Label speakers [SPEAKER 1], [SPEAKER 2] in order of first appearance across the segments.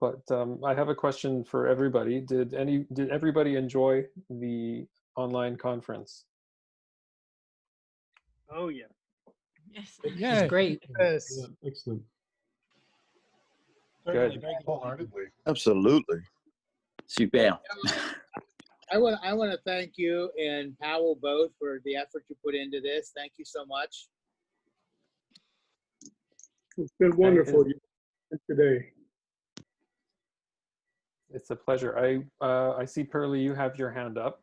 [SPEAKER 1] but I have a question for everybody. Did everybody enjoy the online conference?
[SPEAKER 2] Oh yeah.
[SPEAKER 3] Yes.
[SPEAKER 4] Yeah.
[SPEAKER 3] It's great.
[SPEAKER 2] Yes.
[SPEAKER 4] Yeah, excellent.
[SPEAKER 1] Good.
[SPEAKER 4] Wholeheartedly.
[SPEAKER 5] Absolutely.
[SPEAKER 6] Super.
[SPEAKER 7] I want to thank you and Powell both for the effort you put into this. Thank you so much.
[SPEAKER 4] It's been wonderful today.
[SPEAKER 1] It's a pleasure. I see, Pearlie, you have your hand up.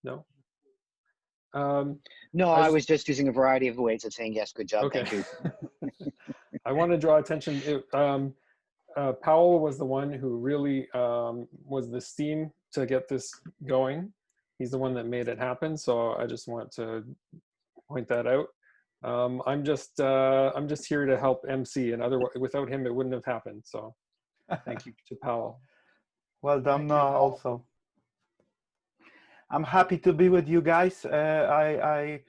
[SPEAKER 1] No?
[SPEAKER 8] No, I was just using a variety of ways of saying yes, good job,
[SPEAKER 1] Okay.
[SPEAKER 8] thank you.
[SPEAKER 1] I want to draw attention. Powell was the one who really was the steam to get this going. He's the one that made it happen. So I just want to point that out. I'm just here to help MC, and without him, it wouldn't have happened. So thank you to Powell.
[SPEAKER 9] Well done, Noah, also. I'm happy to be with you guys. I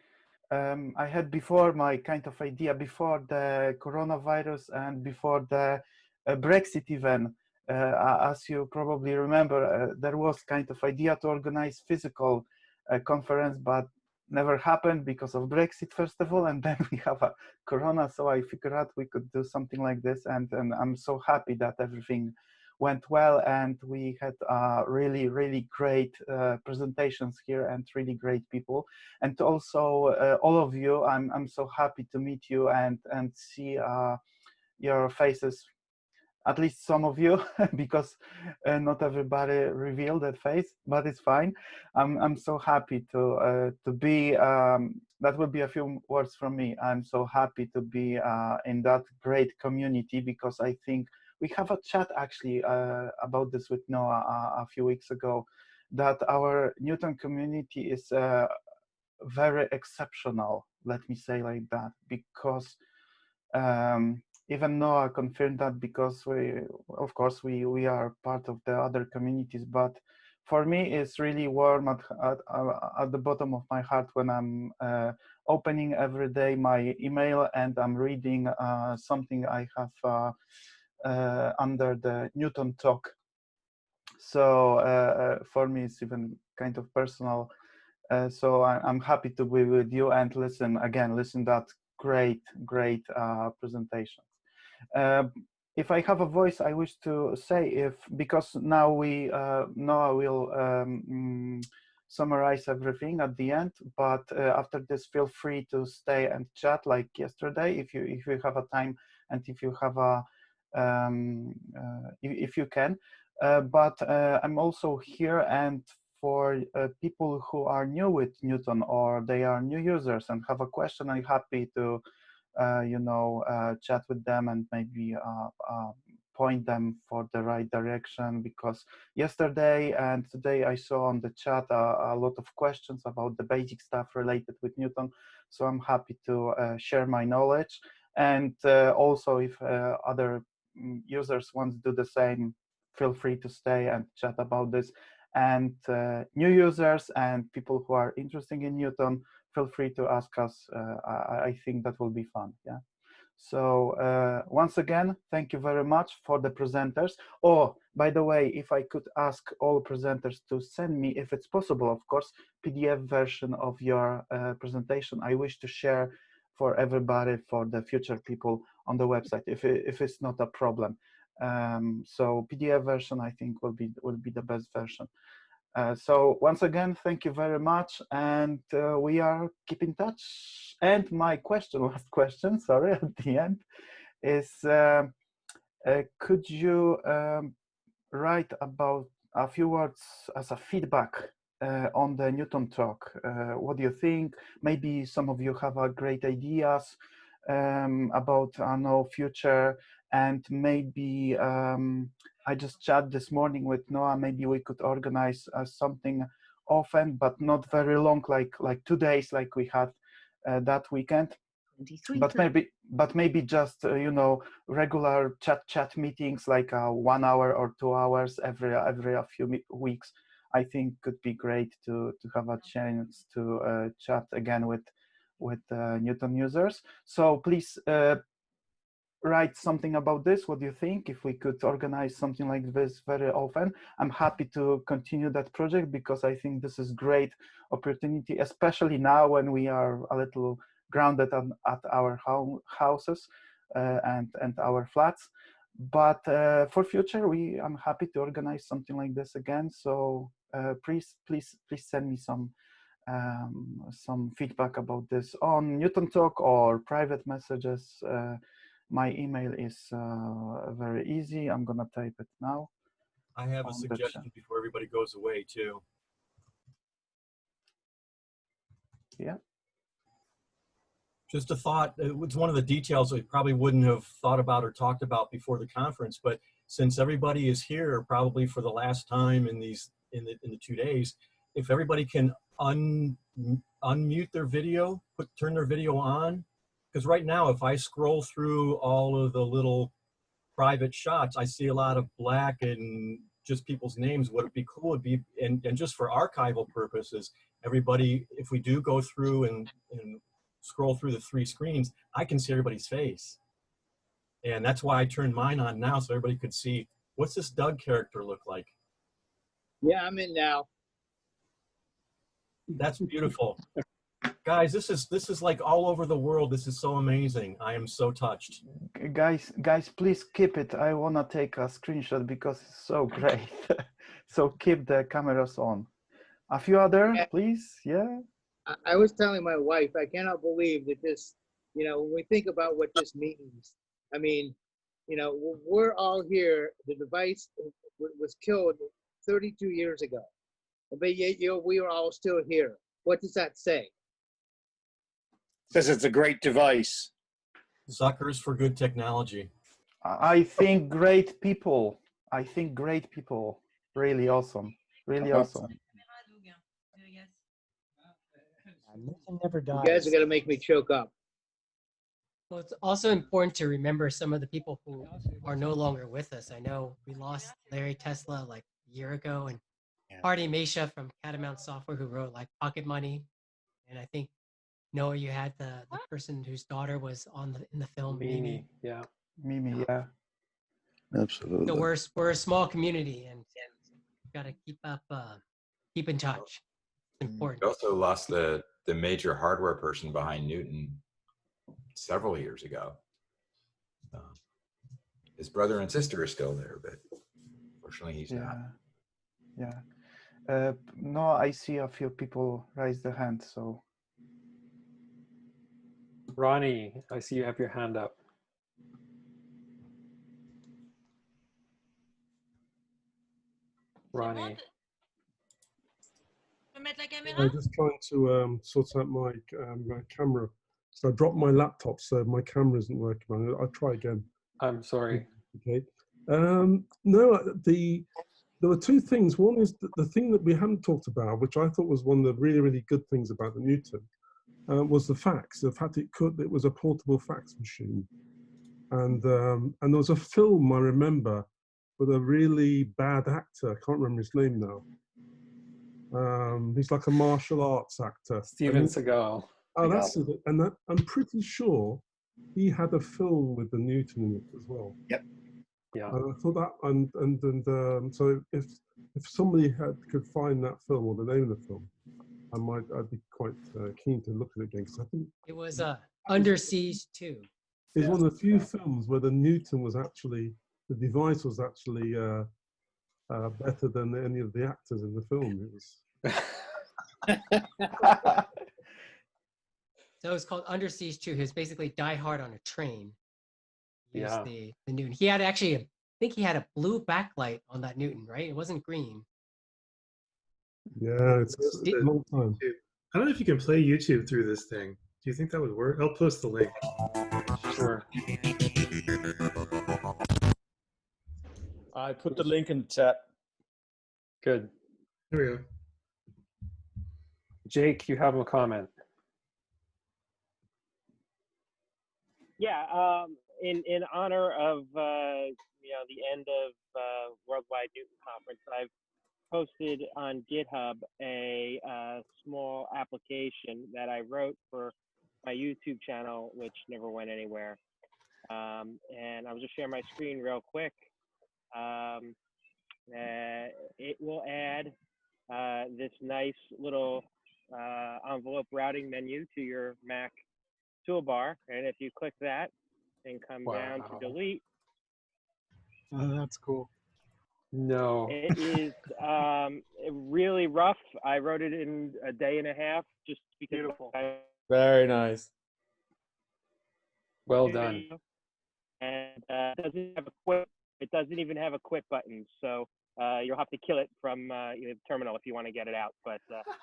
[SPEAKER 9] had before my kind of idea before the coronavirus and before the Brexit event. As you probably remember, there was kind of idea to organize physical conference, but never happened because of Brexit, first of all, and then we have a Corona. So I figured out we could do something like this, and I'm so happy that everything went well, and we had really, really great presentations here and really great people. And also all of you, I'm so happy to meet you and see your faces, at least some of you, because not everybody revealed that face, but it's fine. I'm so happy to be, that will be a few words from me. I'm so happy to be in that great community, because I think we have a chat actually about this with Noah a few weeks ago, that our Newton community is very exceptional, let me say like that, because even Noah confirmed that, because of course we are part of the other communities, but for me it's really warm at the bottom of my heart when I'm opening every day my email and I'm reading something I have under the Newton talk. So for me it's even kind of personal. So I'm happy to be with you and listen that great presentation. If I have a voice, I wish to say, because now Noah will summarize everything at the end, but after this, feel free to stay and chat like yesterday if you have a time and if you have a if you can. But I'm also here, and for people who are new with Newton or they are new users and have a question, I'm happy to chat with them and maybe point them for the right direction, because yesterday and today I saw on the chat a lot of questions about the basic stuff related with Newton. So I'm happy to share my knowledge, and also if other users want to do the same, feel free to stay and chat about this. And new users and people who are interested in Newton, feel free to ask us. I think that will be fun. Yeah. So once again, thank you very much for the presenters. Oh, by the way, if I could ask all presenters to send me, if it's possible, of course, PDF version of your presentation. I wish to share for everybody, for the future people on the website, if it's not a problem. So PDF version, I think, will be the best version. So once again, thank you very much, and we are keep in touch. And my last question, sorry, at the end, is could you write about a few words as a feedback on the Newton talk? What do you think? Maybe some of you have great ideas about future, and maybe I just chat this morning with Noah. Maybe we could organize something often, but not very long, like 2 days, like we had that weekend. But maybe just regular chat meetings, like 1 hour or 2 hours every a few weeks. I think could be great to have a chance to chat again with Newton users. So please write something about this? What do you think? If we could organize something like this very often, I'm happy to continue that project because I think this is great opportunity, especially now when we are a little grounded at our houses and our flats. But for future, I'm happy to organize something like this again. So please send me some feedback about this on Newton Talk or private messages. My email is very easy. I'm gonna type it now.
[SPEAKER 2] I have a
[SPEAKER 9] on the
[SPEAKER 2] suggestion
[SPEAKER 9] chat.
[SPEAKER 2] before everybody goes away too.
[SPEAKER 9] Yeah.
[SPEAKER 2] Just a thought, it's one of the details we probably wouldn't have thought about or talked about before the conference, but since everybody is here probably for the last time in the 2 days, if everybody can unmute their video, turn their video on, because right now if I scroll through all of the little private shots, I see a lot of black and just people's names. What would be cool would be, and just for archival purposes, everybody, if we do go through and scroll through the 3 screens, I can see everybody's face. And that's why I turned mine on now so everybody could see, what's this Doug character look like?
[SPEAKER 7] Yeah, I'm in now.
[SPEAKER 2] That's beautiful. Guys, this is like all over the world. This is so amazing. I am so touched.
[SPEAKER 9] Guys, please keep it. I wanna take a screenshot because it's so great. So keep the cameras on. A few other, please. Yeah.
[SPEAKER 7] I was telling my wife, I cannot believe that this, when we think about what this means, I mean, we're all here. The device was killed 32 years ago, but yet, we are all still here. What does that say?
[SPEAKER 3] Says it's a great device.
[SPEAKER 2] Suckers for good technology.
[SPEAKER 9] I think great people. Really awesome. Really awesome.
[SPEAKER 5] Mission never
[SPEAKER 7] You
[SPEAKER 5] dies.
[SPEAKER 7] guys are gonna make me choke up.
[SPEAKER 5] Well, it's also important to remember some of the people who are no longer with us. I know we lost Larry Tesla like a year ago, and Hardy Mesha from Catamount Software who wrote like Pocket Money, and I think Noah, you had the person whose daughter was in the film Mimi.
[SPEAKER 1] Yeah.
[SPEAKER 9] Mimi, yeah.
[SPEAKER 6] Absolutely.
[SPEAKER 5] So we're a small community, and got to keep in touch. It's important.
[SPEAKER 10] We also lost the major hardware person behind Newton several years ago. His brother and sister are still there, but fortunately he's not.
[SPEAKER 9] Yeah. No, I see a few people raise their hand, so.
[SPEAKER 1] Ronnie, I see you have your hand up. Ronnie.
[SPEAKER 4] I'm just trying to sort out my camera. So I dropped my laptop, so my camera isn't working. I'll try again.
[SPEAKER 1] I'm sorry.
[SPEAKER 4] Okay. No, there were 2 things. One is the thing that we hadn't talked about, which I thought was one of the really, really good things about the Newton, was the fax. The fact it was a portable fax machine. And there was a film I remember with a really bad actor. I can't remember his name now. He's like a martial arts actor.
[SPEAKER 1] Steven Seagal.
[SPEAKER 4] Oh, that's it. And I'm pretty sure he had a film with the Newton in it as well.
[SPEAKER 3] Yep.
[SPEAKER 1] Yeah.
[SPEAKER 4] And I thought that, and so if somebody could find that film or the name of the film, I'd be quite keen to look at it again, because I think
[SPEAKER 5] it was Under Siege 2.
[SPEAKER 4] It's one of the few films where the Newton was actually, the device was actually better than any of the actors in the film. It was.
[SPEAKER 5] So it was called Under Siege 2. He was basically Die Hard on a train.
[SPEAKER 1] Yeah.
[SPEAKER 5] The Newton. He had actually, I think he had a blue backlight on that Newton, right? It wasn't green.
[SPEAKER 4] Yeah, it's a long time.
[SPEAKER 11] I don't know if you can play YouTube through this thing. Do you think that would work? I'll post the link.
[SPEAKER 1] Sure.
[SPEAKER 6] I put the link in the chat.
[SPEAKER 1] Good.
[SPEAKER 11] There we go.
[SPEAKER 1] Jake, you have a comment.
[SPEAKER 12] Yeah, in honor of the end of Worldwide Newton Conference, I've posted on GitHub a small application that I wrote for my YouTube channel, which never went anywhere. And I'll just share my screen real quick. It will add this nice little envelope routing menu to your Mac toolbar. And if you click that and come down to delete.
[SPEAKER 13] Oh, that's cool.
[SPEAKER 1] No.
[SPEAKER 12] It is really rough. I wrote it in a day and a half just because.
[SPEAKER 13] Beautiful.
[SPEAKER 6] Very nice.
[SPEAKER 1] Well done.
[SPEAKER 12] And it doesn't even have a quit button. So you'll have to kill it from the terminal if you want to get it out. But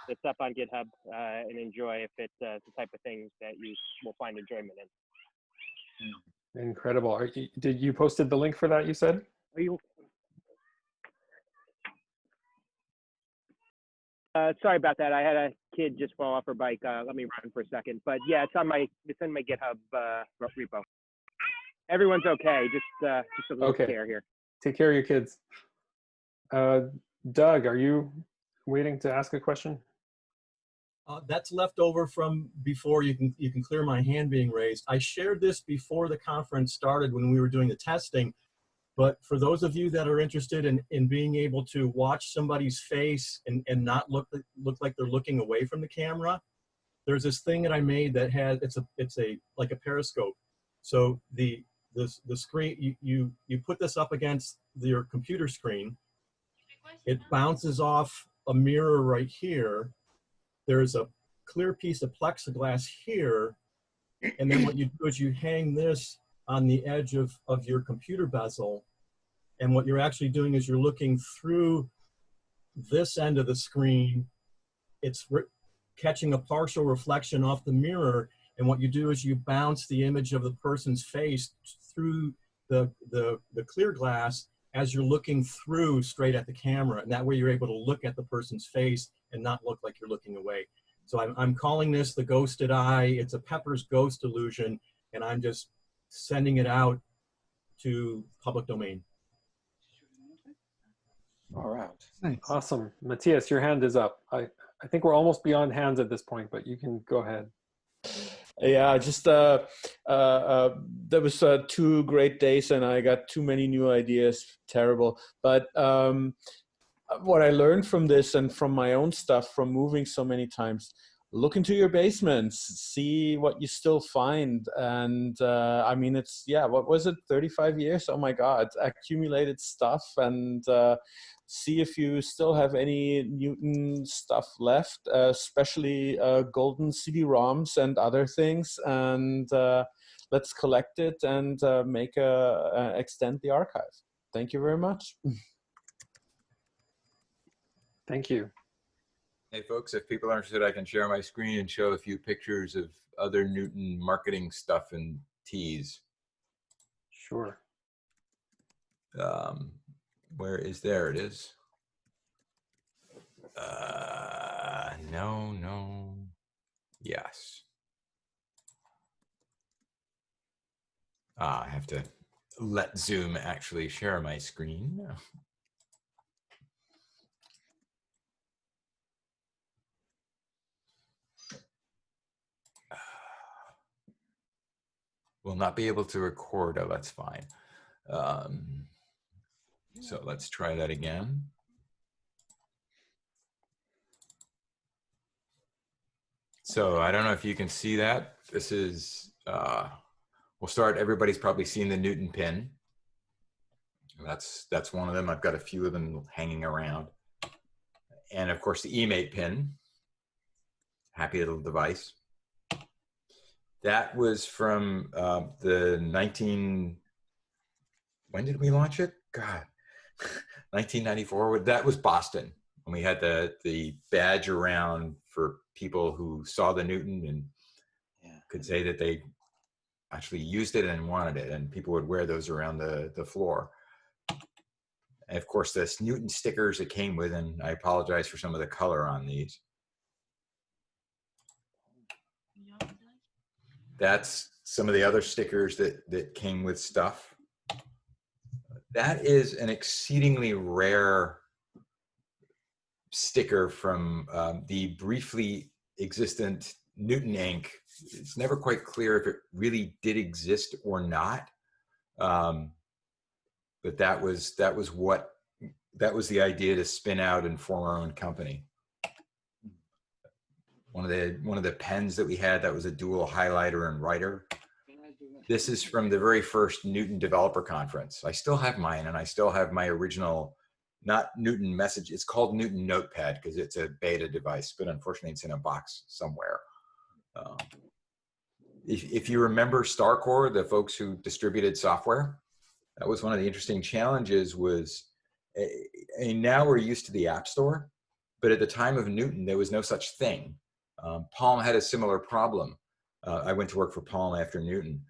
[SPEAKER 12] it's up on GitHub and enjoy if it's the type of things that you will find enjoyment in.
[SPEAKER 1] Incredible. Did you posted the link for that, you said?
[SPEAKER 12] Are you? Sorry about that. I had a kid just fall off her bike. Let me run for a second. But yeah, it's in my GitHub repo. Everyone's okay. Just a little scare here.
[SPEAKER 1] Take care of your kids. Doug, are you waiting to ask a question?
[SPEAKER 2] That's left over from before. You can clear my hand being raised. I shared this before the conference started when we were doing the testing. But for those of you that are interested in being able to watch somebody's face and not look like they're looking away from the camera, there's this thing that I made that has it's like a periscope. So the screen you put this up against your computer screen. It bounces off a mirror right here. There's a clear piece of plexiglass here, and then what you do is you hang this on the edge of your computer bezel. And what you're actually doing is you're looking through this end of the screen. It's catching a partial reflection off the mirror. And what you do is you bounce the image of the person's face through the clear glass as you're looking through straight at the camera. And that way you're able to look at the person's face and not look like you're looking away. So I'm calling this the ghosted eye. It's a Pepper's ghost illusion. And I'm just sending it out to public domain.
[SPEAKER 6] All right.
[SPEAKER 1] Nice. Awesome. Matthias, your hand is up. I think we're almost beyond hands at this point, but you can go ahead.
[SPEAKER 6] Yeah, just there was 2 great days and I got too many new ideas. Terrible. But what I learned from this and from my own stuff from moving so many times, look into your basements, see what you still find. And I mean, it's, what was it, 35 years? Oh my God, accumulated stuff. And see if you still have any Newton stuff left, especially golden CD-ROMs and other things. And let's collect it and extend the archive. Thank you very much.
[SPEAKER 1] Thank you.
[SPEAKER 10] Hey folks, if people are interested, I can share my screen and show a few pictures of other Newton marketing stuff and teas.
[SPEAKER 1] Sure.
[SPEAKER 10] Where is there? It is. No. Yes. I have to let Zoom actually share my screen. Will not be able to record. Oh, that's fine. So let's try that again. So I don't know if you can see that. This is, we'll start, everybody's probably seen the Newton pin. That's one of them. I've got a few of them hanging around. And of course the eMate pin, happy little device. That was from when did we launch it? God, 1994. That was Boston. And we had the badge around for people who saw the Newton and could say that they actually used it and wanted it. And people would wear those around the floor. And of course, this Newton stickers it came with, and I apologize for some of the color on these. That's some of the other stickers that came with stuff. That is an exceedingly rare sticker from the briefly existent Newton ink. It's never quite clear if it really did exist or not. But that was the idea, to spin out and form our own company. One of the pens that we had, that was a dual highlighter and writer. This is from the very first Newton Developer Conference. I still have mine, and I still have my original, not Newton message. It's called Newton Notepad because it's a beta device, but unfortunately it's in a box somewhere. If you remember StarCore, the folks who distributed software, that was one of the interesting challenges. And now we're used to the App Store, but at the time of Newton, there was no such thing. Palm had a similar problem. I went to work for Palm after Newton,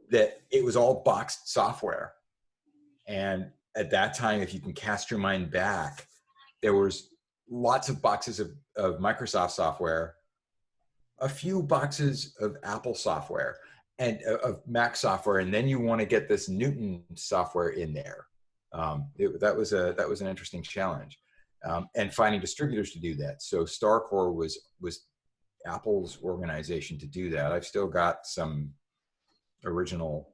[SPEAKER 10] that it was all boxed software. And at that time, if you can cast your mind back, there was lots of boxes of Microsoft software, a few boxes of Apple software, and of Mac software, and then you want to get this Newton software in there. That was an interesting challenge, and finding distributors to do that. So StarCore was Apple's organization to do that. I've still got some original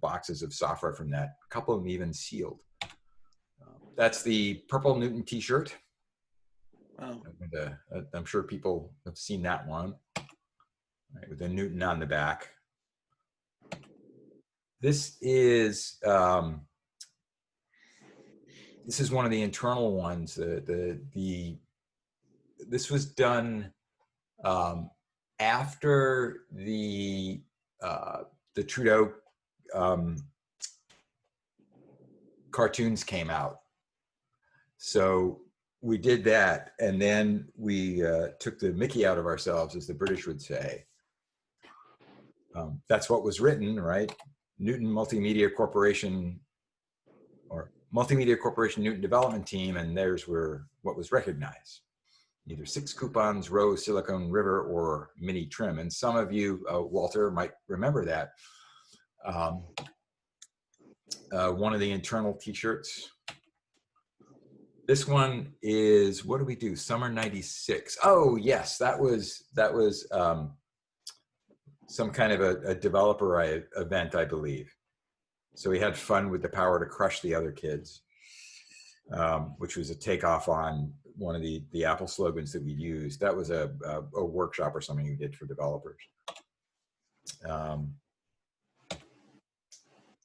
[SPEAKER 10] boxes of software from that. A couple of them even sealed. That's the purple Newton T-shirt. Wow. I'm sure people have seen that one. Right, with the Newton on the back. This is one of the internal ones. This was done after the Trudeau cartoons came out. So we did that, and then we took the Mickey out of ourselves, as the British would say. That's what was written, right? Newton Multimedia Corporation, or Multimedia Corporation Newton Development Team, and there's what was recognized. Either 6 coupons, Rose, Silicon River, or Mini Trim. And some of you, Walter, might remember that. One of the internal T-shirts. This one is, what do we do? Summer '96. Oh yes, that was some kind of a developer event, I believe. So we had fun with the power to crush the other kids, which was a takeoff on one of the Apple slogans that we used. That was a workshop or something we did for developers.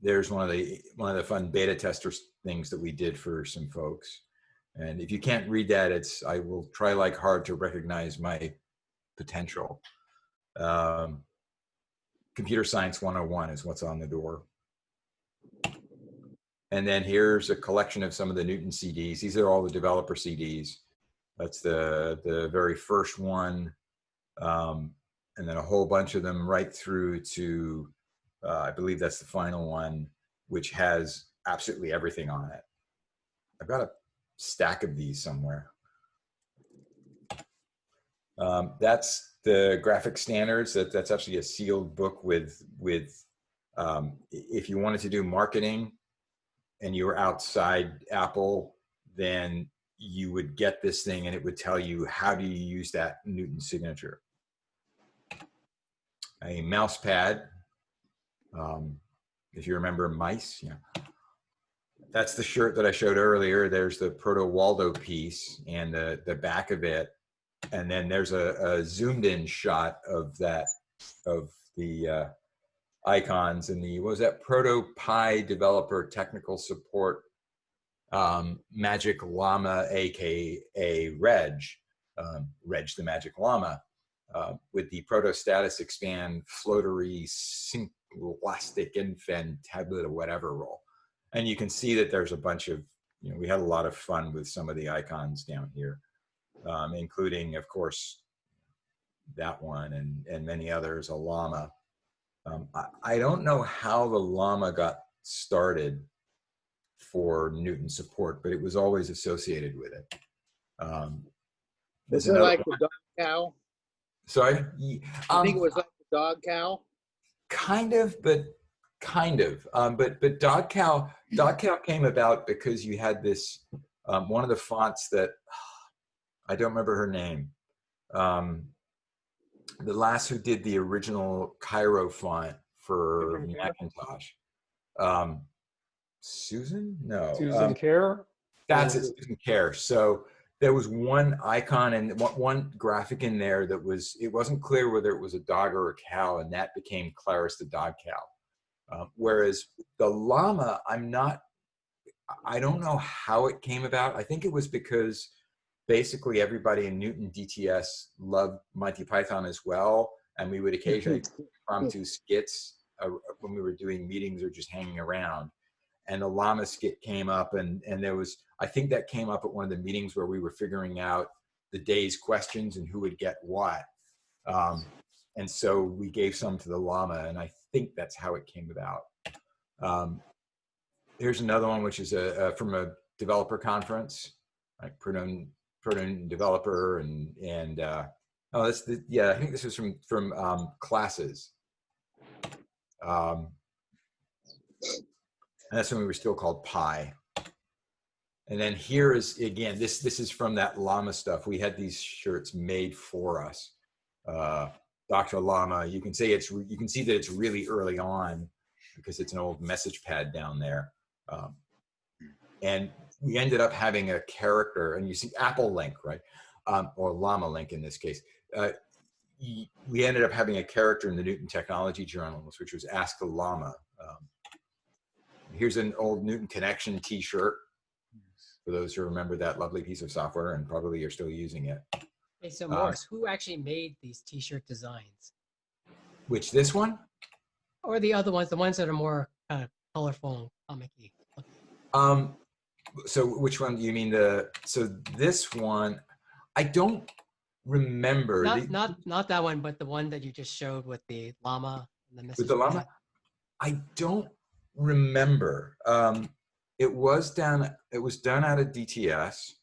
[SPEAKER 10] There's one of the fun beta tester things that we did for some folks. And if you can't read that, I will try like hard to recognize my potential. Computer Science 101 is what's on the door. And then here's a collection of some of the Newton CDs. These are all the developer CDs. That's the very first one. And then a whole bunch of them right through to, I believe that's the final one, which has absolutely everything on it. I've got a stack of these somewhere. That's the graphic standards. That's actually a sealed book with if you wanted to do marketing and you were outside Apple, then you would get this thing and it would tell you how do you use that Newton signature. A mouse pad, if you remember mice, yeah. That's the shirt that I showed earlier. There's the Proto Waldo piece and the back of it. And then there's a zoomed in shot of the icons and what was that? Proto Pi Developer Technical Support Magic Llama, aka Reg, Reg the Magic Llama, with the Proto Status Expand Floatery Sync Elastic Infant Tablet or whatever role. And you can see that there's a bunch of, we had a lot of fun with some of the icons down here, including, of course, that one and many others, a llama. I don't know how the llama got started for Newton support, but it was always associated with it.
[SPEAKER 7] Was it like the dog cow?
[SPEAKER 10] Sorry?
[SPEAKER 7] I think it was like the dog cow.
[SPEAKER 10] Kind of, but kind of. But dog cow came about because you had this one of the fonts that I don't remember her name. The lass who did the original Cairo font for
[SPEAKER 1] Susan Care?
[SPEAKER 10] Macintosh. Susan? No.
[SPEAKER 1] Susan Care?
[SPEAKER 10] That's
[SPEAKER 1] Or
[SPEAKER 10] it,
[SPEAKER 1] was it-
[SPEAKER 10] Susan Care. So there was one icon and one graphic in there that was, it wasn't clear whether it was a dog or a cow, and that became Clarice the dog cow. Whereas the llama, I don't know how it came about. I think it was because basically everybody in Newton DTS loved Monty Python as well. And we would occasionally impromptu skits when we were doing meetings or just hanging around. And the llama skit came up, and there was, I think that came up at one of the meetings where we were figuring out the day's questions and who would get what. And so we gave some to the llama, and I think that's how it came about. Here's another one, which is from a developer conference, like Proton developer, and oh, that's the, yeah, I think this is from classes. And that's when we were still called Pi. And then here is, again, this is from that llama stuff. We had these shirts made for us. Dr. Llama, you can see that it's really early on because it's an old message pad down there. And we ended up having a character, and you see Apple Link, right? Or Llama Link in this case. We ended up having a character in the Newton Technology Journals, which was Ask the Llama. Here's an old Newton Connection t-shirt for those who remember that lovely piece of software and probably are still using it.
[SPEAKER 5] Hey, so Morris, who actually made these t-shirt designs?
[SPEAKER 10] Which, this one?
[SPEAKER 5] Or the other ones, the ones that are more colorful and comic-y?
[SPEAKER 10] So which one do you mean? So this one, I don't remember.
[SPEAKER 5] Not that one, but the one that you just showed with the llama and the message.
[SPEAKER 10] With the llama? I don't remember. It was done out of DTS.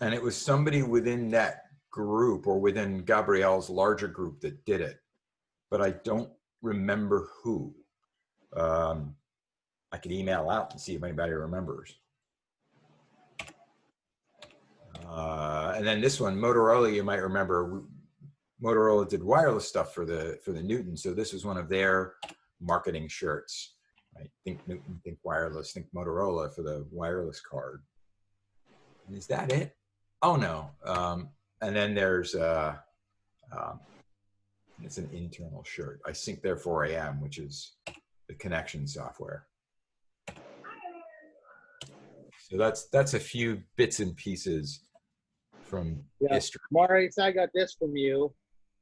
[SPEAKER 10] And it was somebody within that group or within Gabrielle's larger group that did it, but I don't remember who. I could email out and see if anybody remembers. And then this one, Motorola, you might remember, Motorola did wireless stuff for the Newton, so this was one of their marketing shirts. Right? Think Newton, think wireless, think Motorola for the wireless card. And is that it? Oh no. And then there's it's an internal shirt. I sync therefore I am, which is the connection software. So that's a few bits and pieces from history.
[SPEAKER 7] Maurice, I got this from you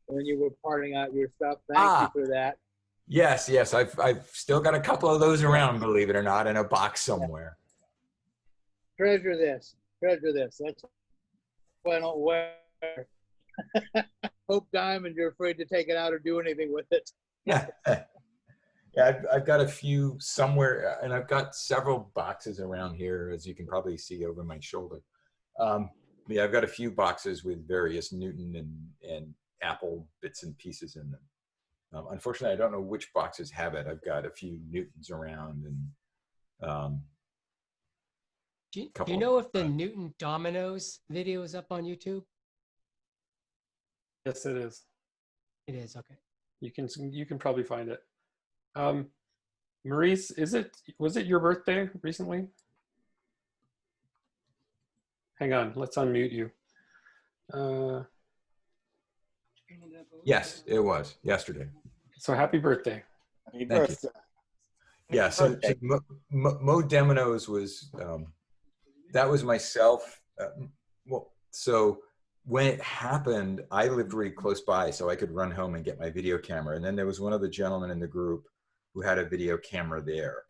[SPEAKER 7] when you were parting out your stuff. Thank you for that.
[SPEAKER 10] Yes, I've still got a couple of those around, believe it or not, in a box somewhere.
[SPEAKER 7] Treasure this. That's why I don't wear. Hope Diamond, you're afraid to take it out or do anything with it.
[SPEAKER 10] Yeah. Yeah, I've got a few somewhere, and I've got several boxes around here, as you can probably see over my shoulder. Yeah, I've got a few boxes with various Newton and Apple bits and pieces in them. Unfortunately, I don't know which boxes have it. I've got a few Newtons around, and
[SPEAKER 5] do you know if the Newton Dominoes video is up on YouTube?
[SPEAKER 1] Yes, it is.
[SPEAKER 5] It is, okay.
[SPEAKER 1] You can probably find it. Maurice, was it your birthday recently? Hang on, let's unmute you.
[SPEAKER 10] Yes, it was yesterday.
[SPEAKER 1] So happy birthday.
[SPEAKER 3] Happy
[SPEAKER 10] Thank
[SPEAKER 3] birthday.
[SPEAKER 10] You. Yeah, so Mo Dominoes was, that was myself. Well, so when it happened, I lived really close by, so I could run home and get my video camera. And then there was one of the gentlemen in the group who had a video camera there.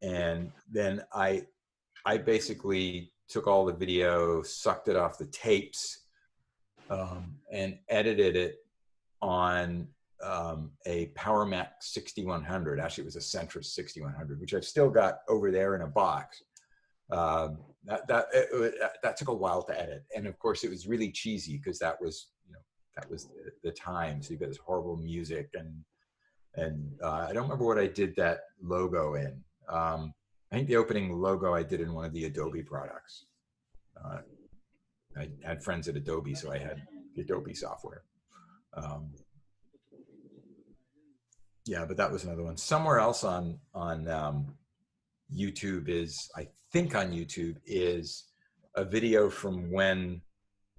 [SPEAKER 10] And then I basically took all the video, sucked it off the tapes, and edited it on a Power Mac 6100. Actually, it was a Centris 6100, which I've still got over there in a box. That took a while to edit, and of course, it was really cheesy because that was the time. So you got this horrible music, and I don't remember what I did that logo in. I think the opening logo I did in one of the Adobe products. I had friends at Adobe, so I had the Adobe software. Yeah, but that was another one. Somewhere else on YouTube is, I think on YouTube is a video from when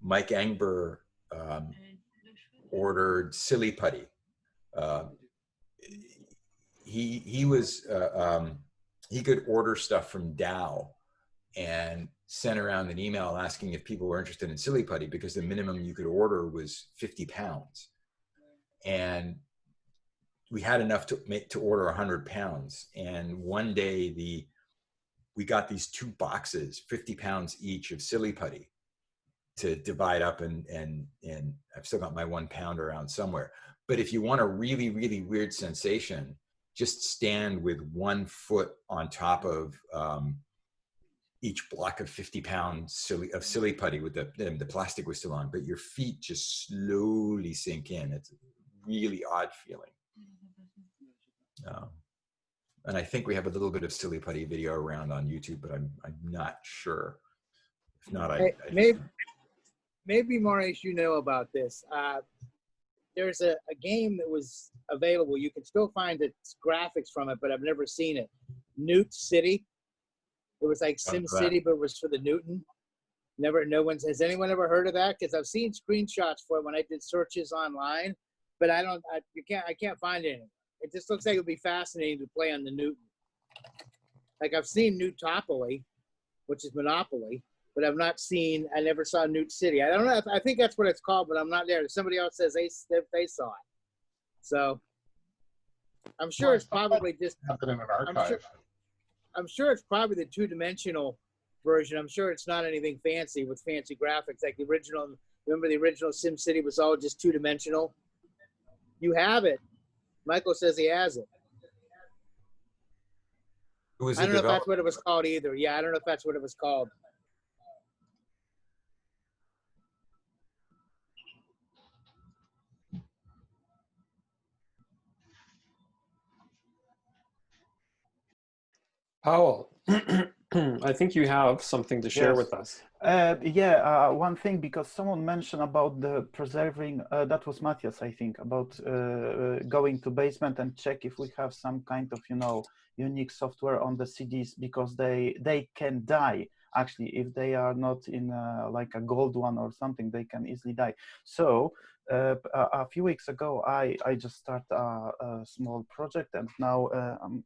[SPEAKER 10] Mike Engber ordered Silly Putty. He could order stuff from Dow and sent around an email asking if people were interested in Silly Putty, because the minimum you could order was 50 pounds. And we had enough to order 100 pounds. And one day we got these 2 boxes, 50 pounds each of Silly Putty to divide up, and I've still got my 1 pound around somewhere. But if you want a really, really weird sensation, just stand with 1 foot on top of each block of 50 pounds of Silly Putty with the plastic was still on, but your feet just slowly sink in. It's a really odd feeling. And I think we have a little bit of Silly Putty video around on YouTube, but I'm not sure. If not,
[SPEAKER 7] maybe Maurice, you know about this. There's a game that was available. You can still find its graphics from it, but I've never seen it. Newt City. It was like Sim City, but it was for the Newton. Has anyone ever heard of that? Because I've seen screenshots for it when I did searches online, but I can't find it. It just looks like it would be fascinating to play on the Newton. Like I've seen Newtopoly, which is Monopoly, but I never saw Newt City. I don't know. I think that's what it's called, but I'm not there. Somebody else says they saw it. So I'm sure it's probably just.
[SPEAKER 14] Have it in an archive.
[SPEAKER 7] I'm sure it's probably the 2-dimensional version. I'm sure it's not anything fancy with fancy graphics like the original. Remember the original SimCity was all just 2-dimensional? You have it. Michael says he has it. I don't know if that's what it was called either. Yeah, I don't know if that's what it was called.
[SPEAKER 1] Powell, I think you have something to share with us.
[SPEAKER 9] One thing, because someone mentioned about the preserving, that was Matthias, I think, about going to basement and check if we have some kind of, unique software on the CDs, because they can die. Actually, if they are not in like a gold one or something, they can easily die. So a few weeks ago, I just started a small project, and now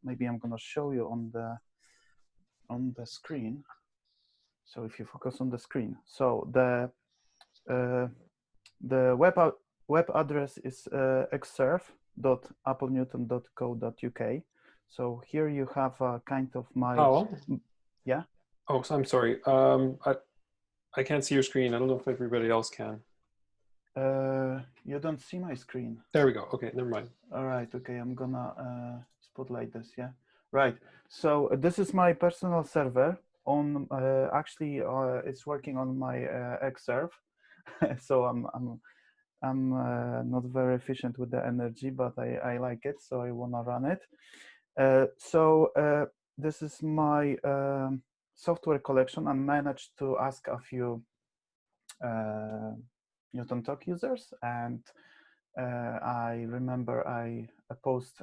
[SPEAKER 9] maybe I'm gonna show you on the screen. So if you focus on the screen, so the web address is xserve.applenewton.co.uk. So here you have a kind of my.
[SPEAKER 1] Powell?
[SPEAKER 9] Yeah.
[SPEAKER 1] Oh, so I'm sorry. I can't see your screen. I don't know if everybody else can.
[SPEAKER 9] You don't see my screen.
[SPEAKER 1] There we go. Okay, never mind.
[SPEAKER 9] All right. Okay, I'm gonna spotlight this. Yeah. Right. So this is my personal server. On actually, it's working on my Xserve. So I'm not very efficient with the energy, but I like it, so I wanna run it. So this is my software collection. I managed to ask a few Newton Talk users, and I remember I post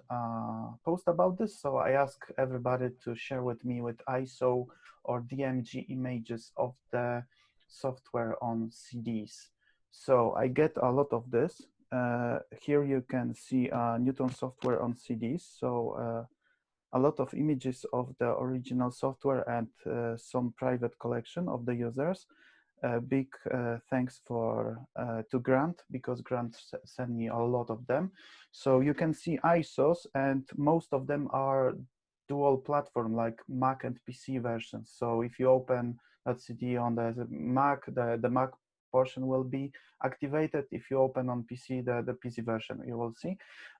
[SPEAKER 9] about this. So I asked everybody to share with me with ISO or DMG images of the software on CDs. So I get a lot of this. Here you can see Newton software on CDs. So a lot of images of the original software and some private collection of the users. Big thanks to Grant, because Grant sent me a lot of them. So you can see ISOs, and most of them are dual platform, like Mac and PC versions. So if you open that CD on the Mac, the Mac portion will be activated. If you open on PC, the PC version, you will see.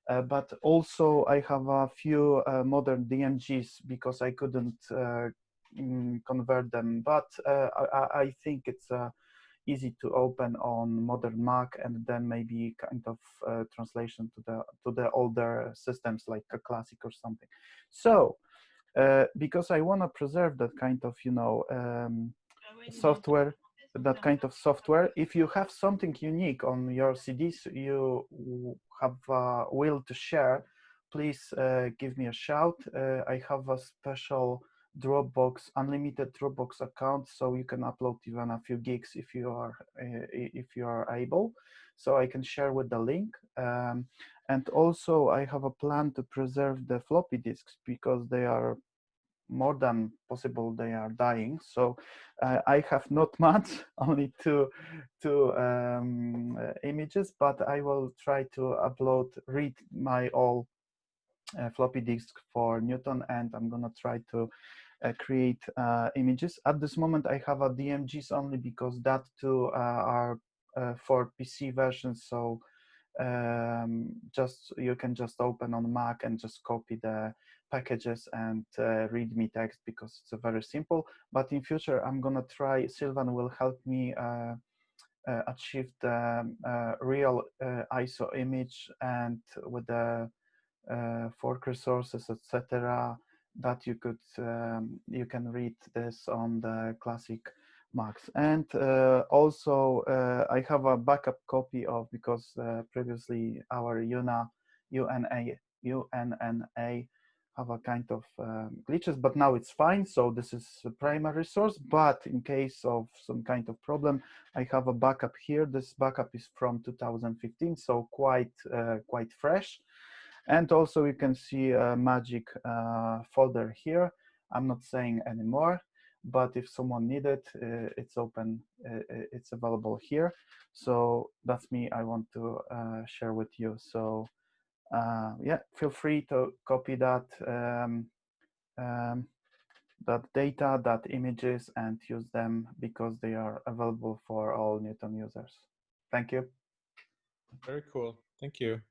[SPEAKER 9] But also I have a few modern DMGs because I couldn't convert them, but I think it's easy to open on modern Mac, and then maybe kind of translation to the older systems like a Classic or something. So because I want to preserve that kind of software. that kind of software. If you have something unique on your CDs you have will to share, please give me a shout. I have a special Dropbox, unlimited Dropbox account, so you can upload even a few gigs if you are able. So I can share with the link. And also I have a plan to preserve the floppy disks because they are more than possible they are dying. So I have not much, only two images, but I will try to read my all floppy disk for Newton, and I'm gonna try to create images. At this moment I have a DMGs only because that two are for PC versions, so just you can just open on Mac and just copy the packages and read me text because it's very simple. But in future I'm gonna try, Sylvan will help me achieve the real ISO image, and with the fork resources, etc., that you could you can read this on the classic Macs. And also I have a backup copy of, because previously our UNNA have a kind of glitches, but now it's fine. So this is a primary source, but in case of some kind of problem, I have a backup here. This backup is from 2015, so quite fresh. And also you can see a magic folder here. I'm not saying anymore, but if someone need it, it's open, it's available here. So that's me, I want to share with you. So yeah, feel free to copy that that data, that images, and use them because they are available for all Newton users. Thank you.
[SPEAKER 6] Very cool. Thank you.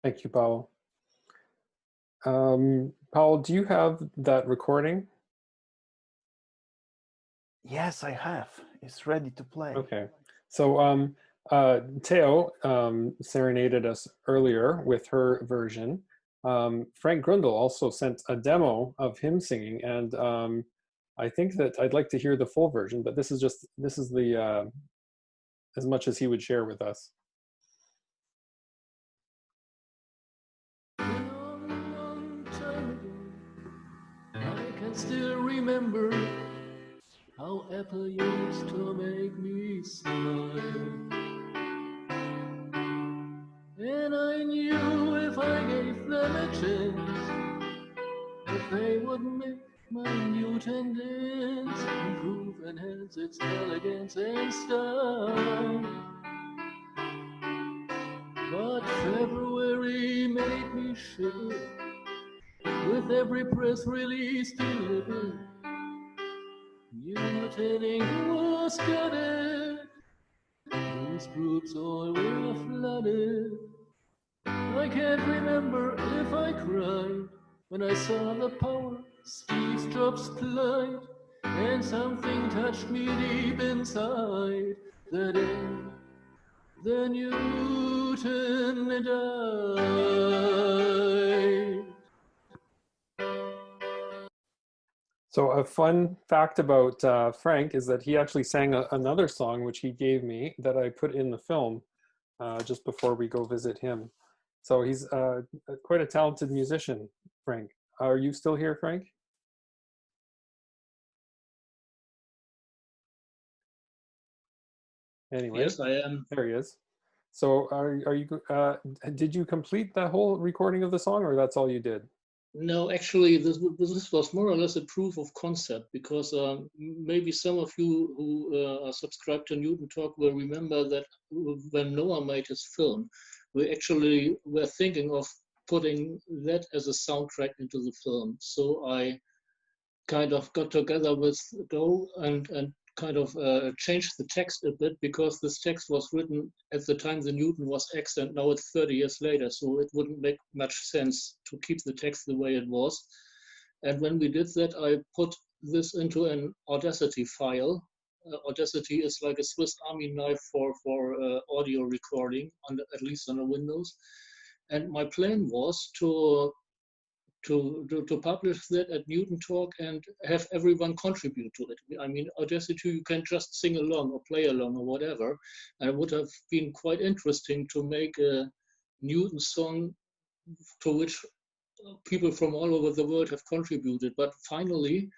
[SPEAKER 1] Thank you, Paul. Paul, do you have that recording?
[SPEAKER 9] Yes, I have. It's ready to play.
[SPEAKER 1] Okay. So Theo serenaded us earlier with her version. Frank Grundle also sent a demo of him singing, and I think that I'd like to hear the full version, but this is the as much as he would share with us.
[SPEAKER 14] I can still remember how Apple used to make me smile. And I knew if I gave them a chance, if they would make my Newton dance, improve, enhance its elegance and style. But February made me shiver with every press release delivered. Newton ink was gutted, those groups all were flooded. I can't remember if I cried when I saw the power Steve Jobs plied, and something touched me deep inside the day the Newton died.
[SPEAKER 1] So a fun fact about Frank is that he actually sang another song which he gave me that I put in the film just before we go visit him. So he's quite a talented musician, Frank. Are you still here, Frank? Anyway,
[SPEAKER 15] yes, I am.
[SPEAKER 1] There he is. So are you? Did you complete the whole recording of the song, or that's all you did?
[SPEAKER 15] No, actually, this was more or less a proof of concept, because maybe some of you who are subscribed to Newton Talk will remember that when Noah made his film, we actually were thinking of putting that as a soundtrack into the film. So I kind of got together with Joe and kind of changed the text a bit, because this text was written at the time the Newton was extant. Now it's 30 years later, so it wouldn't make much sense to keep the text the way it was. And when we did that, I put this into an Audacity file. Audacity is like a Swiss Army knife for audio recording, at least on a Windows. And my plan was to to publish that at Newton Talk and have everyone contribute to it. I mean, Audacity, you can just sing along or play along or whatever. And it would have been quite interesting to make a Newton song to which people from all over the world have contributed. But finally,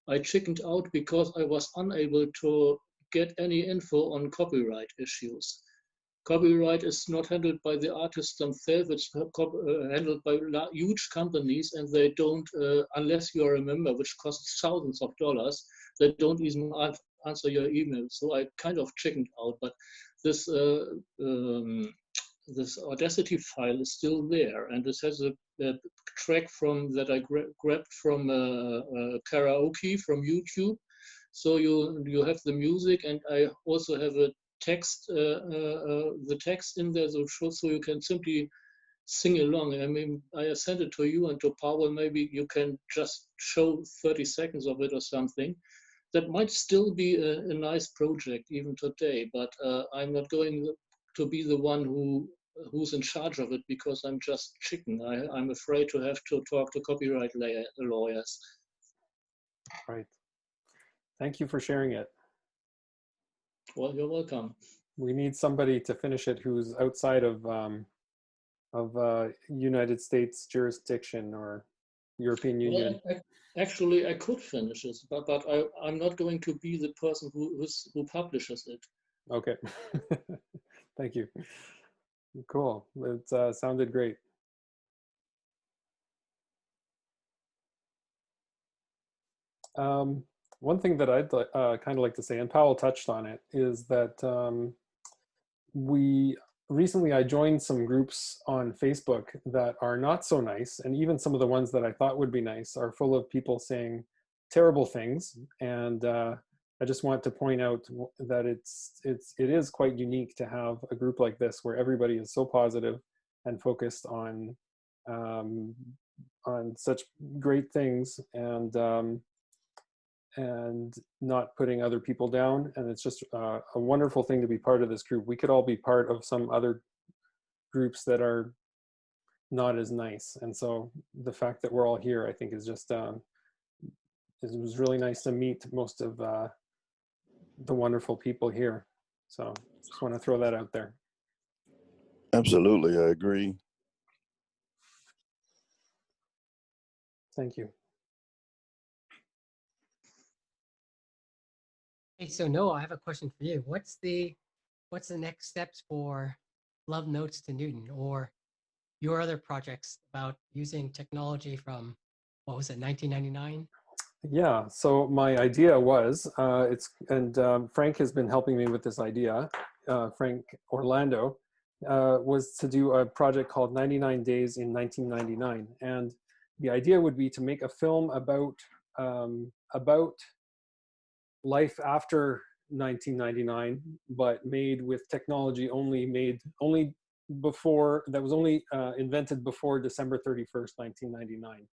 [SPEAKER 15] I chickened out because I was unable to get any info on copyright issues. Copyright is not handled by the artists themselves, it's handled by huge companies, and they don't, unless you are a member, which costs thousands of dollars, they don't even answer your email. So I kind of chickened out, but this this Audacity file is still there, and this has a track from that I grabbed from Karaoke from YouTube. So you have the music, and I also have a text, the text in there, so you can simply sing along. I mean, I sent it to you and to Powell. Maybe you can just show 30 seconds of it or something. That might still be a nice project even today, but I'm not going to be the one who's in charge of it because I'm just chicken. I'm afraid to have to talk to copyright lawyers.
[SPEAKER 1] Right. Thank you for sharing it.
[SPEAKER 15] Well, you're welcome.
[SPEAKER 1] We need somebody to finish it who's outside of United States jurisdiction or European Union.
[SPEAKER 15] Well, actually, I could finish it, but I'm not going to be the person who publishes it.
[SPEAKER 1] Okay. Thank you. Cool. It sounded great. One thing that I'd kind of like to say, and Powell touched on it, is that recently I joined some groups on Facebook that are not so nice, and even some of the ones that I thought would be nice are full of people saying terrible things. And I just want to point out that it is quite unique to have a group like this where everybody is so positive and focused on such great things, and not putting other people down. And it's just a wonderful thing to be part of this group. We could all be part of some other groups that are not as nice. And so the fact that we're all here, I think, is just, it was really nice to meet most of the wonderful people here. So just want to throw that out there.
[SPEAKER 16] Absolutely, I agree.
[SPEAKER 1] Thank you.
[SPEAKER 5] Hey, so Noah, I have a question for you. What's the next steps for Love Notes to Newton or your other projects about using technology from, what was it, 1999?
[SPEAKER 1] Yeah, so my idea was, Frank has been helping me with this idea, Frank Orlando, was to do a project called 99 Days in 1999. And the idea would be to make a film about life after 1999, but made with technology only invented before December 31st, 1999.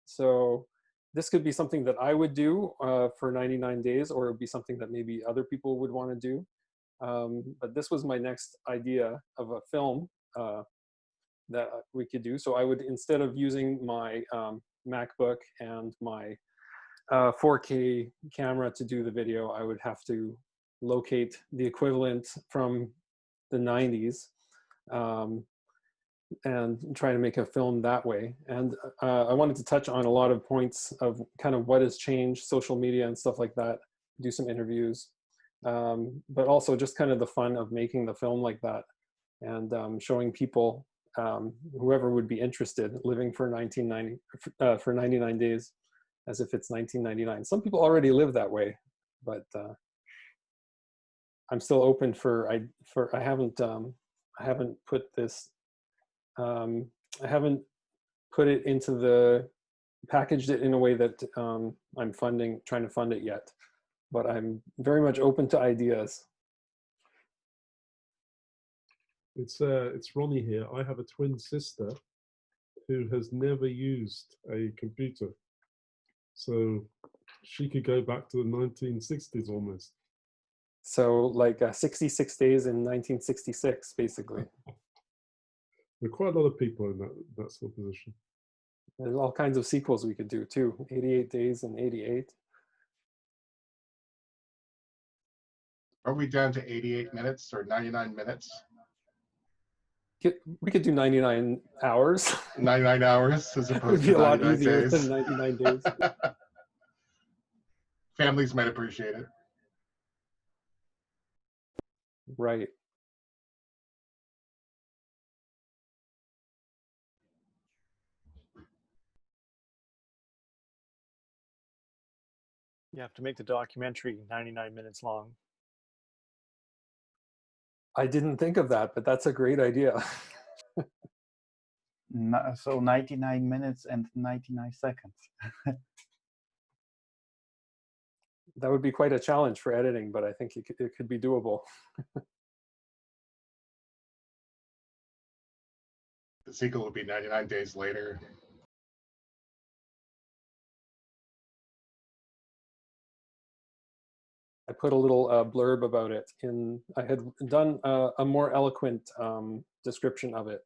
[SPEAKER 1] So this could be something that I would do for 99 days, or it would be something that maybe other people would want to do. But this was my next idea of a film that we could do. So I would, instead of using my MacBook and my 4K camera to do the video, I would have to locate the equivalent from the 90s and try to make a film that way. And I wanted to touch on a lot of points of kind of what has changed, social media and stuff like that, do some interviews, but also just kind of the fun of making the film like that, and showing people, whoever would be interested, living for 99 days as if it's 1999. Some people already live that way, but I'm still open I haven't put this, I haven't put it into packaged it in a way that I'm trying to fund it yet, but I'm very much open to ideas.
[SPEAKER 4] It's Ronnie here. I have a twin sister who has never used a computer. So she could go back to the 1960s almost.
[SPEAKER 1] So like 66 days in 1966, basically.
[SPEAKER 4] There are quite a lot of people in that sort of position.
[SPEAKER 1] There's all kinds of sequels we could do too. 88 Days and 88.
[SPEAKER 17] Are we down to 88 minutes or 99 minutes?
[SPEAKER 1] We could do 99 hours.
[SPEAKER 17] 99 hours as
[SPEAKER 1] It would
[SPEAKER 17] opposed
[SPEAKER 1] be
[SPEAKER 17] to
[SPEAKER 1] a lot
[SPEAKER 17] 99
[SPEAKER 1] easier
[SPEAKER 17] days.
[SPEAKER 1] than 99 days.
[SPEAKER 17] Families might appreciate it.
[SPEAKER 1] Right.
[SPEAKER 18] You have to make the documentary 99 minutes long.
[SPEAKER 1] I didn't think of that, but that's a great idea.
[SPEAKER 9] So 99 minutes and 99 seconds.
[SPEAKER 1] That would be quite a challenge for editing, but I think it could be doable.
[SPEAKER 17] The sequel would be 99 days later.
[SPEAKER 1] I put a little blurb about it I had done a more eloquent description of it.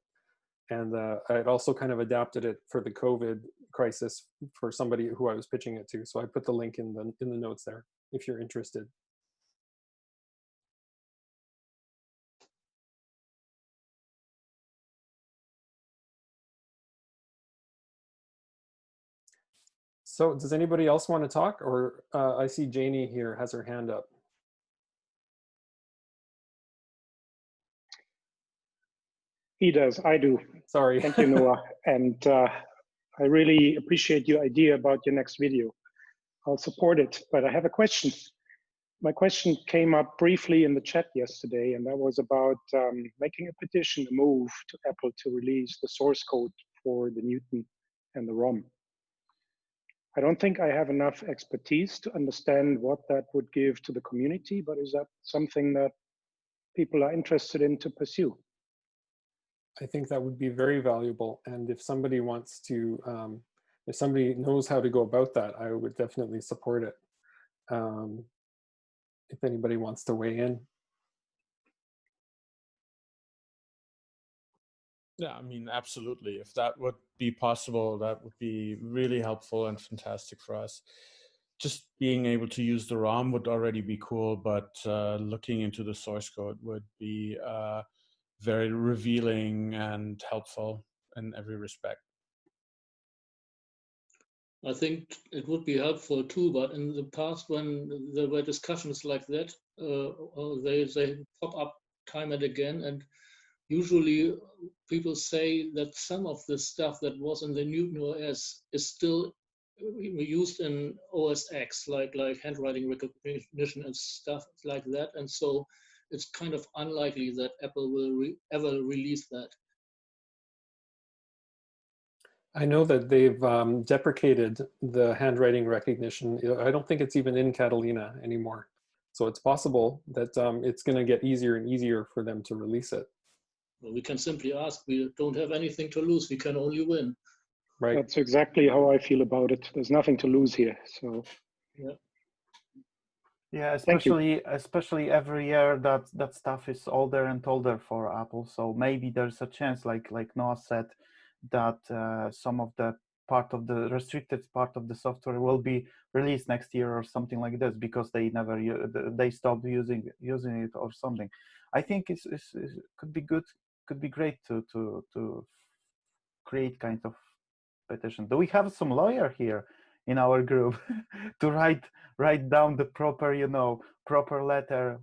[SPEAKER 1] And I had also kind of adapted it for the COVID crisis for somebody who I was pitching it to. So I put the link in the notes there, if you're interested. So does anybody else want to talk? Or I see Janie here has her hand up.
[SPEAKER 19] He does, I do.
[SPEAKER 1] Sorry.
[SPEAKER 19] Thank you, Noah. And I really appreciate your idea about your next video. I'll support it, but I have a question. My question came up briefly in the chat yesterday, and that was about making a petition, a move to Apple to release the source code for the Newton and the ROM. I don't think I have enough expertise to understand what that would give to the community, but is that something that people are interested in to pursue?
[SPEAKER 1] I think that would be very valuable. And if somebody wants to, if somebody knows how to go about that, I would definitely support it. If anybody wants to weigh in.
[SPEAKER 6] Yeah, I mean, absolutely. If that would be possible, that would be really helpful and fantastic for us. Just being able to use the ROM would already be cool, but looking into the source code would be very revealing and helpful in every respect.
[SPEAKER 15] I think it would be helpful too, but in the past when there were discussions like that, they pop up time and again, and usually people say that some of the stuff that was in the Newton OS is still used in OS X, like handwriting recognition and stuff like that, and so it's kind of unlikely that Apple will ever release that.
[SPEAKER 1] I know that they've deprecated the handwriting recognition. I don't think it's even in Catalina anymore. So it's possible that it's going to get easier and easier for them to release it.
[SPEAKER 15] Well, we can simply ask. We don't have anything to lose. We can only win.
[SPEAKER 1] Right.
[SPEAKER 19] That's exactly how I feel about it. There's nothing to lose here. So
[SPEAKER 15] yeah.
[SPEAKER 9] Yeah, especially every year that stuff is older and older for Apple. So maybe there's a chance, like Noah said, that some of the part of the restricted part of the software will be released next year or something like this because they stopped using it or something. I think it could be good, could be great to create kind of petition. Do we have some lawyer here in our group to write down the proper, proper letter,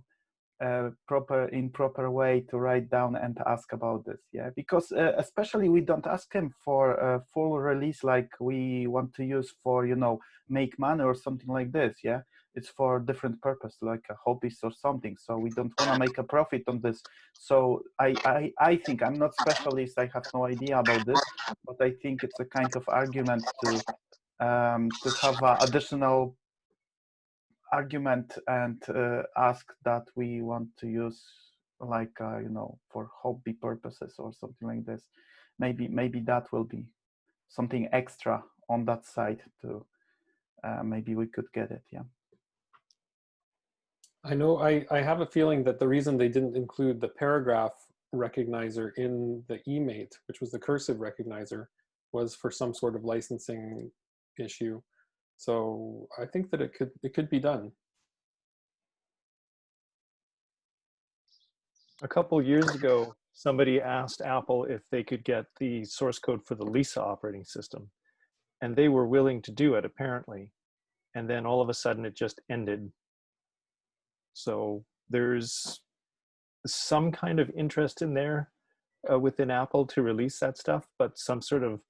[SPEAKER 9] proper way to write down and ask about this? Yeah, because especially we don't ask him for a full release like we want to use for, make money or something like this. Yeah, it's for different purpose, like a hobbies or something. So we don't want to make a profit on this. So I think, I'm not specialist, I have no idea about this, but I think it's a kind of argument to have an additional argument and ask that we want to use like for hobby purposes or something like this. Maybe that will be something extra on that side to maybe we could get it. Yeah,
[SPEAKER 1] I know I have a feeling that the reason they didn't include the paragraph recognizer in the eMate, which was the cursive recognizer, was for some sort of licensing issue. So I think that it could be done.
[SPEAKER 18] A couple years ago, somebody asked Apple if they could get the source code for the Lisa operating system, and they were willing to do it apparently. And then all of a sudden it just ended. So there's some kind of interest in there within Apple to release that stuff, but some sort of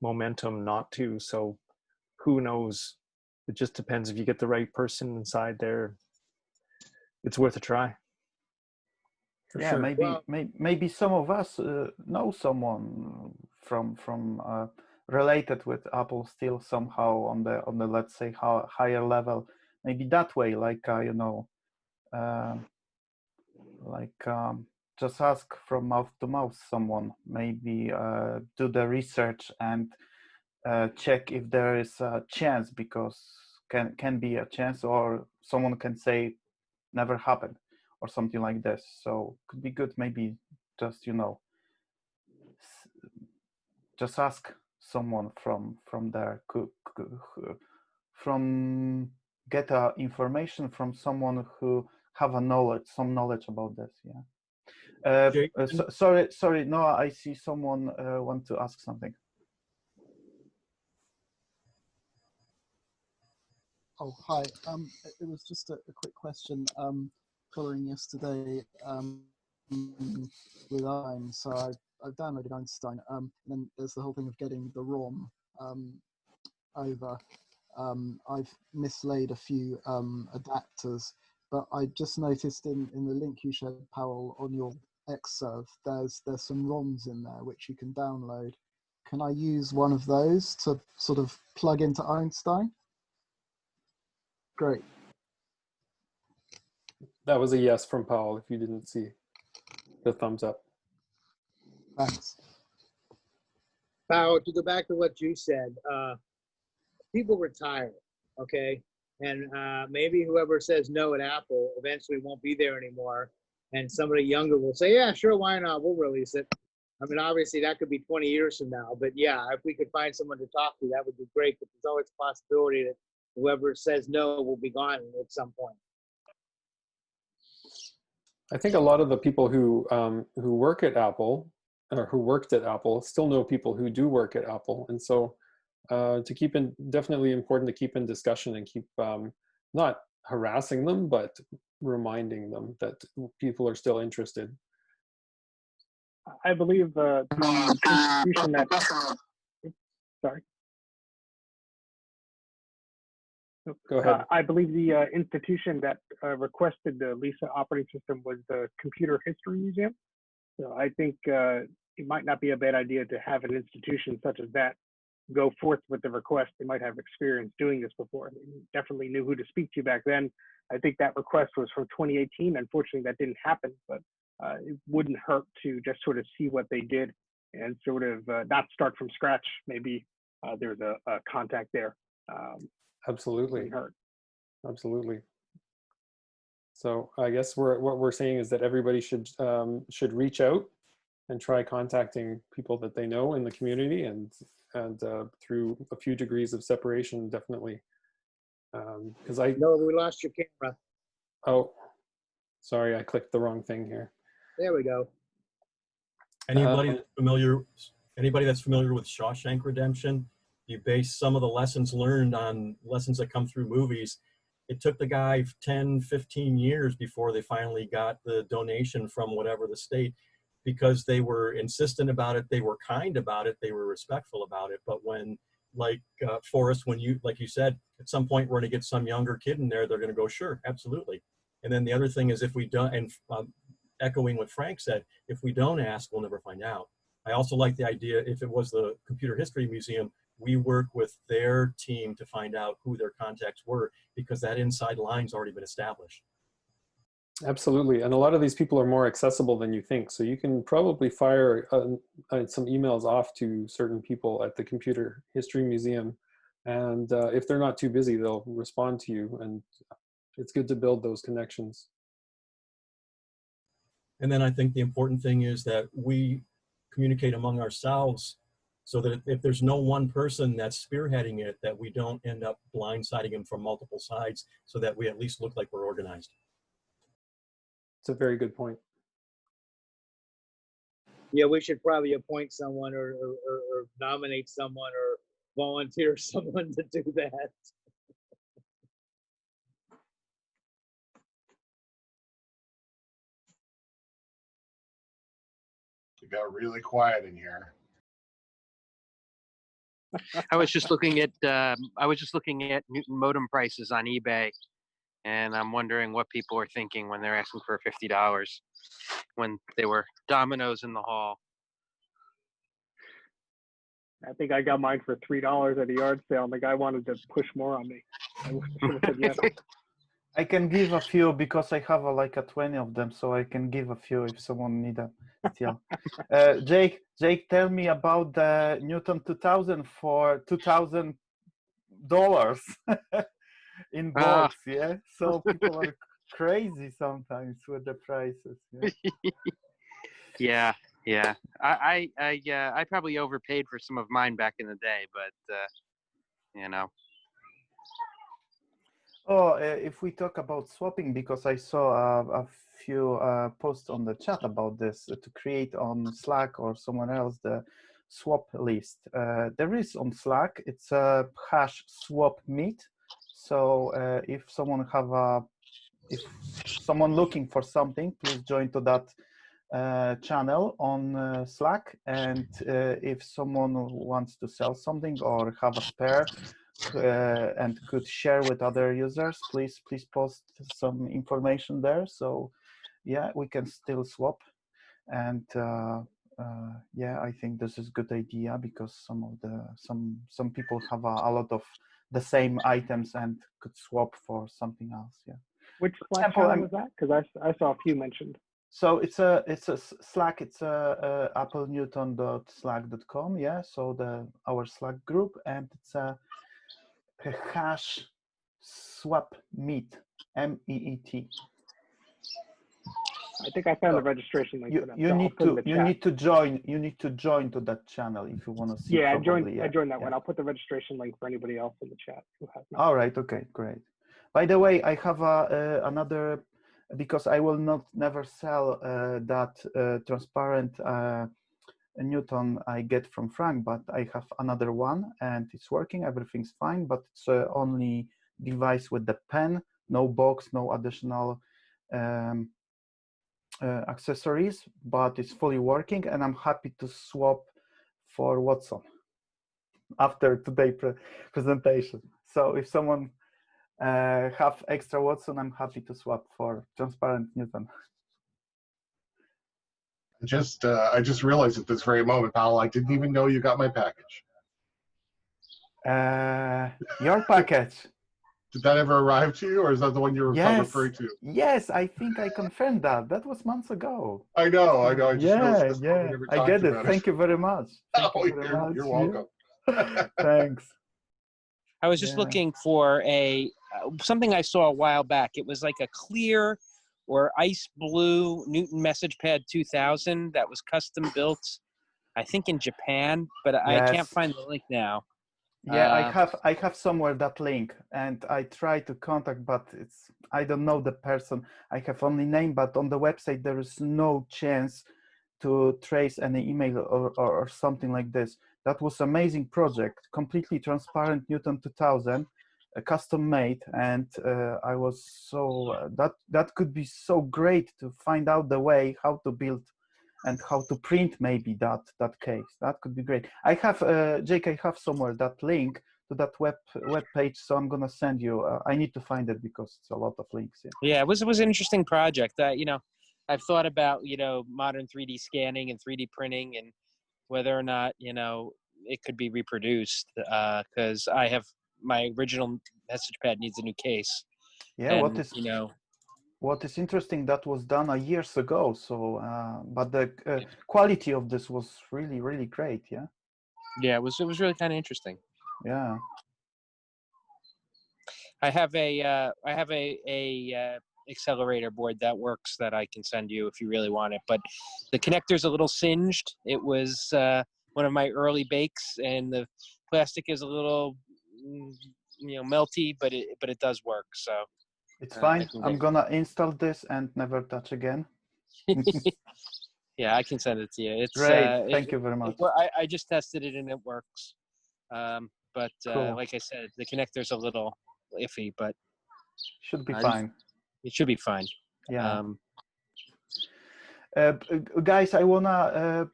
[SPEAKER 18] momentum not to. So who knows? It just depends if you get the right person inside there. It's worth a try.
[SPEAKER 1] For
[SPEAKER 9] Yeah,
[SPEAKER 1] sure.
[SPEAKER 9] maybe maybe some of us know someone from related with Apple still somehow on the let's say higher level. Maybe that way, like you know, like just ask from mouth to mouth someone. Maybe do the research and check if there is a chance, because can be a chance, or someone can say never happened or something like this. So could be good, maybe just, you know, just ask someone from there, from get information from someone who have some knowledge about this. Yeah. Sorry, Noah, I see someone want to ask something.
[SPEAKER 13] Oh, hi. It was just a quick question. Following yesterday with Einstein, so I've downloaded Einstein. And then there's the whole thing of getting the ROM over. I've mislaid a few adapters, but I just noticed in the link you shared, Powell, on your Xserve, there's some ROMs in there which you can download. Can I use one of those to sort of plug into Einstein? Great.
[SPEAKER 1] That was a yes from Powell, if you didn't see the thumbs up.
[SPEAKER 13] Thanks.
[SPEAKER 7] Powell, to go back to what you said, people retire, okay? And maybe whoever says no at Apple eventually won't be there anymore. And somebody younger will say, yeah, sure, why not? We'll release it. I mean, obviously that could be 20 years from now, but yeah, if we could find someone to talk to, that would be great. But there's always a possibility that whoever says no will be gone at some point.
[SPEAKER 1] I think a lot of the people who work at Apple, or who worked at Apple, still know people who do work at Apple, and so definitely important to keep in discussion and keep not harassing them, but reminding them that people are still interested.
[SPEAKER 12] I believe the institution that. Sorry.
[SPEAKER 1] Go ahead.
[SPEAKER 12] I believe the institution that requested the Lisa operating system was the Computer History Museum. So I think it might not be a bad idea to have an institution such as that go forth with the request. They might have experience doing this before. They definitely knew who to speak to back then. I think that request was from 2018. Unfortunately, that didn't happen, but it wouldn't hurt to just sort of see what they did and sort of not start from scratch. Maybe there's a contact there.
[SPEAKER 1] Absolutely. Absolutely. So I guess what we're saying is that everybody should reach out and try contacting people that they know in the community, and through a few degrees of separation, definitely. Because
[SPEAKER 7] No, we lost your camera.
[SPEAKER 1] Oh, sorry, I clicked the wrong thing here.
[SPEAKER 7] There we go.
[SPEAKER 2] Anybody that's familiar with Shawshank Redemption, you base some of the lessons learned on lessons that come through movies. It took the guy 10, 15 years before they finally got the donation from whatever the state, because they were insistent about it, they were kind about it, they were respectful about it. But when, like Forrest, when like you said, at some point we're going to get some younger kid in there, they're going to go, sure, absolutely. And then the other thing is, if we don't, and echoing what Frank said, if we don't ask, we'll never find out. I also like the idea, if it was the Computer History Museum, we work with their team to find out who their contacts were, because that inside line's already been established.
[SPEAKER 1] Absolutely. And a lot of these people are more accessible than you think. So you can probably fire some emails off to certain people at the Computer History Museum. And if they're not too busy, they'll respond to you. And it's good to build those connections.
[SPEAKER 2] And then I think the important thing is that we communicate among ourselves so that if there's no one person that's spearheading it, that we don't end up blindsiding them from multiple sides, so that we at least look like we're organized.
[SPEAKER 1] It's a very good point.
[SPEAKER 7] Yeah, we should probably appoint someone or nominate someone or volunteer someone to do that.
[SPEAKER 17] It got really quiet in here.
[SPEAKER 20] I was just looking at Newton modem prices on eBay, and I'm wondering what people are thinking when they're asking for $50 when they were dominoes in the hall.
[SPEAKER 12] I think I got mine for $3 at a yard sale, and the guy wanted to push more on me. I should have said yes.
[SPEAKER 9] I can give a few because I have like a 20 of them, so I can give a few if someone need a deal. Jake, tell me about the Newton 2000 for $2,000 in box. Yeah, so people are crazy sometimes with the prices.
[SPEAKER 20] Yeah. Yeah, I probably overpaid for some of mine back in the day, but you know.
[SPEAKER 9] Oh, if we talk about swapping, because I saw a few posts on the chat about this to create on Slack or someone else the swap list. There is on Slack. It's a hash swap meet. So if someone looking for something, please join to that channel on Slack, and if someone wants to sell something or have a spare and could share with other users, please post some information there. So yeah, we can still swap, and yeah, I think this is a good idea because some people have a lot of the same items and could swap for something else. Yeah.
[SPEAKER 12] Which Slack channel was that? Because I saw a few mentioned.
[SPEAKER 9] So it's a Slack. It's a applenewton.slack.com. Yeah. So our Slack group, and it's a hash swap meet, MEET.
[SPEAKER 12] I think I found the registration link for that.
[SPEAKER 9] You need to join. You need to join to that channel if you want to see.
[SPEAKER 12] Yeah,
[SPEAKER 9] probably,
[SPEAKER 12] I joined that one. I'll put the registration link for anybody else in the chat who has not.
[SPEAKER 9] All right. Okay. Great. By the way, I have another, because I will never sell that transparent Newton I get from Frank, but I have another one and it's working. Everything's fine, but it's only device with the pen, no box, no additional accessories, but it's fully working, and I'm happy to swap for Watson after today's presentation. So if someone have extra Watson, I'm happy to swap for transparent Newton.
[SPEAKER 17] I just realized at this very moment, Powell, I didn't even know you got my package.
[SPEAKER 9] Your package.
[SPEAKER 17] Did that ever arrive to you, or is that the one you were referring to?
[SPEAKER 9] Yes, I think I confirmed that. That was months ago.
[SPEAKER 17] I know. I just
[SPEAKER 9] yeah. I get it. Thank you very much.
[SPEAKER 17] You're welcome.
[SPEAKER 9] Yeah. Thanks.
[SPEAKER 20] I was just looking for something I saw a while back. It was like a clear or ice blue Newton Message Pad 2000 that was custom built, I think in Japan, but I can't find the link now.
[SPEAKER 9] Yeah, I have somewhere that link, and I try to contact, but I don't know the person. I have only name, but on the website there is no chance to trace any email or something like this. That was amazing project, completely transparent Newton 2000, custom made, and I was so that could be so great to find out the way how to build and how to print maybe that case. That could be great. I have Jake, I have somewhere that link to that web page, so I'm gonna send you. I need to find it because it's a lot of links.
[SPEAKER 20] Yeah, it was an interesting project. I've thought about modern 3D scanning and 3D printing and whether or not it could be reproduced, because I have my original message pad needs a new case.
[SPEAKER 9] Yeah,
[SPEAKER 20] and,
[SPEAKER 9] what is interesting, that was done years ago. So, but the quality of this was really, really great. Yeah.
[SPEAKER 20] Yeah, it was really kind of interesting.
[SPEAKER 9] Yeah.
[SPEAKER 20] I have a accelerator board that works that I can send you if you really want it, but the connector's a little singed. It was one of my early bakes, and the plastic is a little, melty, but it does work. So
[SPEAKER 9] It's
[SPEAKER 20] I
[SPEAKER 9] fine.
[SPEAKER 20] can
[SPEAKER 9] I'm gonna install this and never touch again.
[SPEAKER 20] yeah, I can send it to you. It's
[SPEAKER 9] Great. Thank you very much.
[SPEAKER 20] I just tested it and it works. But
[SPEAKER 9] Cool.
[SPEAKER 20] like I said, the connector's a little iffy, but
[SPEAKER 9] Should be fine.
[SPEAKER 20] It should be fine.
[SPEAKER 9] Yeah. Guys, I wanna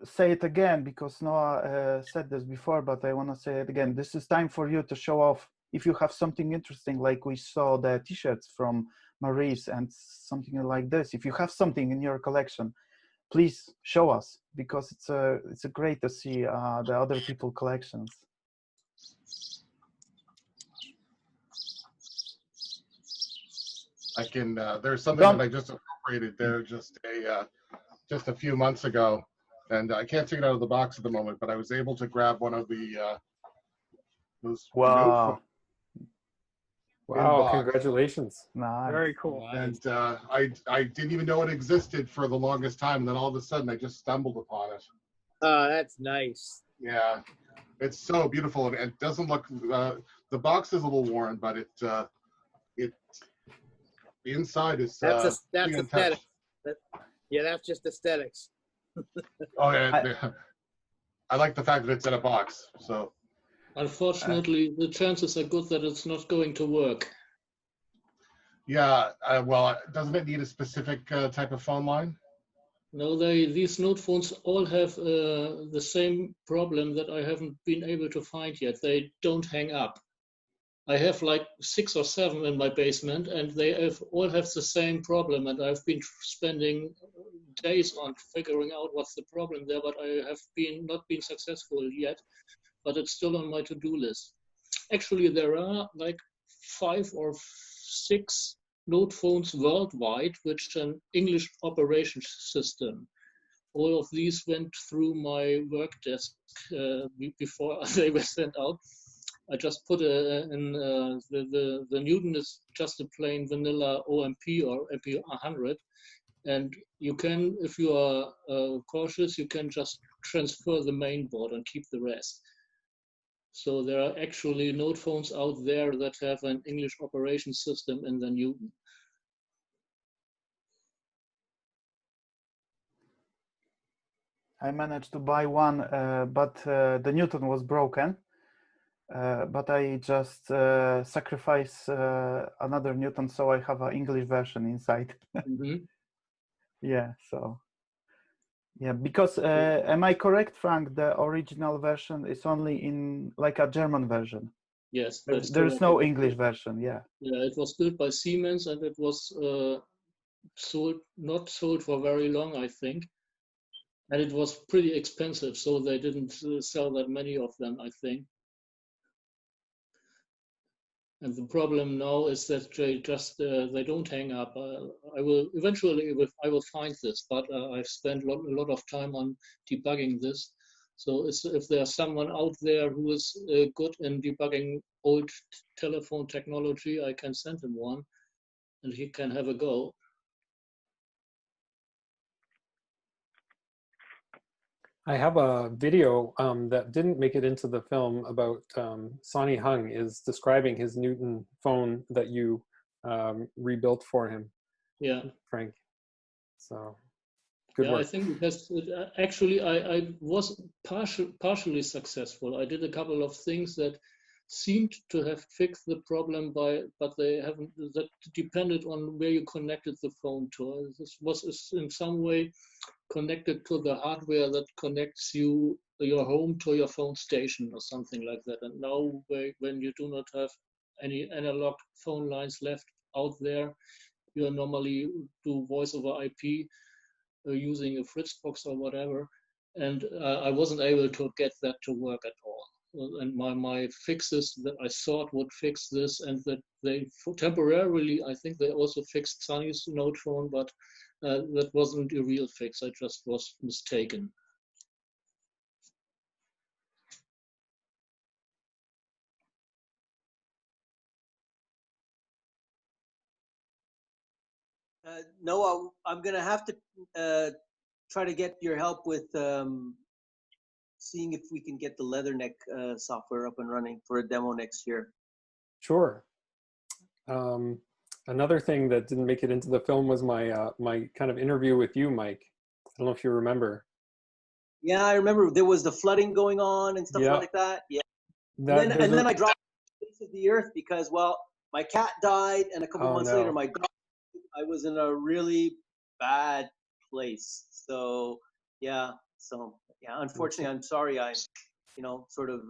[SPEAKER 9] say it again because Noah said this before, but I wanna say it again. This is time for you to show off. If you have something interesting, like we saw the T-shirts from Maurice and something like this, if you have something in your collection, please show us, because it's great to see the other people collections.
[SPEAKER 17] I can. There's something that I just appropriated there just a few months ago, and I can't take it out of the box at the moment. But I was able to grab one of the those
[SPEAKER 9] Wow.
[SPEAKER 1] Wow! Congratulations.
[SPEAKER 9] Nice.
[SPEAKER 19] Very cool.
[SPEAKER 17] And I didn't even know it existed for the longest time. And then all of a sudden, I just stumbled upon it.
[SPEAKER 7] Oh, that's nice.
[SPEAKER 17] Yeah, it's so beautiful, and it doesn't look. The box is a little worn, but the inside is
[SPEAKER 7] That's
[SPEAKER 17] pretty
[SPEAKER 7] aesthetic.
[SPEAKER 17] untouched.
[SPEAKER 7] Yeah, that's just aesthetics.
[SPEAKER 17] Oh yeah, I like the fact that it's in a box. So
[SPEAKER 15] Unfortunately, the chances are good that it's not going to work.
[SPEAKER 17] yeah, well, doesn't it need a specific type of phone line?
[SPEAKER 15] No, these Note phones all have the same problem that I haven't been able to find yet. They don't hang up. I have like 6 or 7 in my basement, and they all have the same problem. And I've been spending days on figuring out what's the problem there, but I have not been successful yet. But it's still on my to-do list. Actually, there are like 5 or 6 Note phones worldwide, which an English operation system. All of these went through my work desk before they were sent out. I just put the Newton is just a plain vanilla OMP or MP100, and you can, if you are cautious, you can just transfer the main board and keep the rest. So there are actually Note phones out there that have an English operation system in the Newton.
[SPEAKER 9] I managed to buy one, but the Newton was broken. But I just sacrifice another Newton, so I have an English version inside.
[SPEAKER 15] Mm-hmm.
[SPEAKER 9] Yeah, so yeah, because am I correct, Frank? The original version is only in like a German version.
[SPEAKER 15] Yes,
[SPEAKER 9] there's no English version. Yeah.
[SPEAKER 15] Yeah, it was built by Siemens, and it was not sold for very long, I think. And it was pretty expensive, so they didn't sell that many of them, I think. And the problem now is that they don't hang up. I will eventually I will find this, but I've spent a lot of time on debugging this. So if there's someone out there who is good in debugging old telephone technology, I can send him one, and he can have a go.
[SPEAKER 1] I have a video that didn't make it into the film about Sonny Hung is describing his Newton phone that you rebuilt for him.
[SPEAKER 15] Yeah,
[SPEAKER 1] Frank. So good
[SPEAKER 15] yeah,
[SPEAKER 1] work.
[SPEAKER 15] I think because actually I was partially successful. I did a couple of things that seemed to have fixed the problem but they haven't. That depended on where you connected the phone to. This was in some way connected to the hardware that connects your home to your phone station or something like that. And now when you do not have any analog phone lines left out there, you normally do voice over IP using a Fritzbox or whatever. And I wasn't able to get that to work at all. And my fixes that I thought would fix this, and that they temporarily, I think they also fixed Sonny's Note phone, but that wasn't a real fix. I just was mistaken.
[SPEAKER 21] Noah, I'm going to have to try to get your help with seeing if we can get the Leatherneck software up and running for a demo next year.
[SPEAKER 1] Sure. Another thing that didn't make it into the film was my my kind of interview with you, Mike. I don't know if you remember.
[SPEAKER 21] Yeah, I remember there was the flooding going on and stuff
[SPEAKER 1] Yeah.
[SPEAKER 21] like that. Yeah.
[SPEAKER 1] That,
[SPEAKER 21] And then I dropped the face of the earth because, well, my cat died, and a couple months later, my dog. I was in a really bad place. So yeah. So yeah. Unfortunately, I'm sorry. I, sort of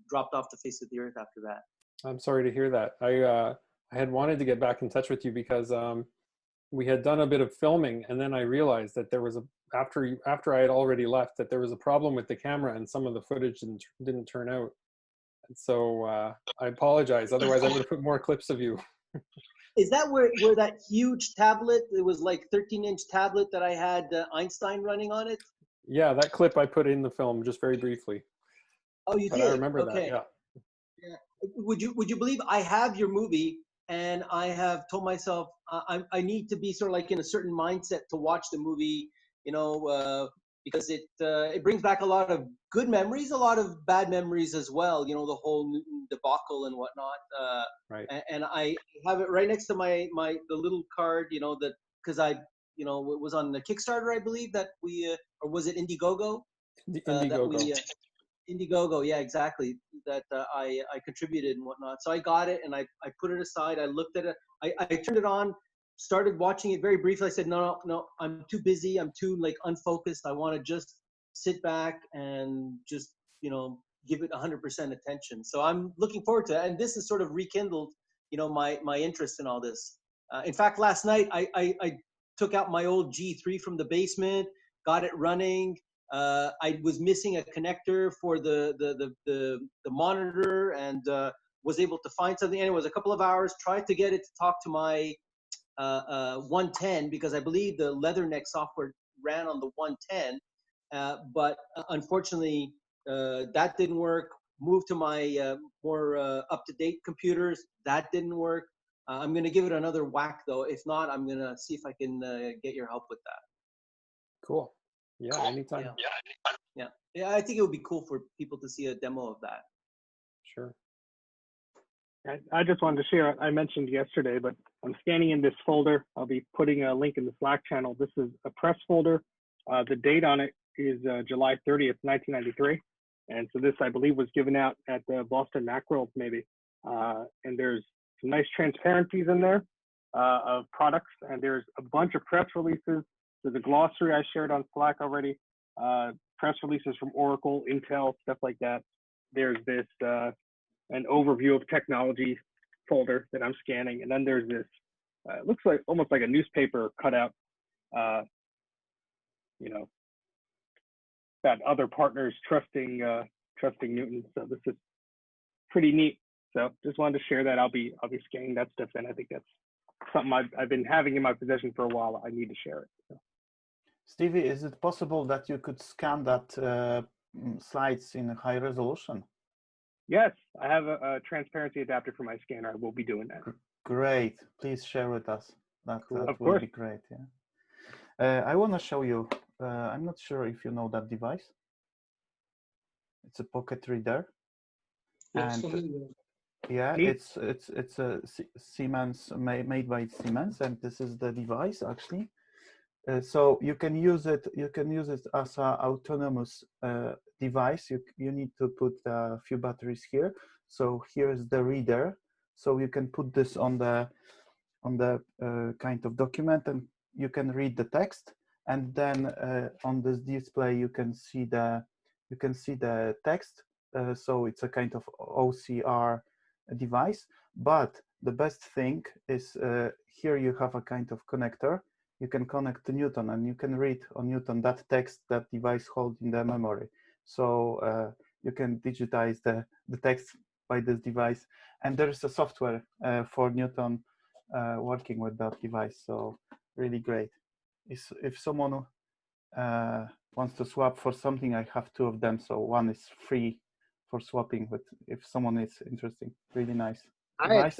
[SPEAKER 21] dropped off the face of the earth after that.
[SPEAKER 1] I'm sorry to hear that. I had wanted to get back in touch with you because we had done a bit of filming, and then I realized that there was after I had already left, that there was a problem with the camera and some of the footage didn't turn out. And so I apologize. Otherwise, I would have put more clips of you.
[SPEAKER 21] Is that where that huge tablet? It was like 13-inch tablet that I had Einstein running on it.
[SPEAKER 1] Yeah, that clip I put in the film just very briefly.
[SPEAKER 21] Oh, you
[SPEAKER 1] But
[SPEAKER 21] did?
[SPEAKER 1] I remember that.
[SPEAKER 21] Okay.
[SPEAKER 1] Yeah.
[SPEAKER 21] Yeah. Would you believe I have your movie, and I have told myself I need to be sort of like in a certain mindset to watch the movie, because it brings back a lot of good memories, a lot of bad memories as well. The whole Newton debacle and whatnot.
[SPEAKER 1] Right.
[SPEAKER 21] And I have it right next to the little card, that because it was on the Kickstarter, I believe, that we or was it Indiegogo?
[SPEAKER 1] Indiegogo.
[SPEAKER 21] Indiegogo, yeah, exactly. That I contributed and whatnot. So I got it and I put it aside. I looked at it. I turned it on, started watching it very briefly. I said, no, I'm too busy. I'm too unfocused. I want to just sit back and just give it 100% attention. So I'm looking forward to it. And this has sort of rekindled my interest in all this. In fact, last night I took out my old G3 from the basement, got it running. I was missing a connector for the monitor, and was able to find something. And it was a couple of hours. Tried to get it to talk to my 110 because I believe the Leatherneck software ran on the 110, but unfortunately that didn't work. Moved to my more up-to-date computers. That didn't work. I'm going to give it another whack though. If not, I'm going to see if I can get your help with that.
[SPEAKER 1] Cool. Yeah, anytime.
[SPEAKER 21] Yeah, I think it would be cool for people to see a demo of that.
[SPEAKER 1] Sure.
[SPEAKER 12] I just wanted to share, I mentioned yesterday, but I'm scanning in this folder. I'll be putting a link in the Slack channel. This is a press folder. The date on it is July 30th, 1993. And so this, I believe, was given out at the Boston Macworld, maybe. And there's some nice transparencies in there of products. And there's a bunch of press releases. There's a glossary I shared on Slack already. Press releases from Oracle, Intel, stuff like that. There's this an overview of technology folder that I'm scanning, and then there's this. It looks like almost like a newspaper cutout. That other partners trusting Newton. So this is pretty neat. So just wanted to share that. I'll be scanning that stuff, and I think that's something I've been having in my possession for a while. I need to share it. So.
[SPEAKER 9] Stevie, is it possible that you could scan that slides in high resolution?
[SPEAKER 12] Yes, I have a transparency adapter for my scanner. I will be doing that.
[SPEAKER 9] Great. Please share with us. That would be great. Yeah. I want to show you. I'm not sure if you know that device. It's a pocket reader.
[SPEAKER 15] Yes,
[SPEAKER 9] And yeah, it's a Siemens made by Siemens, and this is the device actually. So you can use it. You can use it as an autonomous device. You need to put a few batteries here. So here is the reader. So you can put this on the kind of document, and you can read the text. And then on this display, you can see the text. So it's a kind of OCR device. But the best thing is here you have a kind of connector. You can connect to Newton, and you can read on Newton that text that device holds in the memory. So you can digitize the text by this device. And there is a software for Newton working with that device. So really great. If someone wants to swap for something, I have two of them. So one is free for swapping, but if someone is interested, really nice.
[SPEAKER 7] I had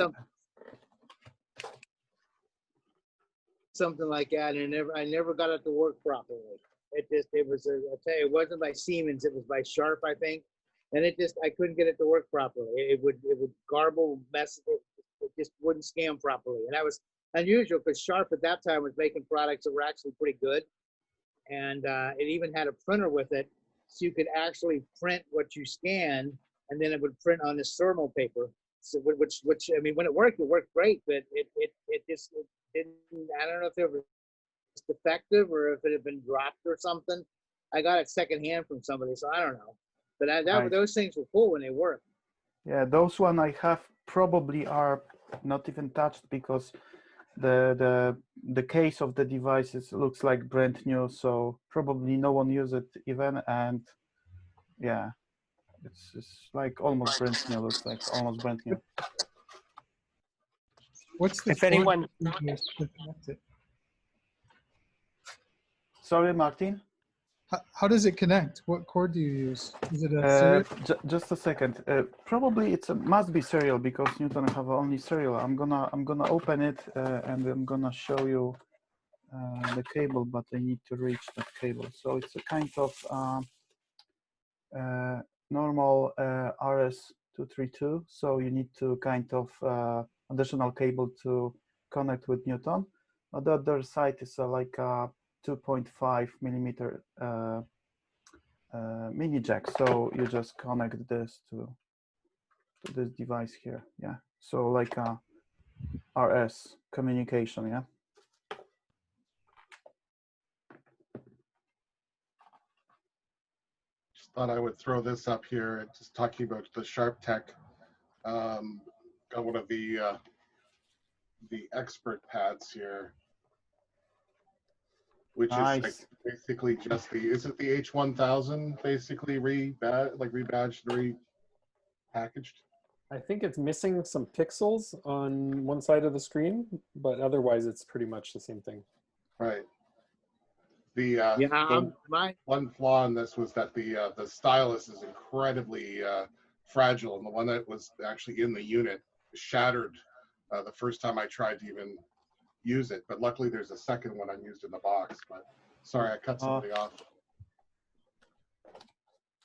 [SPEAKER 7] something like that, and I never got it to work properly. it was I tell you, it wasn't by Siemens, it was by Sharp, I think. And I couldn't get it to work properly. It would garble, it just wouldn't scan properly. And that was unusual because Sharp at that time was making products that were actually pretty good. And it even had a printer with it, so you could actually print what you scanned, and then it would print on this thermal paper. So which I mean, when it worked great, but it didn't. I don't know if it was defective or if it had been dropped or something. I got it secondhand from somebody, so I don't know. But those things were cool when they worked.
[SPEAKER 9] Yeah, those one I have probably are not even touched because the case of the devices looks like brand new, so probably no one used it even, and yeah, it's like almost brand new. Looks like almost brand new.
[SPEAKER 8] What's the
[SPEAKER 20] if anyone
[SPEAKER 9] Sorry, Martin.
[SPEAKER 8] How does it connect? What cord do you use? Is it a serial?
[SPEAKER 9] Just a second. Probably must be serial because Newton have only serial. I'm gonna open it and I'm gonna show you the cable, but I need to reach that cable. So it's a kind of normal RS-232. So you need to kind of additional cable to connect with Newton. On the other side is like a 2.5 millimeter mini jack. So you just connect this to this device here. Yeah. So like a RS communication. Yeah.
[SPEAKER 17] Just thought I would throw this up here, just talking about the Sharp Tech. Got one of the expert pads here, which
[SPEAKER 9] nice.
[SPEAKER 17] is like basically just is it the H1000 basically rebadged, repackaged?
[SPEAKER 1] I think it's missing some pixels on one side of the screen, but otherwise it's pretty much the same thing.
[SPEAKER 17] Right. The one flaw in this was that the stylus is incredibly fragile, and the one that was actually in the unit shattered the first time I tried to even use it. But luckily there's a second one unused in the box. But sorry, I cut somebody off.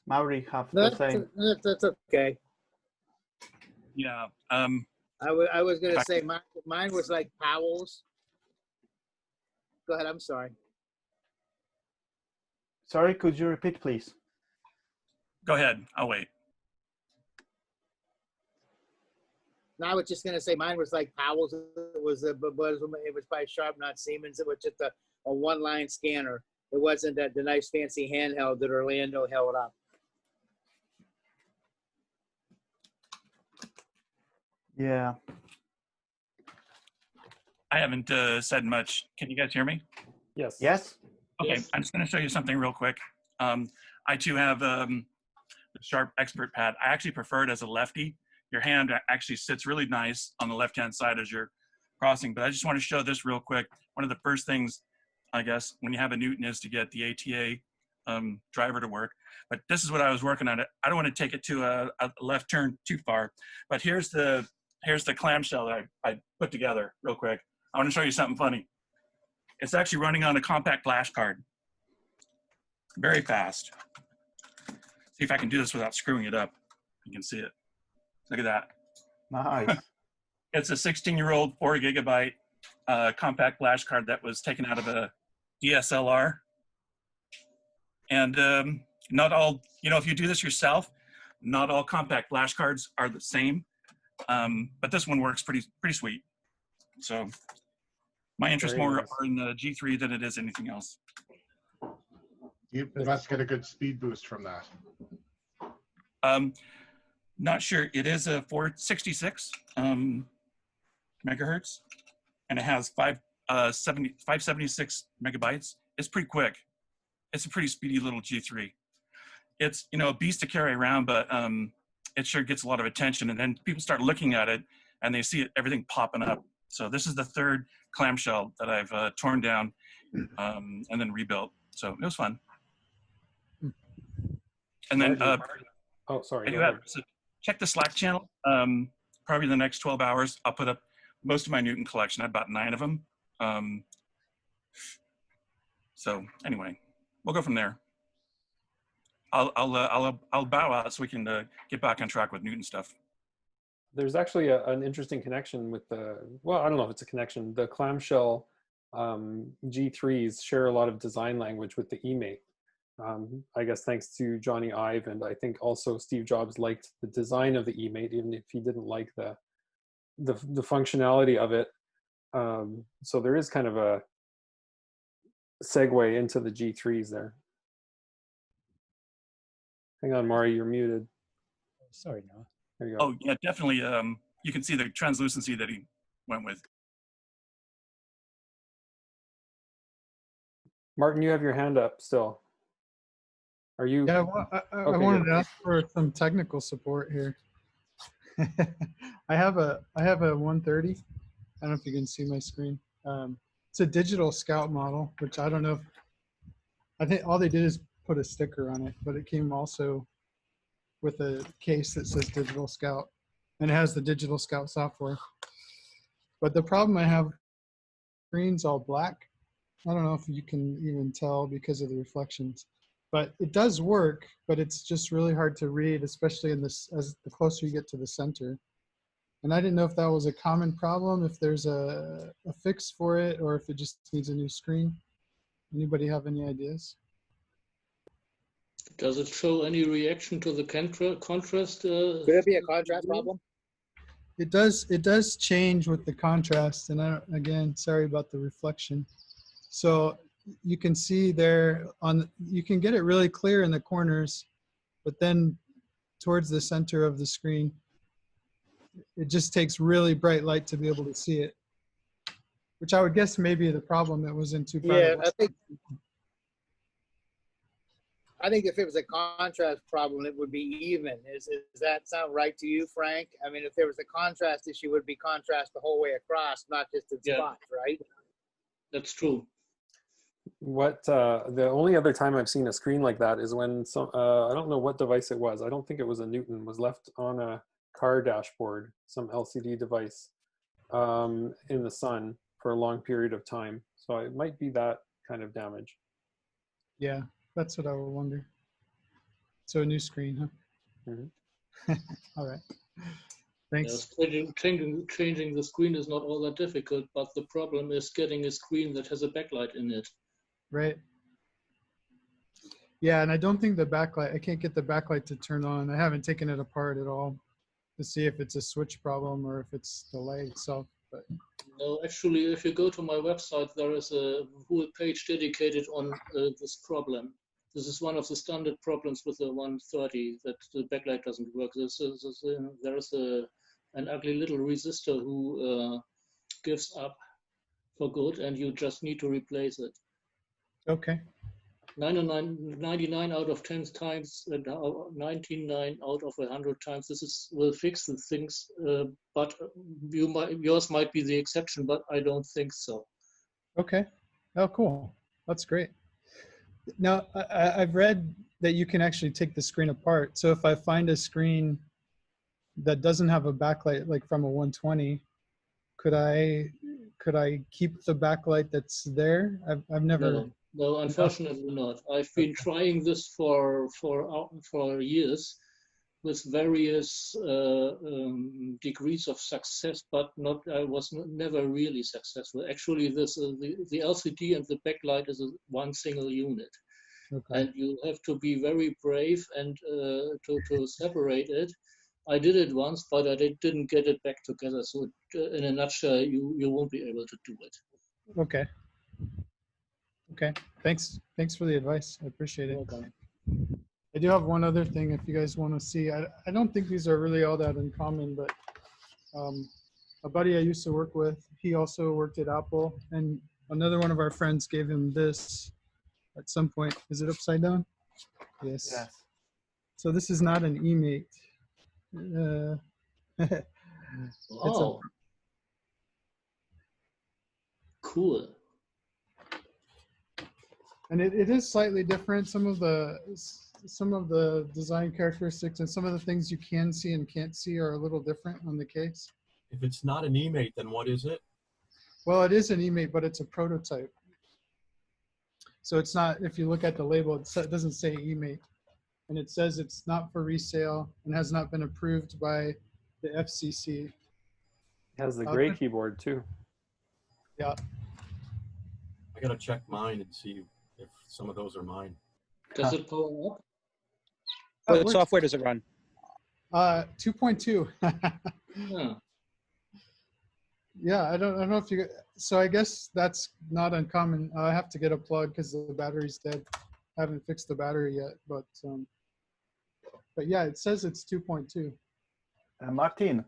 [SPEAKER 9] Maori have the same.
[SPEAKER 7] That's okay.
[SPEAKER 22] Yeah.
[SPEAKER 7] I was gonna say mine was like Powell's. Go ahead. I'm sorry.
[SPEAKER 9] Sorry, could you repeat, please?
[SPEAKER 22] Go ahead. I'll wait.
[SPEAKER 7] No, I was just gonna say mine was like Powell's. It was by Sharp, not Siemens. It was just a one-line scanner. It wasn't the nice fancy handheld that Orlando held up.
[SPEAKER 9] Yeah.
[SPEAKER 22] I haven't said much. Can you guys hear me?
[SPEAKER 1] Yes.
[SPEAKER 9] Yes.
[SPEAKER 22] Okay,
[SPEAKER 7] Yes.
[SPEAKER 22] I'm just going to show you something real quick. I too have the Sharp Expert Pad. I actually prefer it as a lefty. Your hand actually sits really nice on the left-hand side as you're crossing, but I just want to show this real quick. One of the first things, I guess, when you have a Newton is to get the ATA driver to work. But this is what I was working on. I don't want to take it to a left turn too far, but here's the clamshell that I put together real quick. I want to show you something funny. It's actually running on a compact flash card. Very fast. See if I can do this without screwing it up. You can see it. Look at that.
[SPEAKER 9] Nice.
[SPEAKER 22] It's a 16-year-old 4 gigabyte compact flash card that was taken out of a DSLR. And not all, if you do this yourself, not all compact flash cards are the same. But this one works pretty sweet. So my interest more are in the G3 than it is anything else.
[SPEAKER 17] You must get a good speed boost from that.
[SPEAKER 22] Not sure. It is a 466 megahertz, and it has 576 megabytes. It's pretty quick. It's a pretty speedy little G3. It's a beast to carry around, but it sure gets a lot of attention. And then people start looking at it, and they see everything popping up. So this is the third clamshell that I've torn down and then rebuilt. So it was fun. And then,
[SPEAKER 1] oh, sorry.
[SPEAKER 22] So check the Slack channel. Probably in the next 12 hours, I'll put up most of my Newton collection. I have about 9 of them. So anyway, we'll go from there. I'll bow out so we can get back on track with Newton stuff.
[SPEAKER 1] There's actually an interesting connection with the, well, I don't know if it's a connection. The clamshell G3s share a lot of design language with the eMate. I guess thanks to Johnny Ive, and I think also Steve Jobs liked the design of the eMate, even if he didn't like the functionality of it. So there is kind of a segue into the G3s there. Hang on, Mari, you're muted.
[SPEAKER 3] Sorry, Noah.
[SPEAKER 1] There you go.
[SPEAKER 22] Oh yeah, definitely. You can see the translucency that he went with.
[SPEAKER 1] Martin, you have your hand up still. Are you?
[SPEAKER 8] Yeah, well, I wanted to ask for some technical support here. I have a 130. I don't know if you can see my screen. It's a digital Scout model, which I don't know if, I think all they did is put a sticker on it, but it came also with a case that says Digital Scout, and it has the Digital Scout software. But the problem I have, screen's all black. I don't know if you can even tell because of the reflections, but it does work, but it's just really hard to read, especially in this, as the closer you get to the center. And I didn't know if that was a common problem, if there's a fix for it, or if it just needs a new screen. Anybody have any ideas?
[SPEAKER 15] Does it show any reaction to the contrast?
[SPEAKER 7] Could it be a contrast problem?
[SPEAKER 8] It does change with the contrast, and again, sorry about the reflection. So you can see there you can get it really clear in the corners, but then towards the center of the screen, it just takes really bright light to be able to see it, which I would guess maybe the problem, it was in too bright.
[SPEAKER 7] Yeah, I think if it was a contrast problem, it would be even. Does that sound right to you, Frank? I mean, if there was a contrast issue, it would be contrast the whole way across, not just in spots, right?
[SPEAKER 15] That's true.
[SPEAKER 1] What the only other time I've seen a screen like that is when some I don't know what device it was. I don't think it was a Newton. Was left on a car dashboard, some LCD device, in the sun for a long period of time. So it might be that kind of damage.
[SPEAKER 8] Yeah, that's what I would wonder. So a new screen, huh?
[SPEAKER 1] Mm-hmm.
[SPEAKER 8] All right. Thanks.
[SPEAKER 15] Yes, changing the screen is not all that difficult, but the problem is getting a screen that has a backlight in it.
[SPEAKER 8] Right. Yeah, and I don't think the backlight, I can't get the backlight to turn on. I haven't taken it apart at all to see if it's a switch problem or if it's the light itself. But
[SPEAKER 15] no, actually, if you go to my website, there is a whole page dedicated on this problem. This is one of the standard problems with the 130, that the backlight doesn't work. There is an ugly little resistor who gives up for good, and you just need to replace it.
[SPEAKER 8] Okay.
[SPEAKER 15] 99 out of 10 times, 99 out of 100 times, will fix the things, but yours might be the exception, but I don't think so.
[SPEAKER 8] Okay. Oh, cool. That's great. Now, I've read that you can actually take the screen apart. So if I find a screen that doesn't have a backlight, like from a 120, could I keep the backlight that's there? I've never.
[SPEAKER 15] No, unfortunately not. I've been trying this for years with various degrees of success, but I was never really successful. Actually, the LCD and the backlight is one single unit. Okay. And you have to be very brave and to separate it. I did it once, but I didn't get it back together. So in a nutshell, you won't be able to do it.
[SPEAKER 8] Okay. Okay. Thanks for the advice. I appreciate it.
[SPEAKER 15] Okay.
[SPEAKER 8] I do have one other thing if you guys want to see. I don't think these are really all that uncommon, but a buddy I used to work with, he also worked at Apple, and another one of our friends gave him this at some point. Is it upside down? Yes. Yes. So this is not an eMate.
[SPEAKER 15] Oh. Cool.
[SPEAKER 8] And it is slightly different. Some of the design characteristics and some of the things you can see and can't see are a little different on the case.
[SPEAKER 2] If it's not an eMate, then what is it?
[SPEAKER 8] Well, it is an eMate, but it's a prototype. So it's not, if you look at the label, it doesn't say eMate. And it says it's not for resale and has not been approved by the FCC.
[SPEAKER 1] It has the gray keyboard too.
[SPEAKER 8] Yeah.
[SPEAKER 2] I gotta check mine and see if some of those are mine.
[SPEAKER 15] Does it power up?
[SPEAKER 20] What software does it run?
[SPEAKER 8] 2.2.
[SPEAKER 15] Yeah.
[SPEAKER 8] Yeah, I don't know if you. So I guess that's not uncommon. I have to get a plug because the battery's dead. Haven't fixed the battery yet, but yeah, it says it's 2.2.
[SPEAKER 9] Martin,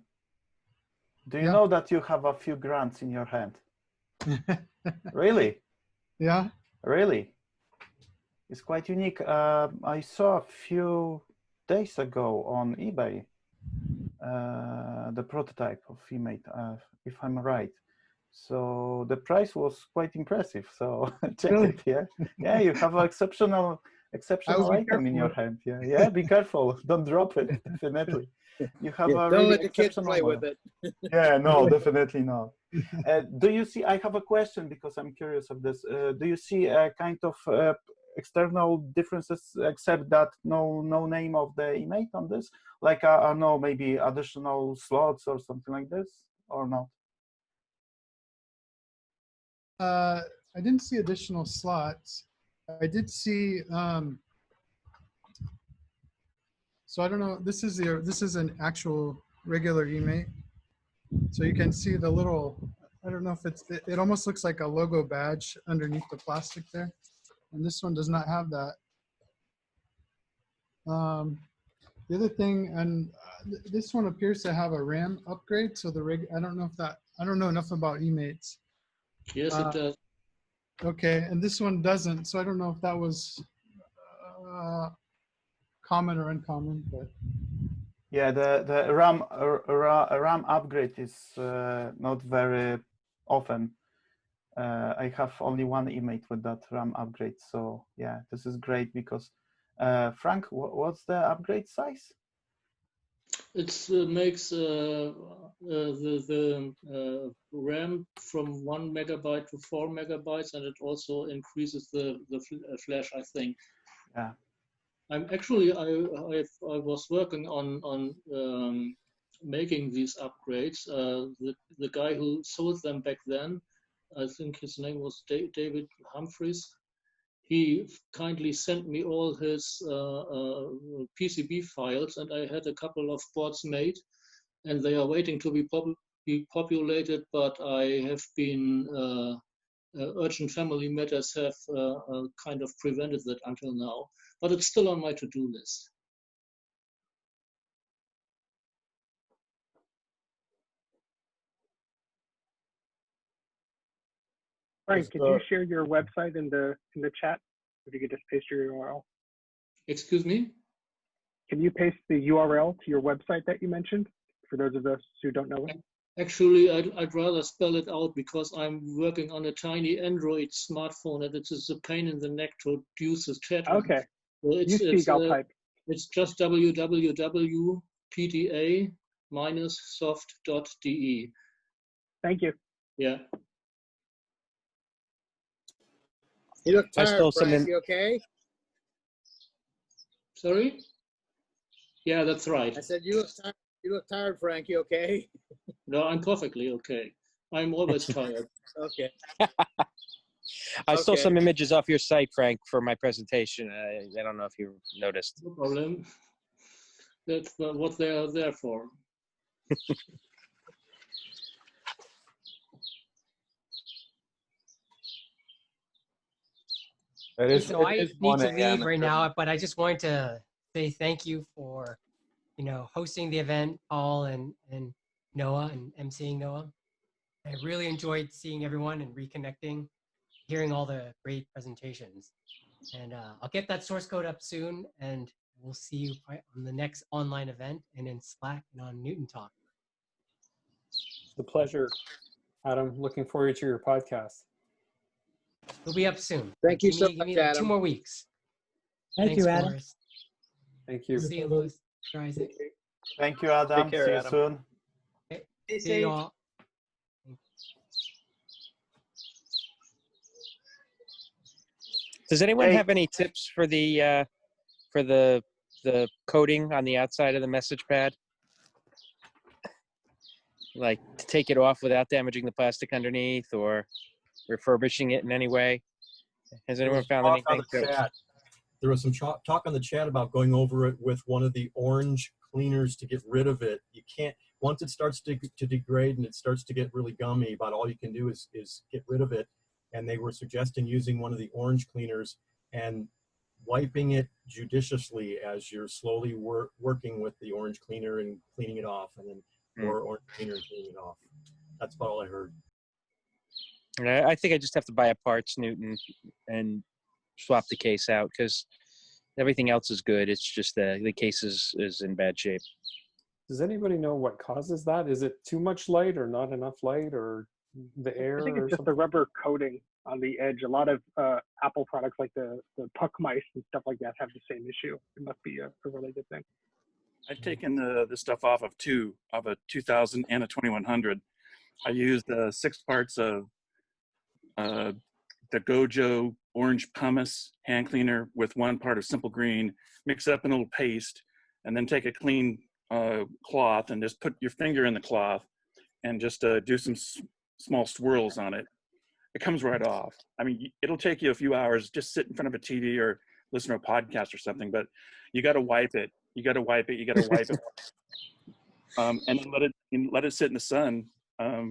[SPEAKER 9] do you know that you have a few grants in your hand? Really?
[SPEAKER 8] Yeah.
[SPEAKER 9] Really? It's quite unique. I saw a few days ago on eBay the prototype of eMate, if I'm right. So the price was quite impressive. So check it. Yeah, yeah. You have an exceptional item in your hand. Yeah, yeah. Be careful. Don't drop it. Definitely. You have a
[SPEAKER 7] Don't
[SPEAKER 9] really
[SPEAKER 7] let the kids
[SPEAKER 9] exceptional
[SPEAKER 7] play with
[SPEAKER 9] one.
[SPEAKER 7] it.
[SPEAKER 9] Yeah, no, definitely not. Do you see? I have a question because I'm curious of this. Do you see a kind of external differences except that no name of the eMate on this? Like I don't know, maybe additional slots or something like this, or not?
[SPEAKER 8] I didn't see additional slots. I did see. So I don't know. This is an actual regular eMate. So you can see the little. I don't know if it almost looks like a logo badge underneath the plastic there, and this one does not have that. The other thing, and this one appears to have a RAM upgrade. So I don't know enough about eMates.
[SPEAKER 15] Yes, it does.
[SPEAKER 8] Okay, and this one doesn't. So I don't know if that was common or uncommon, but
[SPEAKER 9] yeah, the RAM upgrade is not very often. I have only one eMate with that RAM upgrade, so yeah, this is great because Frank, what's the upgrade size?
[SPEAKER 15] It makes the RAM from 1 megabyte to 4 megabytes, and it also increases the flash, I think.
[SPEAKER 9] Yeah.
[SPEAKER 15] I was working on making these upgrades. The guy who sold them back then, I think his name was David Humphreys. He kindly sent me all his PCB files, and I had a couple of boards made, and they are waiting to be populated. But I have been urgent family matters have kind of prevented that until now. But it's still on my to-do list.
[SPEAKER 3] Frank, could you share your website in the chat? If you could just paste your URL.
[SPEAKER 15] Excuse me?
[SPEAKER 3] Can you paste the URL to your website that you mentioned for those of us who don't know it?
[SPEAKER 15] Actually, I'd rather spell it out because I'm working on a tiny Android smartphone and it is a pain in the neck to use this chat.
[SPEAKER 3] Okay.
[SPEAKER 15] Well,
[SPEAKER 3] You speak, I'll type.
[SPEAKER 15] It's just www.pda-soft.de.
[SPEAKER 3] Thank you.
[SPEAKER 15] Yeah.
[SPEAKER 7] You look
[SPEAKER 20] I
[SPEAKER 7] tired,
[SPEAKER 20] stole some
[SPEAKER 7] Frank. You okay?
[SPEAKER 15] Sorry? Yeah, that's right.
[SPEAKER 7] I said, you look tired, Frank. You okay?
[SPEAKER 15] No, I'm perfectly okay. I'm always tired.
[SPEAKER 7] Okay.
[SPEAKER 20] I stole
[SPEAKER 7] Okay.
[SPEAKER 20] some images off your site, Frank, for my presentation. I don't know if you noticed.
[SPEAKER 15] No problem. That's what they are there for.
[SPEAKER 5] So I need to leave right now, but I just wanted to say thank you for, hosting the event, Paul and Noah and emceeing Noah. I really enjoyed seeing everyone and reconnecting, hearing all the great presentations. And I'll get that source code up soon, and we'll see you on the next online event and in Slack and on Newton Talk.
[SPEAKER 1] It's a pleasure, Adam. Looking forward to your podcast.
[SPEAKER 5] We'll be up soon.
[SPEAKER 7] Thank you
[SPEAKER 5] Give
[SPEAKER 7] so
[SPEAKER 5] me
[SPEAKER 7] much,
[SPEAKER 5] like
[SPEAKER 7] Adam.
[SPEAKER 5] 2 more weeks.
[SPEAKER 11] Thank you, Adam.
[SPEAKER 5] Boris.
[SPEAKER 1] Thank you.
[SPEAKER 5] See you, Louis. Isaac.
[SPEAKER 9] Thank you, Adam.
[SPEAKER 18] Take care,
[SPEAKER 9] See you
[SPEAKER 18] Adam.
[SPEAKER 9] soon.
[SPEAKER 5] Okay.
[SPEAKER 11] Stay
[SPEAKER 5] See you
[SPEAKER 11] safe.
[SPEAKER 5] all.
[SPEAKER 20] Does anyone
[SPEAKER 9] Hey.
[SPEAKER 20] have any tips for the coating on the outside of the message pad? Like to take it off without damaging the plastic underneath, or refurbishing it in any way? Has anyone found
[SPEAKER 2] Talk
[SPEAKER 20] anything?
[SPEAKER 2] on the chat. There was some talk on the chat about going over it with one of the orange cleaners to get rid of it. You can't, once it starts to degrade and it starts to get really gummy, about all you can do is get rid of it. And they were suggesting using one of the orange cleaners and wiping it judiciously as you're slowly working with the orange cleaner and cleaning it off, and then more orange cleaner and cleaning it off. That's about all I heard.
[SPEAKER 20] I think I just have to buy a parts Newton and swap the case out, because everything else is good. It's just the case is in bad shape.
[SPEAKER 1] Does anybody know what causes that? Is it too much light or not enough light, or the air?
[SPEAKER 3] I think
[SPEAKER 1] or
[SPEAKER 3] it's just the rubber coating on the edge. A lot of Apple products like the puck mice and stuff like that have the same issue. It must be a related thing.
[SPEAKER 22] I've taken the stuff off of a 2000 and a 2100. I used 6 parts of the Gojo orange pumice hand cleaner with 1 part of simple green, mix it up in a little paste, and then take a clean cloth and just put your finger in the cloth and just do some small swirls on it. It comes right off. I mean, it'll take you a few hours. Just sit in front of a TV or listen to a podcast or something, but you got to wipe it. You got to wipe it. You got to wipe it. And then let it sit in the sun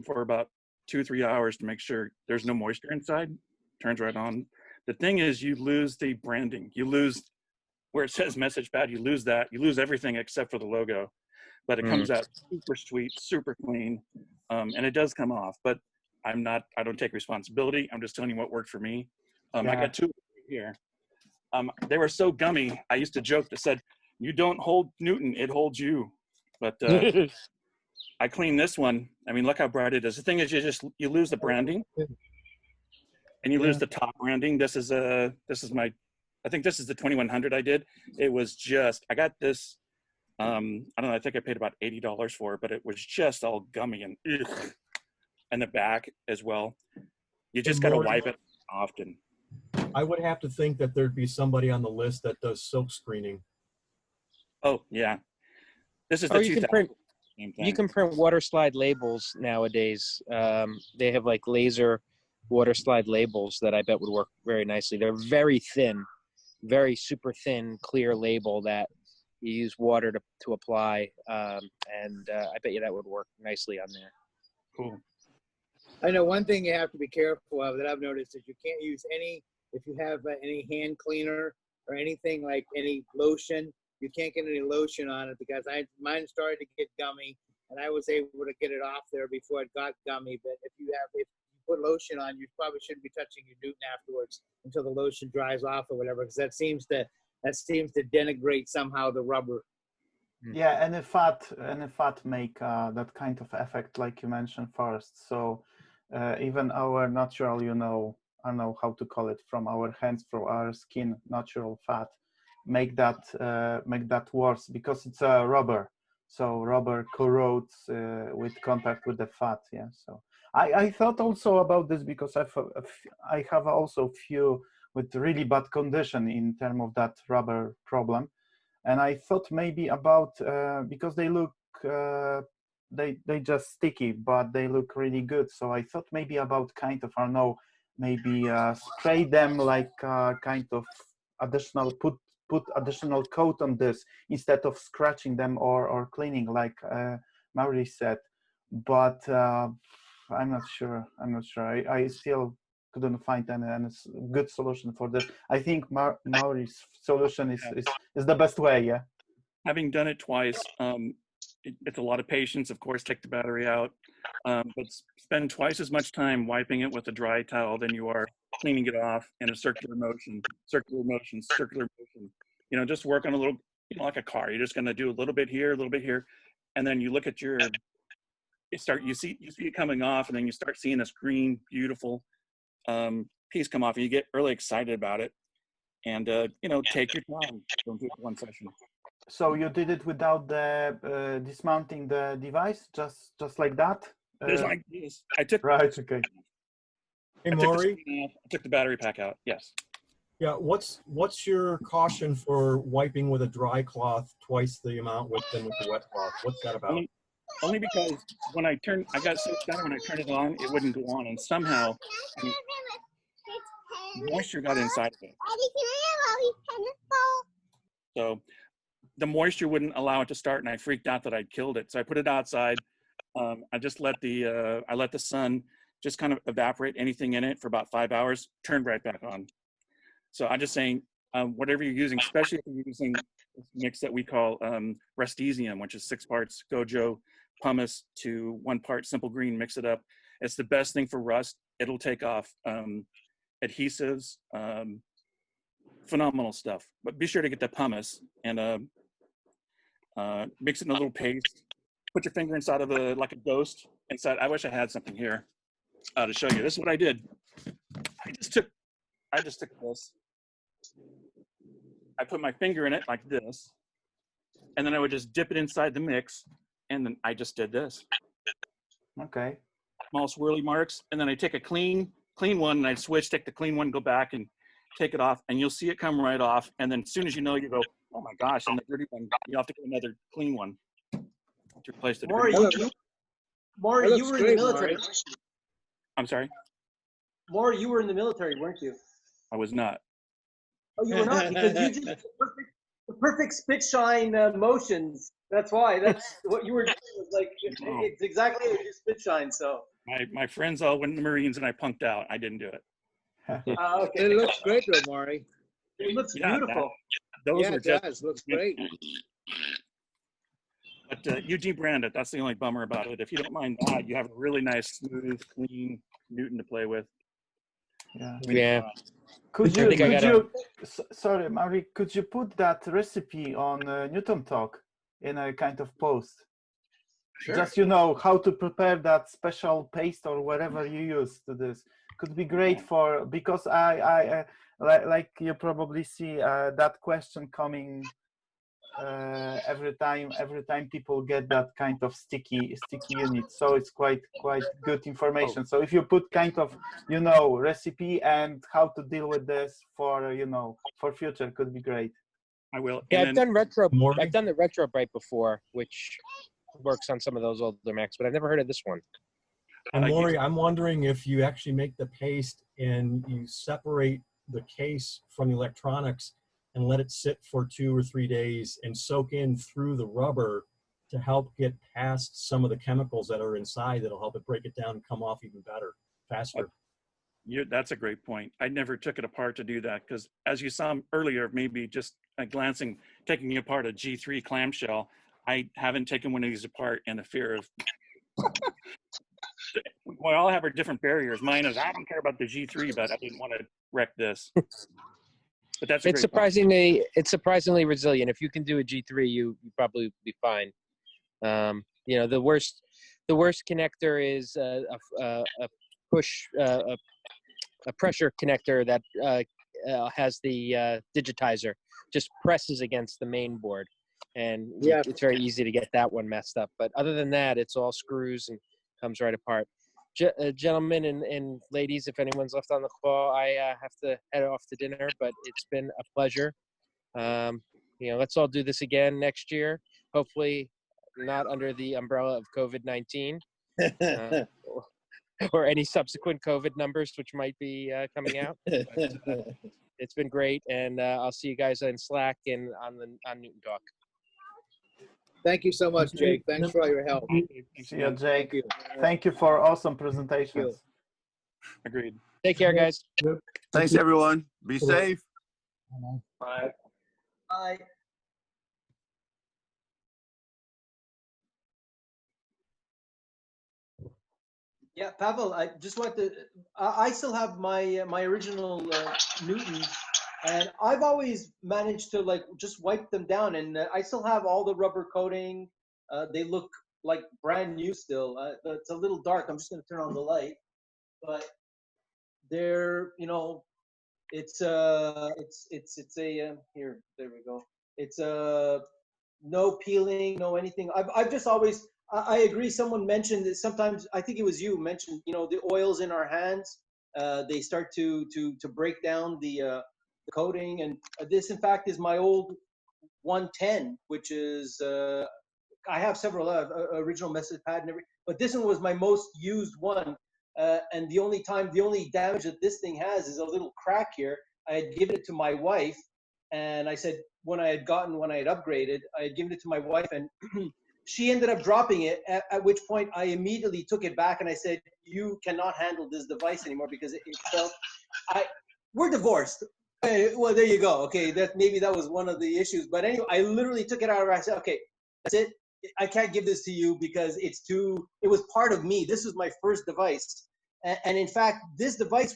[SPEAKER 22] for about 2 or 3 hours to make sure there's no moisture inside. Turns right on. The thing is, you lose the branding. You lose where it says message pad. You lose that. You lose everything except for the logo. But it comes out super sweet, super clean, and it does come off. But I don't take responsibility. I'm just telling you what worked for me. I got 2 here. They were so gummy. I used to joke that said, "You don't hold Newton, it holds you." But I cleaned this one. I mean, look how bright it is. The thing is, you lose the branding, and you lose the top branding. This is my, I think this is the 2100 I did. It was just, I got this. I don't know. I think I paid about $80 for it, but it was just all gummy and ugh. And the back as well. You just got to wipe it often.
[SPEAKER 2] I would have to think that there'd be somebody on the list that does silk screening.
[SPEAKER 22] Oh yeah, this is the 2000.
[SPEAKER 20] You can print water slide labels nowadays. They have like laser water slide labels that I bet would work very nicely. They're very thin, very super thin, clear label that you use water to apply, and I bet you that would work nicely on there.
[SPEAKER 22] Cool.
[SPEAKER 7] I know one thing you have to be careful of that I've noticed is you can't use if you have any hand cleaner or anything like any lotion, you can't get any lotion on it, because mine started to get gummy and I was able to get it off there before it got gummy. But if you put lotion on, you probably shouldn't be touching your Newton afterwards until the lotion dries off or whatever, because that seems to denigrate somehow the rubber.
[SPEAKER 9] Yeah, and the fat make that kind of effect, like you mentioned first. So even our natural, I don't know how to call it, from our hands, from our skin, natural fat, make that worse, because it's a rubber. So rubber corrodes with contact with the fat. Yeah. So I thought also about this, because I have also few with really bad condition in terms of that rubber problem. And I thought maybe about, because they look, they just sticky, but they look really good. So I thought maybe about kind of, I don't know, maybe spray them like kind of additional, put additional coat on this instead of scratching them or cleaning, like Mauri said. But I'm not sure. I still couldn't find any good solution for this. I think Mauri's solution is the best way. Yeah.
[SPEAKER 22] Having done it twice, it's a lot of patience, of course, take the battery out, but spend twice as much time wiping it with a dry towel than you are cleaning it off in a circular motion. Just work on a little, like a car. You're just going to do a little bit here, and then you look at you see it coming off, and then you start seeing this green, beautiful piece come off, and you get really excited about it. And take your time. Don't do it one session.
[SPEAKER 9] So you did it without the dismounting the device, just like that?
[SPEAKER 22] Just like this. I took
[SPEAKER 9] right. Okay.
[SPEAKER 22] Hey, I took the battery pack out. Yes.
[SPEAKER 2] Yeah, what's your caution for wiping with a dry cloth twice the amount than with the wet cloth? What's that about?
[SPEAKER 22] Only because when I got so excited when I turned it on, it wouldn't go on, and somehow moisture got inside of it. So the moisture wouldn't allow it to start, and I freaked out that I'd killed it. So I put it outside. I just let the sun just kind of evaporate anything in it for about 5 hours, turned right back on. So I'm just saying, whatever you're using, especially if you're using this mix that we call rustesium, which is 6 parts gojo, pumice to 1 part simple green, mix it up. It's the best thing for rust. It'll take off adhesives, phenomenal stuff. But be sure to get the pumice and mix it in a little paste. Put your finger inside of like a ghost inside. I wish I had something here to show you. This is what I did. I just took this. I put my finger in it like this, and then I would just dip it inside the mix, and then I just did this.
[SPEAKER 9] Okay.
[SPEAKER 22] Small swirly marks, and then I take a clean one, and I switch, take the clean one, go back and take it off, and you'll see it come right off. And then as soon as you know, you go, oh my gosh, and the dirty one, you have to get another clean one to replace the dirty one.
[SPEAKER 21] Maury, you were in the military.
[SPEAKER 22] Maury. I'm sorry?
[SPEAKER 21] Maury, you were in the military, weren't you?
[SPEAKER 22] I was not.
[SPEAKER 21] Oh, you were not, because you did the perfect spit shine motions. That's why. That's what you were doing. Was like it's exactly like you spit shine. So
[SPEAKER 22] my friends all went in the Marines, and I punked out. I didn't do it.
[SPEAKER 21] Okay.
[SPEAKER 7] It looks great, though, Maury.
[SPEAKER 21] It looks beautiful.
[SPEAKER 22] Those were just,
[SPEAKER 7] does. Looks great.
[SPEAKER 22] But you debrand it. That's the only bummer about it. If you don't mind that, you have a really nice, smooth, clean Newton to play with.
[SPEAKER 9] Yeah.
[SPEAKER 20] Yeah.
[SPEAKER 9] Sorry, Maury, could you put that recipe on Newton Talk in a kind of post?
[SPEAKER 22] Sure.
[SPEAKER 9] Just, how to prepare that special paste or whatever you use to this. Could be great because I like you probably see that question coming every time people get that kind of sticky unit, so it's quite good information. So if you put kind of recipe and how to deal with this for for future, could be great.
[SPEAKER 22] I will.
[SPEAKER 20] Yeah, I've done the retro bright before, which works on some of those older Macs, but I've never heard of this one.
[SPEAKER 2] And Maury, I'm wondering if you actually make the paste and you separate the case from the electronics and let it sit for 2 or 3 days and soak in through the rubber to help get past some of the chemicals that are inside that'll help it break it down and come off even better, faster.
[SPEAKER 22] That's a great point. I never took it apart to do that because, as you saw earlier, maybe just taking apart a G3 clamshell, I haven't taken one of these apart in the fear of we all have our different barriers. Mine is I don't care about the G3, but I didn't want to wreck this. But that's
[SPEAKER 20] it's surprisingly resilient. If you can do a G3, you probably be fine. The worst connector is a pressure connector that has the digitizer. Just presses against the main board, and it's very easy to get that one messed up. But other than that, it's all screws and comes right apart. Gentlemen and ladies, if anyone's left on the call, I have to head off to dinner, but it's been a pleasure. Let's all do this again next year. Hopefully not under the umbrella of COVID-19 or any subsequent COVID numbers, which might be coming out. But, it's been great, and I'll see you guys in Slack and on Newton Talk.
[SPEAKER 7] Thank you so much, Jake. Thanks for all your help.
[SPEAKER 9] See you, Jake. Thank you for awesome presentations.
[SPEAKER 22] Agreed.
[SPEAKER 20] Take care, guys.
[SPEAKER 16] Thanks, everyone. Be safe.
[SPEAKER 22] Bye.
[SPEAKER 21] Bye. Yeah, Pavel, I just want to. I still have my original Newton, and I've always managed to just wipe them down, and I still have all the rubber coating. They look like brand new still. It's a little dark. I'm just going to turn on the light, but they're it's a here. There we go. It's no peeling, no anything. I've just always. I agree. Someone mentioned that sometimes, I think it was you mentioned, the oils in our hands, they start to break down the the coding, and this in fact is my old 110, which is I have several original message pad and everything, but this one was my most used one. And the only damage that this thing has is a little crack here. I had given it to my wife, and I said when I had upgraded, I had given it to my wife, and she ended up dropping it. At which point I immediately took it back, and I said, "You cannot handle this device anymore because it felt." We're divorced. Well, there you go. Okay, maybe that was one of the issues. But anyway, I literally took it out of her. I said, "Okay, that's it. I can't give this to you because it was part of me. This was my first device." And in fact, this device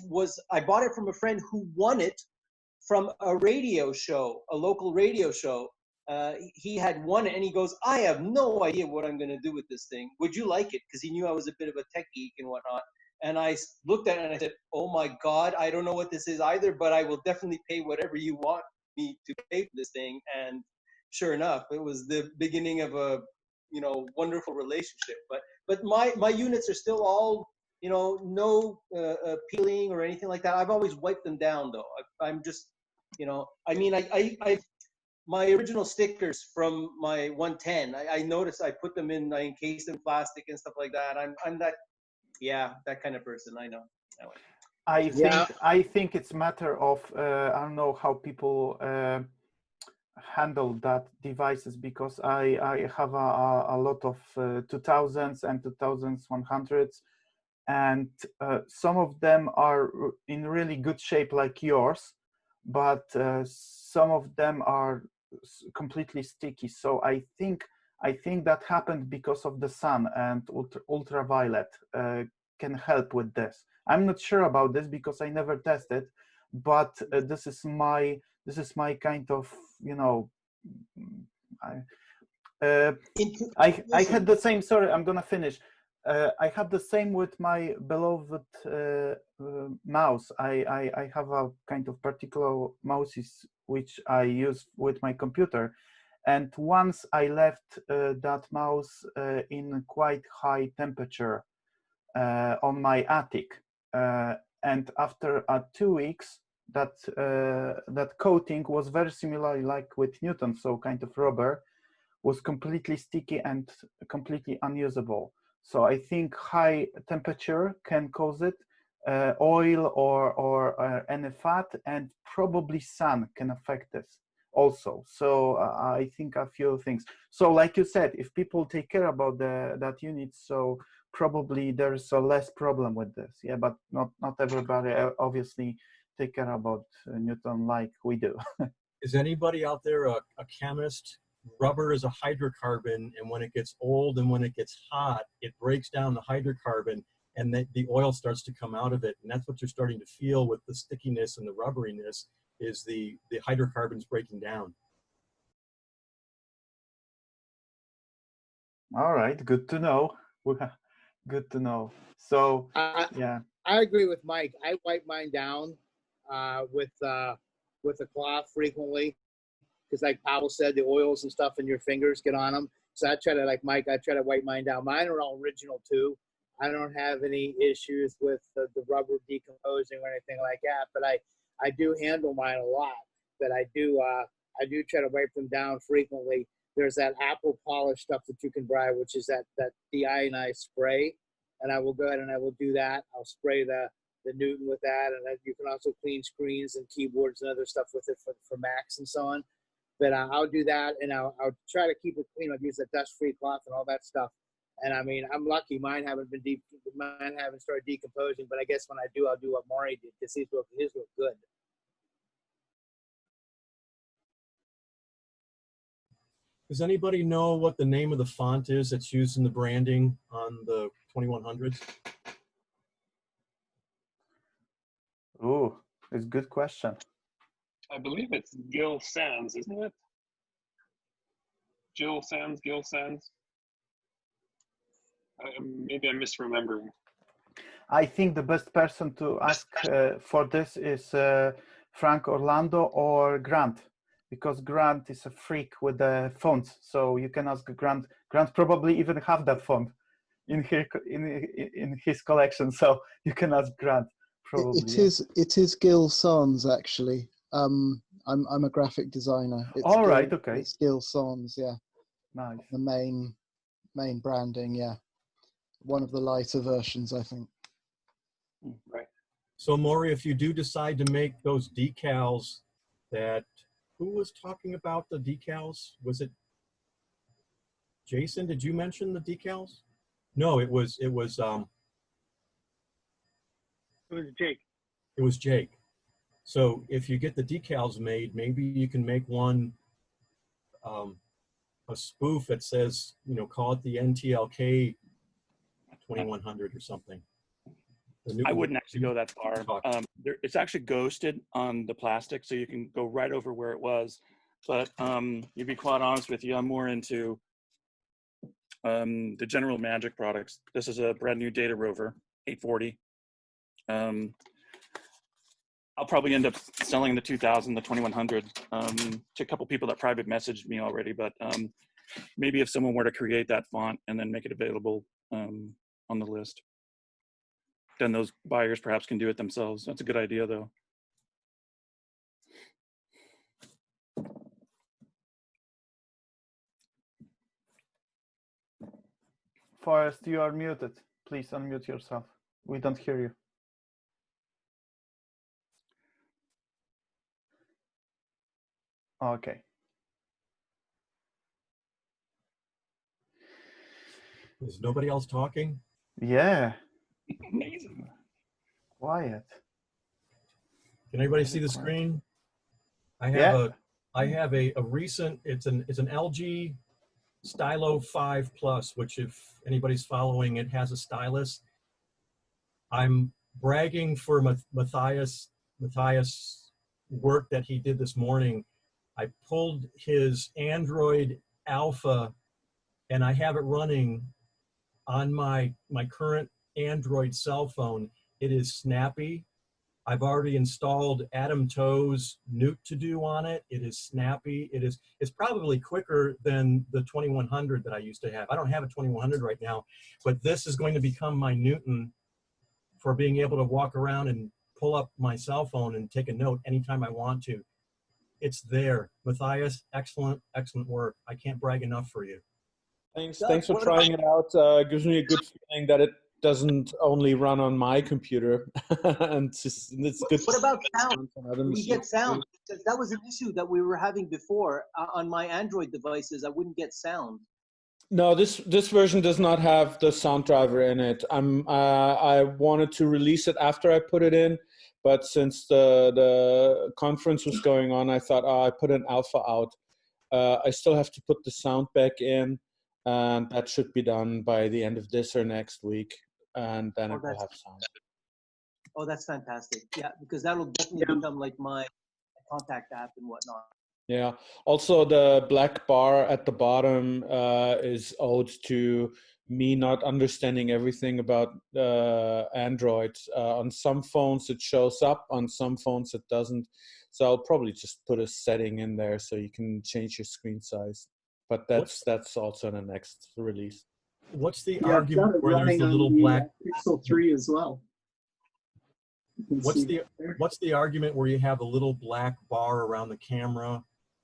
[SPEAKER 21] I bought it from a friend who won it from a radio show, a local radio show. He had won it, and he goes, "I have no idea what I'm going to do with this thing. Would you like it?" Because he knew I was a bit of a tech geek and whatnot. And I looked at it and I said, "Oh my God, I don't know what this is either, but I will definitely pay whatever you want me to pay for this thing." And sure enough, it was the beginning of a wonderful relationship. But my units are still all no peeling or anything like that. I've always wiped them down though. I'm just I mean I my original stickers from my 110. I noticed I put them in, I encased them in plastic and stuff like that. I'm that that kind of person. I know.
[SPEAKER 9] I think it's matter of I don't know how people handle that devices, because I have a lot of 2000s and 2100s, and some of them are in really good shape like yours, but some of them are completely sticky. So I think that happened because of the sun, and ultraviolet can help with this. I'm not sure about this because I never tested, but this is my kind of I had the same. Sorry, I'm gonna finish. I had the same with my beloved mouse. I have a kind of particular mouses which I use with my computer, and once I left that mouse in quite high temperature on my attic, and after 2 weeks, that coating was very similar like with Newton, so kind of rubber, was completely sticky and completely unusable. So I think high temperature can cause it, oil or any fat, and probably sun can affect this also. So I think a few things. So like you said, if people take care about that unit, so probably there's a less problem with this. Yeah, but not everybody obviously take care about Newton like we do.
[SPEAKER 2] Is anybody out there a chemist? Rubber is a hydrocarbon, and when it gets old and when it gets hot, it breaks down the hydrocarbon, and the oil starts to come out of it. And that's what you're starting to feel with the stickiness and the rubberiness, is the hydrocarbons breaking down.
[SPEAKER 9] All right, good to know. Good to know. So yeah,
[SPEAKER 7] I agree with Mike. I wipe mine down with a cloth frequently, because like Powell said, the oils and stuff in your fingers get on them. So I try to, like Mike, I try to wipe mine down. Mine are all original too. I don't have any issues with the rubber decomposing or anything like that, but I do handle mine a lot. But I do try to wipe them down frequently. There's that apple polish stuff that you can buy, which is that deionized spray, and I will go ahead and I will do that. I'll spray the Newton with that, and then you can also clean screens and keyboards and other stuff with it for Macs and so on. But I'll do that, and I'll try to keep it clean. I'll use the dust-free cloth and all that stuff. And I mean, I'm lucky. Mine haven't started decomposing. But I guess when I do, I'll do what Maury did, because his look good.
[SPEAKER 2] Does anybody know what the name of the font is that's used in the branding on the 2100s?
[SPEAKER 9] Oh, it's a good question.
[SPEAKER 1] I believe it's Gil Sans, isn't it? Gil Sans. Maybe I'm misremembering.
[SPEAKER 9] I think the best person to ask for this is Frank Orlando or Grant, because Grant is a freak with the fonts. So you can ask Grant. Grant probably even have that font in his collection. So you can ask Grant. Probably.
[SPEAKER 13] It is Gil Sans actually. I'm a graphic designer. It's
[SPEAKER 9] All right, okay.
[SPEAKER 13] It's Skill Sans, yeah.
[SPEAKER 9] Nice.
[SPEAKER 13] The main branding, yeah. One of the lighter versions, I think.
[SPEAKER 2] Right. So Maury, if you do decide to make those decals, who was talking about the decals? Was it Jason? Did you mention the decals? No, it was
[SPEAKER 3] It was Jake.
[SPEAKER 2] It was Jake. So if you get the decals made, maybe you can make one, a spoof that says, call it the NTLK 2100 or something.
[SPEAKER 22] I wouldn't actually go that far. It's actually ghosted on the plastic, so you can go right over where it was. But to be quite honest with you, I'm more into the General Magic products. This is a brand new Data Rover 840. I'll probably end up selling the 2000, the 2100 to a couple people that private messaged me already. But maybe if someone were to create that font and then make it available on the list, then those buyers perhaps can do it themselves. That's a good idea, though.
[SPEAKER 9] Forrest, you are muted. Please unmute yourself. We don't hear you. Okay.
[SPEAKER 2] Is nobody else talking?
[SPEAKER 9] Yeah.
[SPEAKER 22] Amazing.
[SPEAKER 9] Quiet.
[SPEAKER 2] Can anybody see the screen? I have a recent, it's an LG Stylo 5 Plus, which if anybody's following, it has a stylus. I'm bragging for Matthias' work that he did this morning. I pulled his Android Alpha and I have it running on my current Android cell phone. It is snappy. I've already installed Adam Toe's Newt to do on it. It is snappy. It's probably quicker than the 2100 that I used to have. I don't have a 2100 right now, but this is going to become my Newton for being able to walk around and pull up my cell phone and take a note anytime I want to. It's there. Matthias, excellent work. I can't brag enough for you.
[SPEAKER 6] Thanks for trying it out. Gives me a good feeling that it doesn't only run on my computer. And it's good.
[SPEAKER 21] What about sound? Can we get sound? Because that was an issue that we were having before on my Android devices. I wouldn't get sound.
[SPEAKER 6] No, this version does not have the sound driver in it. I wanted to release it after I put it in, but since the conference was going on, I thought, I put an alpha out. I still have to put the sound back in, and that should be done by the end of this or next week, and then it will have sound.
[SPEAKER 21] Oh, that's fantastic. Yeah, because that'll definitely become like my contact app and whatnot.
[SPEAKER 6] Yeah. Also, the black bar at the bottom is owed to me not understanding everything about Android. On some phones it shows up, on some phones it doesn't. So I'll probably just put a setting in there so you can change your screen size. But that's also in the next release.
[SPEAKER 2] What's the argument where there's a little black
[SPEAKER 10] Pixel 3 as well?
[SPEAKER 2] What's the argument where you have a little black bar around the camera?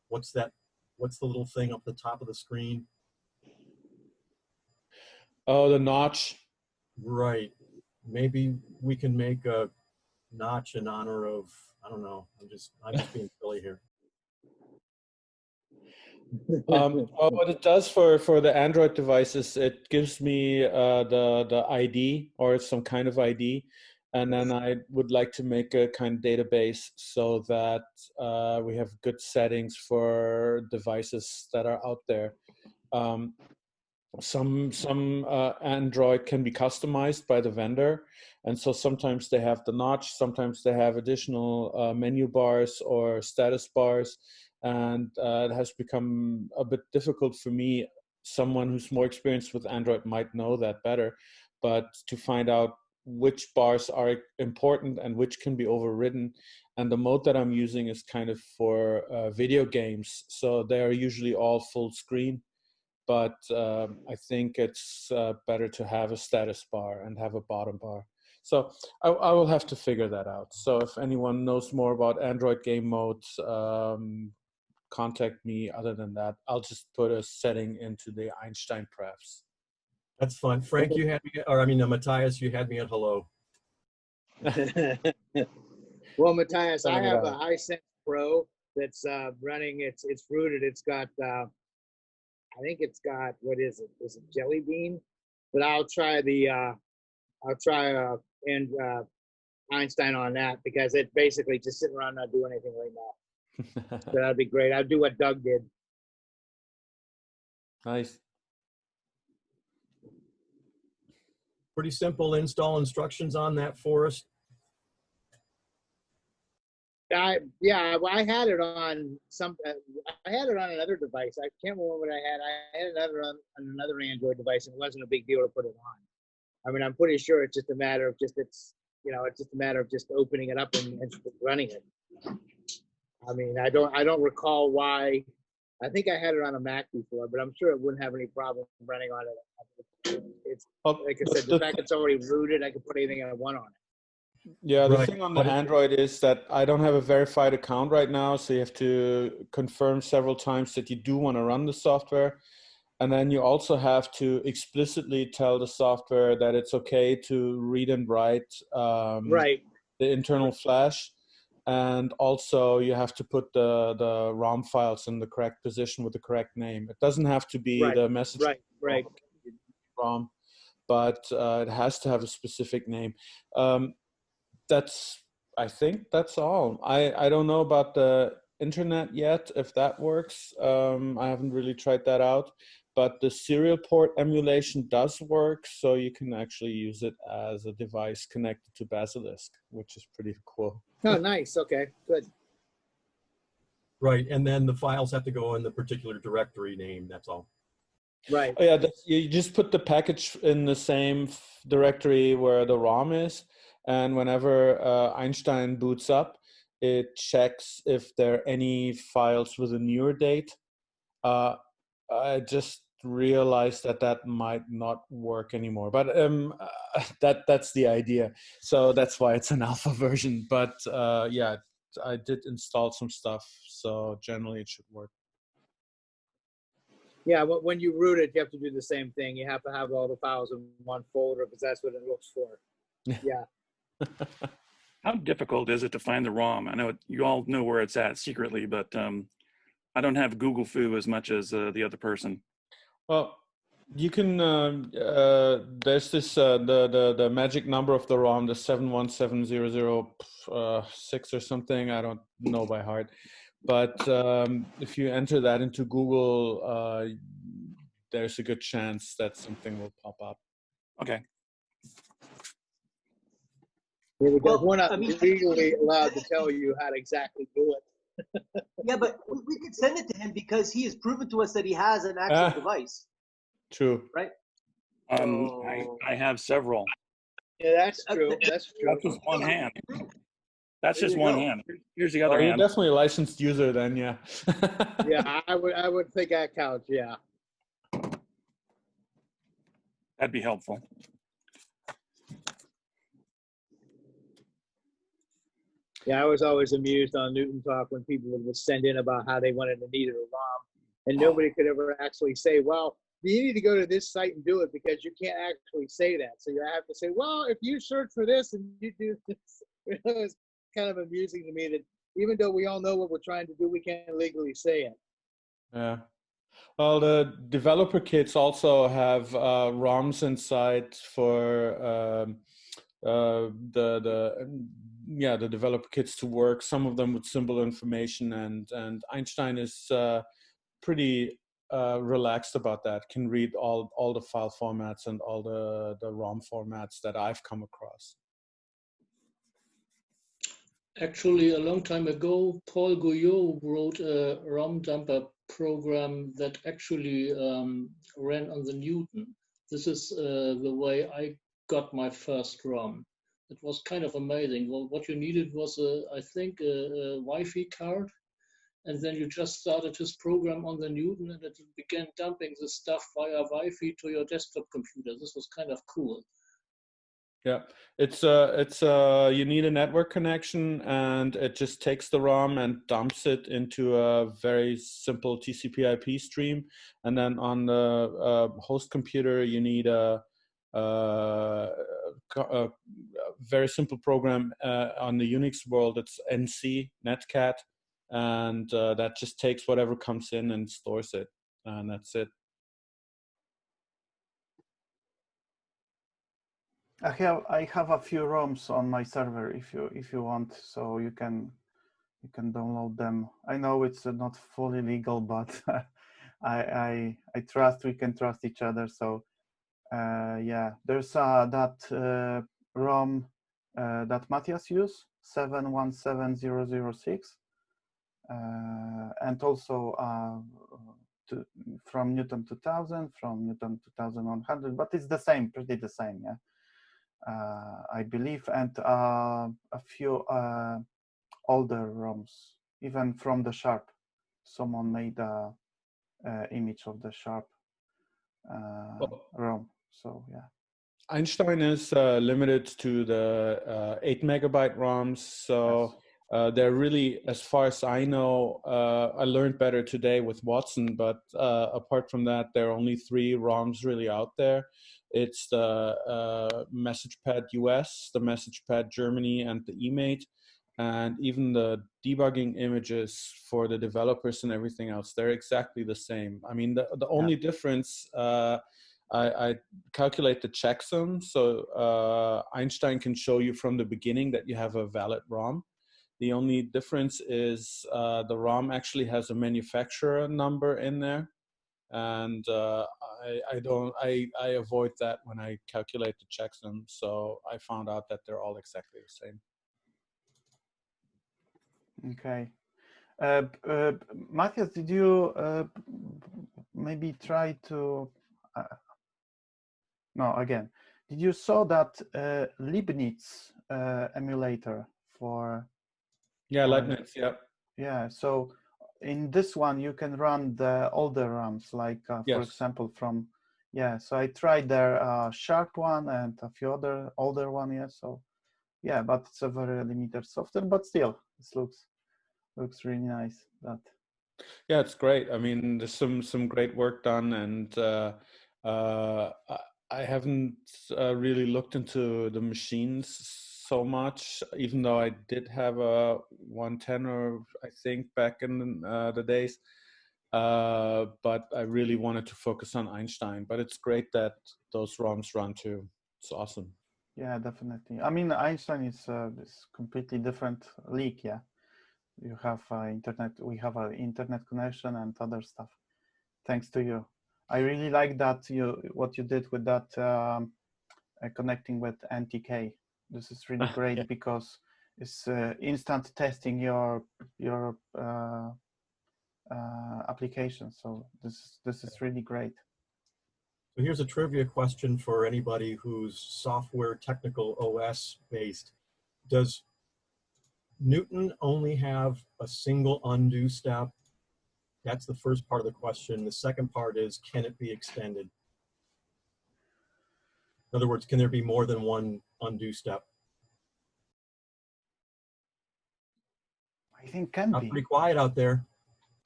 [SPEAKER 2] What's that? What's the little thing up the top of the screen?
[SPEAKER 6] Oh, the notch.
[SPEAKER 2] Right. Maybe we can make a notch in honor of, I don't know. I'm just being silly here.
[SPEAKER 6] Well, what it does for the Android devices, it gives me the ID or some kind of ID. And then I would like to make a kind of database so that we have good settings for devices that are out there. Some Android can be customized by the vendor, and so sometimes they have the notch, sometimes they have additional menu bars or status bars, and it has become a bit difficult for me. Someone who's more experienced with Android might know that better, but to find out which bars are important and which can be overridden. And the mode that I'm using is kind of for video games. So they are usually all full screen, but I think it's better to have a status bar and have a bottom bar. So I will have to figure that out. So if anyone knows more about Android game modes, contact me. Other than that, I'll just put a setting into the Einstein prefs.
[SPEAKER 2] That's fun. Frank, you had me, or I mean, Matthias, you had me at hello.
[SPEAKER 7] Well, Matthias, I
[SPEAKER 6] Setting it
[SPEAKER 7] have a
[SPEAKER 6] out.
[SPEAKER 7] Hisense Pro that's running. It's rooted. It's got I think it's got, what is it? Is it Jelly Bean? But I'll try and Einstein on that, because it's basically just sitting around not doing anything right now. So that'd be great. I'd do what Doug did.
[SPEAKER 6] Nice.
[SPEAKER 2] Pretty simple install instructions on that for us.
[SPEAKER 7] I had it on I had it on another device. I can't remember what I had. I had another on another Android device, and it wasn't a big deal to put it on. I mean, I'm pretty sure it's just a matter of it's just a matter of just opening it up and running it. I mean, I don't recall why. I think I had it on a Mac before, but I'm sure it wouldn't have any problem running on it. It's like I said, the fact it's already rooted, I could put anything I want on it.
[SPEAKER 6] Yeah, the thing on the Android is that I don't have a verified account right now, so you have to confirm several times that you do want to run the software. And then you also have to explicitly tell the software that it's okay to read and write the internal flash. And also you have to put the ROM files in the correct position with the correct name. It doesn't have to be the message ROM, but it has to have a specific name. I think that's all. I don't know about the internet yet, if that works. I haven't really tried that out, but the serial port emulation does work, so you can actually use it as a device connected to Basilisk, which is pretty cool.
[SPEAKER 7] Oh, nice. Okay, good.
[SPEAKER 2] Right, and then the files have to go in the particular directory name, that's all.
[SPEAKER 7] Right.
[SPEAKER 6] Oh, yeah, you just put the package in the same directory where the ROM is, and whenever Einstein boots up, it checks if there are any files with a newer date. I just realized that might not work anymore, but that's the idea. So that's why it's an alpha version. But yeah, I did install some stuff, so generally it should work.
[SPEAKER 7] Yeah, but when you root it, you have to do the same thing. You have to have all the files in one folder, because that's what it looks for. Yeah.
[SPEAKER 22] How difficult is it to find the ROM? I know you all know where it's at secretly, but I don't have Google Foo as much as the other person.
[SPEAKER 6] Well, you can. There's this the magic number of the ROM, the 717006 or something. I don't know by heart, but if you enter that into Google, there's a good chance that something will pop up.
[SPEAKER 22] Okay.
[SPEAKER 7] Yeah, because we're not legally allowed to tell you how to exactly do it.
[SPEAKER 21] Yeah, but we could send it to him because he has proven to us that he has an actual device.
[SPEAKER 6] True.
[SPEAKER 21] Right?
[SPEAKER 22] I have several.
[SPEAKER 7] Yeah, that's true. That's true.
[SPEAKER 22] That's just one hand. That's
[SPEAKER 21] There
[SPEAKER 22] just
[SPEAKER 21] you
[SPEAKER 22] one
[SPEAKER 21] go.
[SPEAKER 22] hand. Here's the other
[SPEAKER 6] You're
[SPEAKER 22] hand.
[SPEAKER 6] definitely a licensed user then, yeah.
[SPEAKER 7] Yeah, I would think that counts. Yeah.
[SPEAKER 22] That'd be helpful.
[SPEAKER 7] Yeah, I was always amused on Newton Talk when people would send in about how they wanted to need a ROM, and nobody could ever actually say, well, you need to go to this site and do it, because you can't actually say that. So you have to say, well, if you search for this and you do this. It was kind of amusing to me that even though we all know what we're trying to do, we can't legally say it.
[SPEAKER 6] Yeah. Well, the developer kits also have ROMs inside for the developer kits to work. Some of them with symbol information, and Einstein is pretty relaxed about that. Can read all the file formats and all the ROM formats that I've come across.
[SPEAKER 15] Actually, a long time ago, Paul Guyot wrote a ROM dumper program that actually ran on the Newton. This is the way I got my first ROM. It was kind of amazing. Well, what you needed was, I think, a Wi-Fi card, and then you just started his program on the Newton, and it began dumping the stuff via Wi-Fi to your desktop computer. This was kind of cool.
[SPEAKER 6] Yeah, you need a network connection, and it just takes the ROM and dumps it into a very simple TCP/IP stream, and then on the host computer you need a very simple program on the Unix world. It's NC netcat, and that just takes whatever comes in and stores it, and that's it.
[SPEAKER 9] I have a few ROMs on my server if you want, so you can download them. I know it's not fully legal, but I trust we can trust each other. So yeah, there's that ROM that Matthias used, 717006, and also from Newton 2000, from Newton 2100, but it's the same, pretty the same, yeah. I believe, and a few older ROMs, even from the Sharp. Someone made a image of the Sharp ROM. So yeah.
[SPEAKER 6] Einstein is limited to the 8 megabyte ROMs, so they're really, as far as I know, I learned better today with Watson, but apart from that, there are only 3 ROMs really out there. It's the MessagePad US, the MessagePad Germany, and the eMate, and even the debugging images for the developers and everything else, they're exactly the same. I mean, the only difference, I calculate the checksum, so Einstein can show you from the beginning that you have a valid ROM. The only difference is the ROM actually has a manufacturer number in there, and I avoid that when I calculate the checksum. So I found out that they're all exactly the same.
[SPEAKER 9] Okay. Matthias, did you maybe try to? No, again, did you saw that Leibniz emulator for?
[SPEAKER 6] Yeah, Leibniz. Yeah.
[SPEAKER 9] Yeah. So in this one, you can run the older ROMs, like for example from. Yeah. So I tried their Sharp one and a few other older one. Yeah. So yeah, but it's a very limited software, but still, it looks really nice. That.
[SPEAKER 6] Yeah, it's great. I mean, there's some great work done, and I haven't really looked into the machines so much, even though I did have a 110, or I think back in the days. But I really wanted to focus on Einstein. But it's great that those ROMs run too. It's awesome.
[SPEAKER 9] Yeah, definitely. I mean, Einstein is completely different league. Yeah, you have internet. We have an internet connection and other stuff. Thanks to you. I really like that what you did with that connecting with NTK. This is really great because it's instant testing your application. So this is really great.
[SPEAKER 2] So here's a trivia question for anybody who's software technical OS based. Does Newton only have a single undo step? That's the first part of the question. The second part is, can it be extended? In other words, can there be more than one undo step?
[SPEAKER 9] I think can be.
[SPEAKER 2] Pretty quiet out there.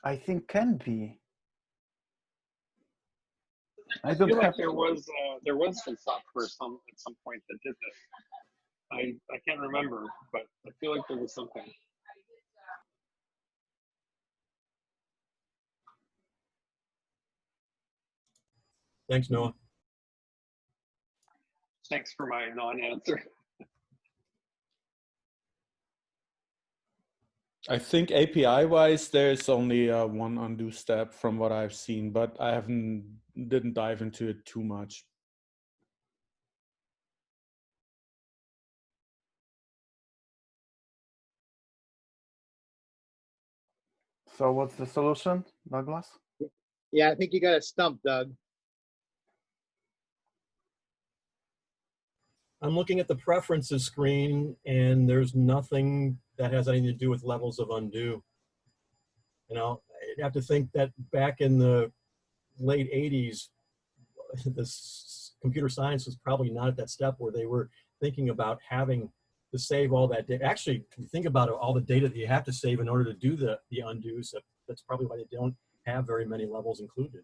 [SPEAKER 9] I think can be.
[SPEAKER 1] I feel like there was some software at some point that did this. I can't remember, but I feel like there was something.
[SPEAKER 2] Thanks, Noah.
[SPEAKER 1] Thanks for my non-answer.
[SPEAKER 6] I think API-wise, there's only one undo step from what I've seen, but I didn't dive into it too much.
[SPEAKER 9] So what's the solution, Douglas?
[SPEAKER 7] Yeah, I think you got a stump, Doug.
[SPEAKER 2] I'm looking at the preferences screen, and there's nothing that has anything to do with levels of undo. You know, I'd have to think that back in the late 80s, this computer science was probably not at that step where they were thinking about having to save all that data. Actually, if you think about it, all the data that you have to save in order to do the undos, that's probably why they don't have very many levels included.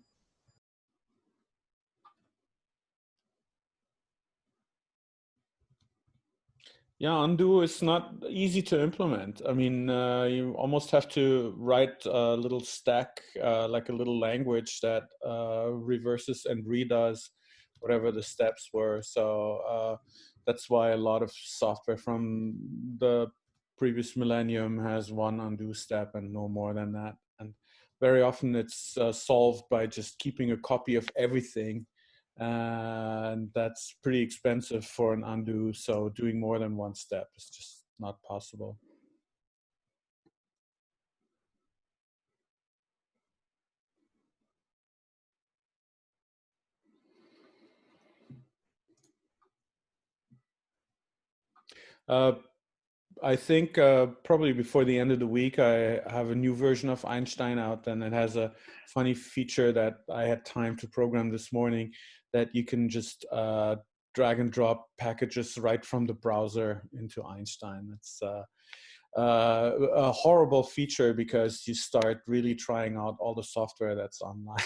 [SPEAKER 6] Yeah, undo is not easy to implement. I mean, you almost have to write a little stack, like a little language that reverses and redoes whatever the steps were. So that's why a lot of software from the previous millennium has one undo step and no more than that. And very often it's solved by just keeping a copy of everything. And that's pretty expensive for an undo, so doing more than one step is just not possible. I think probably before the end of the week, I have a new version of Einstein out, and it has a funny feature that I had time to program this morning, that you can just drag and drop packages right from the browser into Einstein. It's a horrible feature because you start really trying out all the software that's online.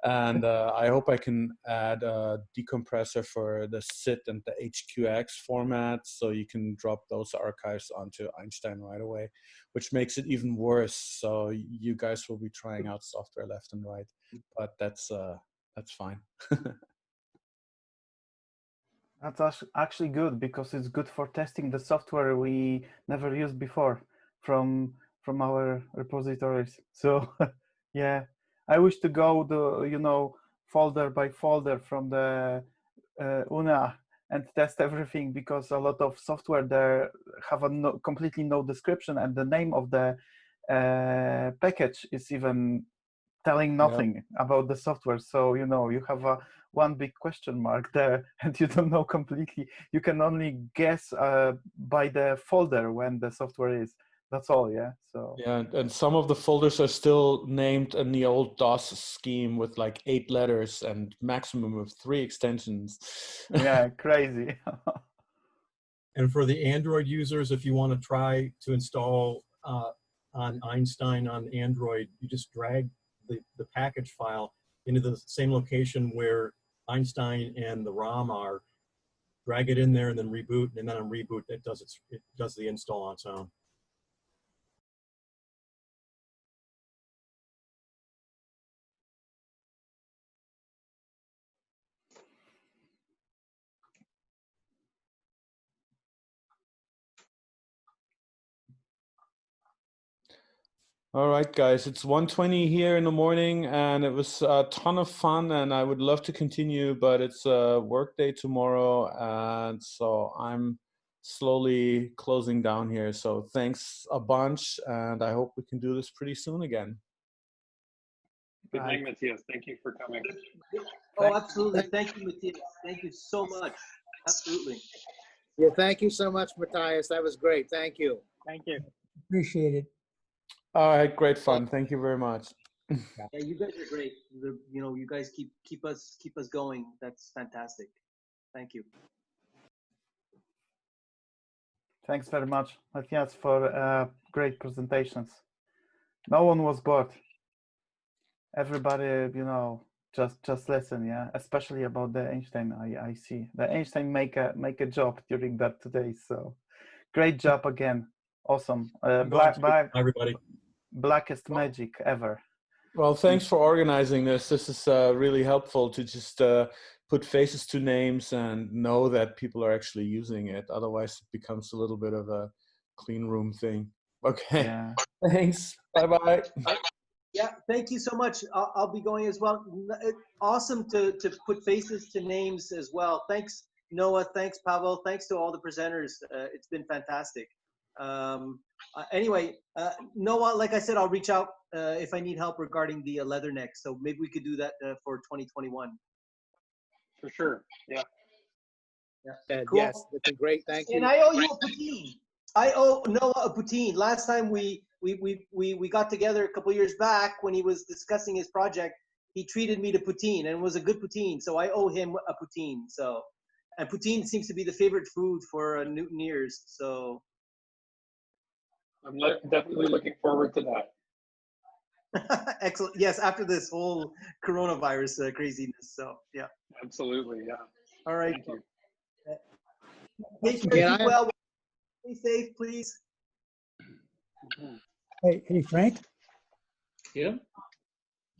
[SPEAKER 6] And I hope I can add a decompressor for the SIT and the HQX formats, so you can drop those archives onto Einstein right away, which makes it even worse. So you guys will be trying out software left and right, but that's fine.
[SPEAKER 9] That's actually good, because it's good for testing the software we never used before from our repositories. So yeah, I wish to go folder by folder from the UNA and test everything, because a lot of software there have completely no description, and the name of the package is even telling nothing about the software. So you have one big question mark there, and you don't know completely. You can only guess by the folder when the software is. That's all, yeah. So
[SPEAKER 6] yeah, and some of the folders are still named in the old DOS scheme with like 8 letters and maximum of 3 extensions.
[SPEAKER 9] Yeah, crazy.
[SPEAKER 2] And for the Android users, if you want to try to install on Einstein on Android, you just drag the package file into the same location where Einstein and the ROM are, drag it in there, and then reboot, and then on reboot it does the install on its own.
[SPEAKER 6] All right, guys, it's 1:20 here in the morning, and it was a ton of fun, and I would love to continue, but it's a work day tomorrow, and so I'm slowly closing down here. So thanks a bunch, and I hope we can do this pretty soon again.
[SPEAKER 1] Good night, Matthias. Thank you for coming.
[SPEAKER 21] Oh, absolutely. Thank you, Matthias. Thank you so much. Absolutely.
[SPEAKER 7] Yeah, thank you so much, Matthias. That was great. Thank you.
[SPEAKER 12] Thank you.
[SPEAKER 11] Appreciate it.
[SPEAKER 6] I had great fun. Thank you very much.
[SPEAKER 21] Yeah, you guys are great. You guys keep us going. That's fantastic. Thank you.
[SPEAKER 9] Thanks very much, Matthias, for great presentations. No one was bored. Everybody, just listen, yeah. Especially about the Einstein. I see the Einstein make a job during that today. So, great job again. Awesome.
[SPEAKER 2] Everybody.
[SPEAKER 9] Blackest magic ever.
[SPEAKER 6] Well, thanks for organizing this. This is really helpful to just put faces to names and know that people are actually using it. Otherwise, it becomes a little bit of a clean room thing. Okay.
[SPEAKER 9] Yeah.
[SPEAKER 6] Thanks. Bye-bye.
[SPEAKER 21] Yeah, thank you so much. I'll be going as well. Awesome to put faces to names as well. Thanks, Noah. Thanks, Pavel. Thanks to all the presenters. It's been fantastic. Anyway, Noah, like I said, I'll reach out if I need help regarding the leatherneck. So maybe we could do that for 2021.
[SPEAKER 1] For sure. Yeah.
[SPEAKER 21] Yeah. Cool.
[SPEAKER 7] Yes, that's a great. Thank you.
[SPEAKER 21] And I owe you a poutine. I owe Noah a poutine. Last time we got together a couple years back when he was discussing his project, he treated me to poutine, and it was a good poutine. So I owe him a poutine. So And poutine seems to be the favorite food for Newtoneers. So
[SPEAKER 1] I'm definitely looking forward to that.
[SPEAKER 21] excellent. Yes, after this whole coronavirus craziness. So yeah.
[SPEAKER 1] Absolutely, yeah.
[SPEAKER 21] All right.
[SPEAKER 1] Thank you.
[SPEAKER 21] Take care.
[SPEAKER 7] Can
[SPEAKER 21] Keep
[SPEAKER 7] I-
[SPEAKER 21] well. Stay safe, please.
[SPEAKER 11] Hey, Frank,
[SPEAKER 15] Yeah.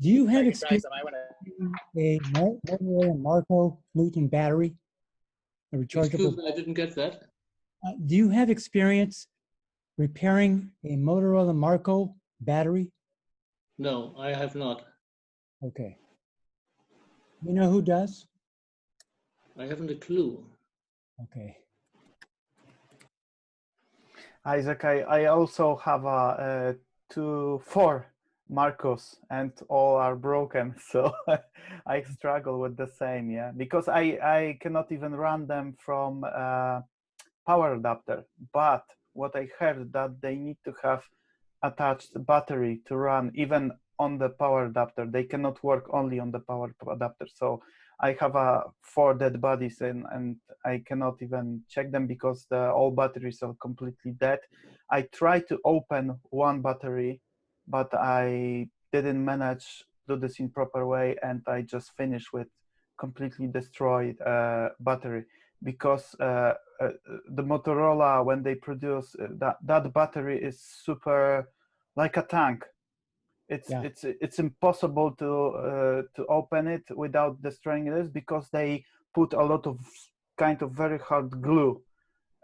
[SPEAKER 11] do you have
[SPEAKER 7] I can try
[SPEAKER 11] experience
[SPEAKER 7] some. I want to.
[SPEAKER 11] with a Motorola Marco Newton battery, a
[SPEAKER 15] Excuse
[SPEAKER 11] rechargeable?
[SPEAKER 15] me, I didn't get that.
[SPEAKER 11] Do you have experience repairing a Motorola Marco battery?
[SPEAKER 15] No, I have not.
[SPEAKER 11] Okay. You know who does?
[SPEAKER 15] I haven't a clue.
[SPEAKER 11] Okay.
[SPEAKER 9] Isaac, I also have four Marcos, and all are broken. So I struggle with the same, yeah, because I cannot even run them from power adapter. But what I heard that they need to have attached battery to run even on the power adapter. They cannot work only on the power adapter. So I have 4 dead bodies and I cannot even check them because all batteries are completely dead. I tried to open one battery, but I didn't manage to do this in proper way, and I just finished with completely destroyed battery because the Motorola, when they produce that battery is super like a tank. It's impossible to open it without destroying this because they put a lot of kind of very hard glue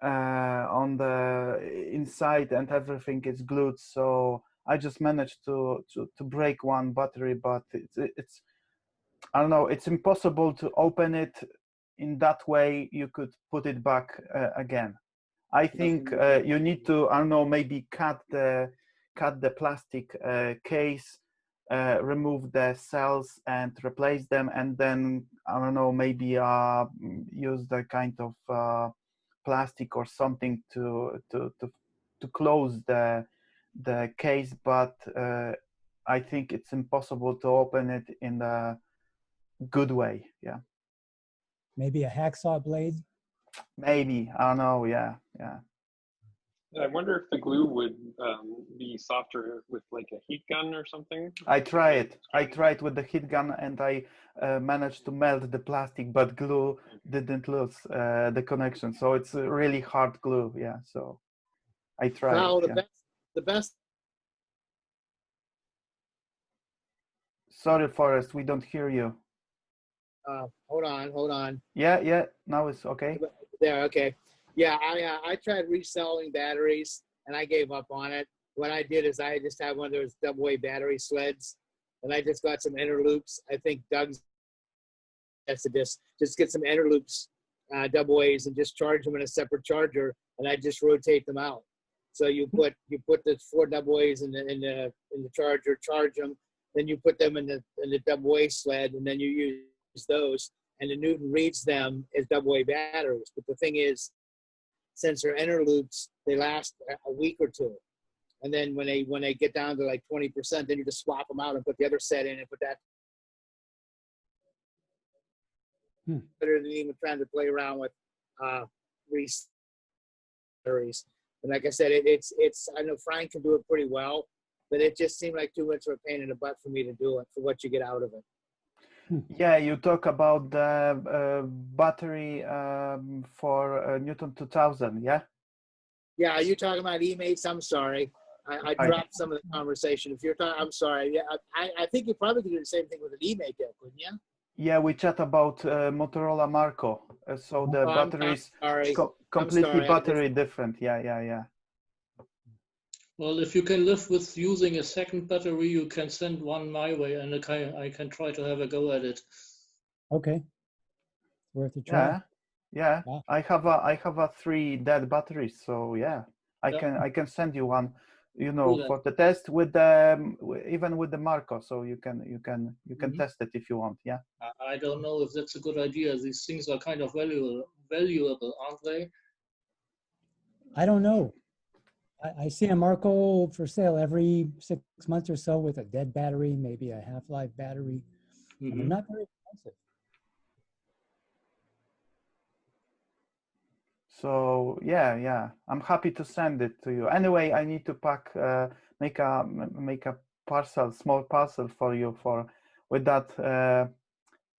[SPEAKER 9] on the inside, and everything is glued. So I just managed to break one battery, but it's I don't know, it's impossible to open it in that way. You could put it back again. I think you need to, I don't know, maybe cut the plastic case, remove the cells and replace them, and then I don't know, maybe use the kind of plastic or something to close the case. But I think it's impossible to open it in a good way. Yeah.
[SPEAKER 11] Maybe a hacksaw blade?
[SPEAKER 9] Maybe, I don't know. Yeah.
[SPEAKER 1] I wonder if the glue would be softer with like a heat gun or something.
[SPEAKER 9] I tried with the heat gun, and I managed to melt the plastic, but glue didn't lose the connection. So it's a really hard glue. Yeah. So I tried.
[SPEAKER 7] Now
[SPEAKER 9] Yeah.
[SPEAKER 7] the best.
[SPEAKER 9] Sorry, Forrest, we don't hear you.
[SPEAKER 7] Hold on.
[SPEAKER 9] Yeah. Now it's okay.
[SPEAKER 7] There, okay. Yeah, I tried reselling batteries and I gave up on it. What I did is I just had one of those double A battery sleds, and I just got some inner loops. I think Doug's has to just get some inner loops, double A's, and just charge them in a separate charger, and I just rotate them out. So you put the 4 double A's in the charger, charge them, then you put them in the double A sled, and then you use those, and the Newton reads them as double A batteries. But the thing is, since they're inner loops, they last a week or two, and then when they get down to like 20%, then you just swap them out and put the other set in and put that. Better than even trying to play around with batteries. And like I said, it's I know Frank can do it pretty well, but it just seemed like too much of a pain in the butt for me to do it for what you get out of it.
[SPEAKER 9] Yeah, you talk about the battery for Newton 2000, yeah?
[SPEAKER 7] Yeah, are you talking about emates? I'm sorry. I dropped some of the conversation. If you're talking, I'm sorry. Yeah, I think you probably could do the same thing with an emate there, couldn't you?
[SPEAKER 9] Yeah, we chat about Motorola Marco. So the battery is completely battery different. Yeah.
[SPEAKER 15] Well, if you can live with using a second battery, you can send one my way, and I can try to have a go at it.
[SPEAKER 11] Okay. Worth a try.
[SPEAKER 9] Yeah. I have 3 dead batteries, so yeah, I can send you one, for the test with even with the Marco, so you can test it if you want. Yeah.
[SPEAKER 15] I don't know if that's a good idea. These things are kind of valuable, aren't they?
[SPEAKER 11] I don't know. I see a Marco for sale every 6 months or so with a dead battery, maybe a half-life battery. And they're not very expensive.
[SPEAKER 9] So yeah, I'm happy to send it to you. Anyway, I need to pack, make a parcel, small parcel for you with that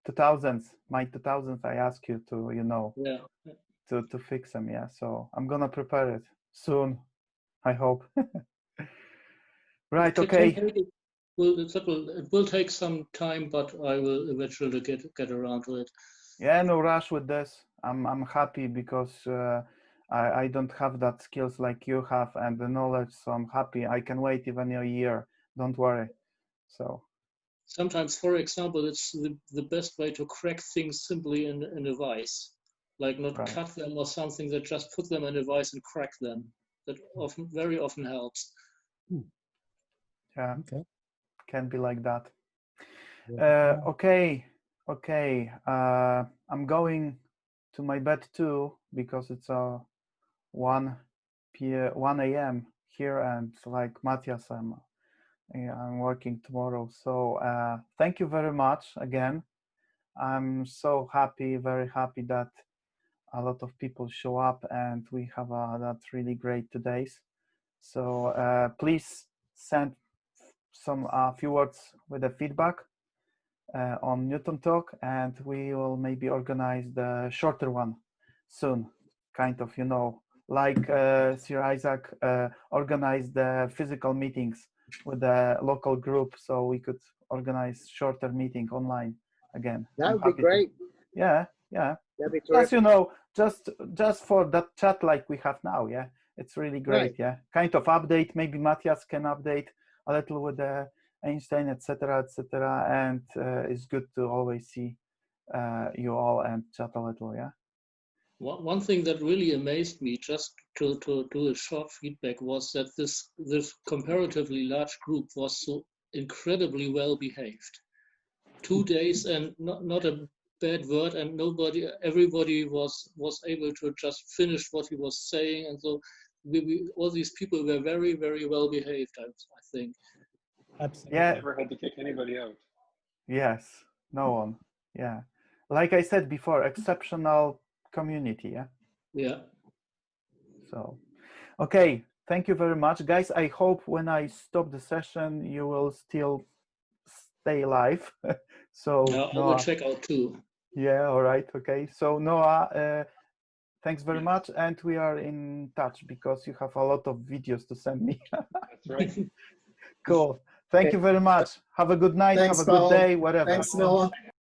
[SPEAKER 9] 2000s, my 2000s. I ask you to,
[SPEAKER 15] Yeah.
[SPEAKER 9] to fix them. Yeah, so I'm gonna prepare it soon, I hope. Right. Okay.
[SPEAKER 15] It will take some time, but I will eventually get around to it.
[SPEAKER 9] Yeah, no rush with this. I'm happy because I don't have that skills like you have and the knowledge, so I'm happy. I can wait even a year. Don't worry. So
[SPEAKER 15] Sometimes, for example, it's the best way to crack things simply in a vise, like not
[SPEAKER 9] Right.
[SPEAKER 15] cut them or something, that just put them in a vise and crack them. That very often helps.
[SPEAKER 9] yeah,
[SPEAKER 11] Okay.
[SPEAKER 9] can be like that.
[SPEAKER 11] Yeah.
[SPEAKER 9] Okay. I'm going to my bed too because it's 1 a.m. here, and like Matthias, I'm working tomorrow. So thank you very much again. I'm so happy, very happy that a lot of people show up and we have that really great days. So please send some few words with the feedback on Newton Talk, and we will maybe organize the shorter one soon, kind of, like Sir Isaac organized the physical meetings with the local group, so we could organize shorter meeting online again.
[SPEAKER 7] That would be great.
[SPEAKER 9] Yeah.
[SPEAKER 7] That'd be
[SPEAKER 9] Plus,
[SPEAKER 7] terrific.
[SPEAKER 9] just for that chat like we have now, yeah, it's really great.
[SPEAKER 7] Right.
[SPEAKER 9] Yeah, kind of update. Maybe Matthias can update a little with the Einstein, etc., and it's good to always see you all and chat a little. Yeah.
[SPEAKER 15] One thing that really amazed me, just to do a short feedback, was that this comparatively large group was so incredibly well behaved. 2 days and not a bad word, and everybody was able to just finish what he was saying, and so all these people were very, very well behaved, I think.
[SPEAKER 11] Absolutely.
[SPEAKER 9] Yeah.
[SPEAKER 1] Never had to kick anybody out.
[SPEAKER 9] Yes. No one. Yeah. Like I said before, exceptional community. Yeah.
[SPEAKER 15] Yeah.
[SPEAKER 9] So, okay. Thank you very much, guys. I hope when I stop the session, you will still stay live. So
[SPEAKER 15] Yeah, I will
[SPEAKER 9] Noah,
[SPEAKER 15] check out too.
[SPEAKER 9] yeah, all right, okay. So Noah, thanks very much, and we are in touch because you have a lot of videos to send me.
[SPEAKER 1] That's right.
[SPEAKER 9] Cool. Thank you very much. Have a good night.
[SPEAKER 10] Thanks,
[SPEAKER 9] have a good
[SPEAKER 10] Noah.
[SPEAKER 9] day, whatever.
[SPEAKER 10] Thanks, Noah.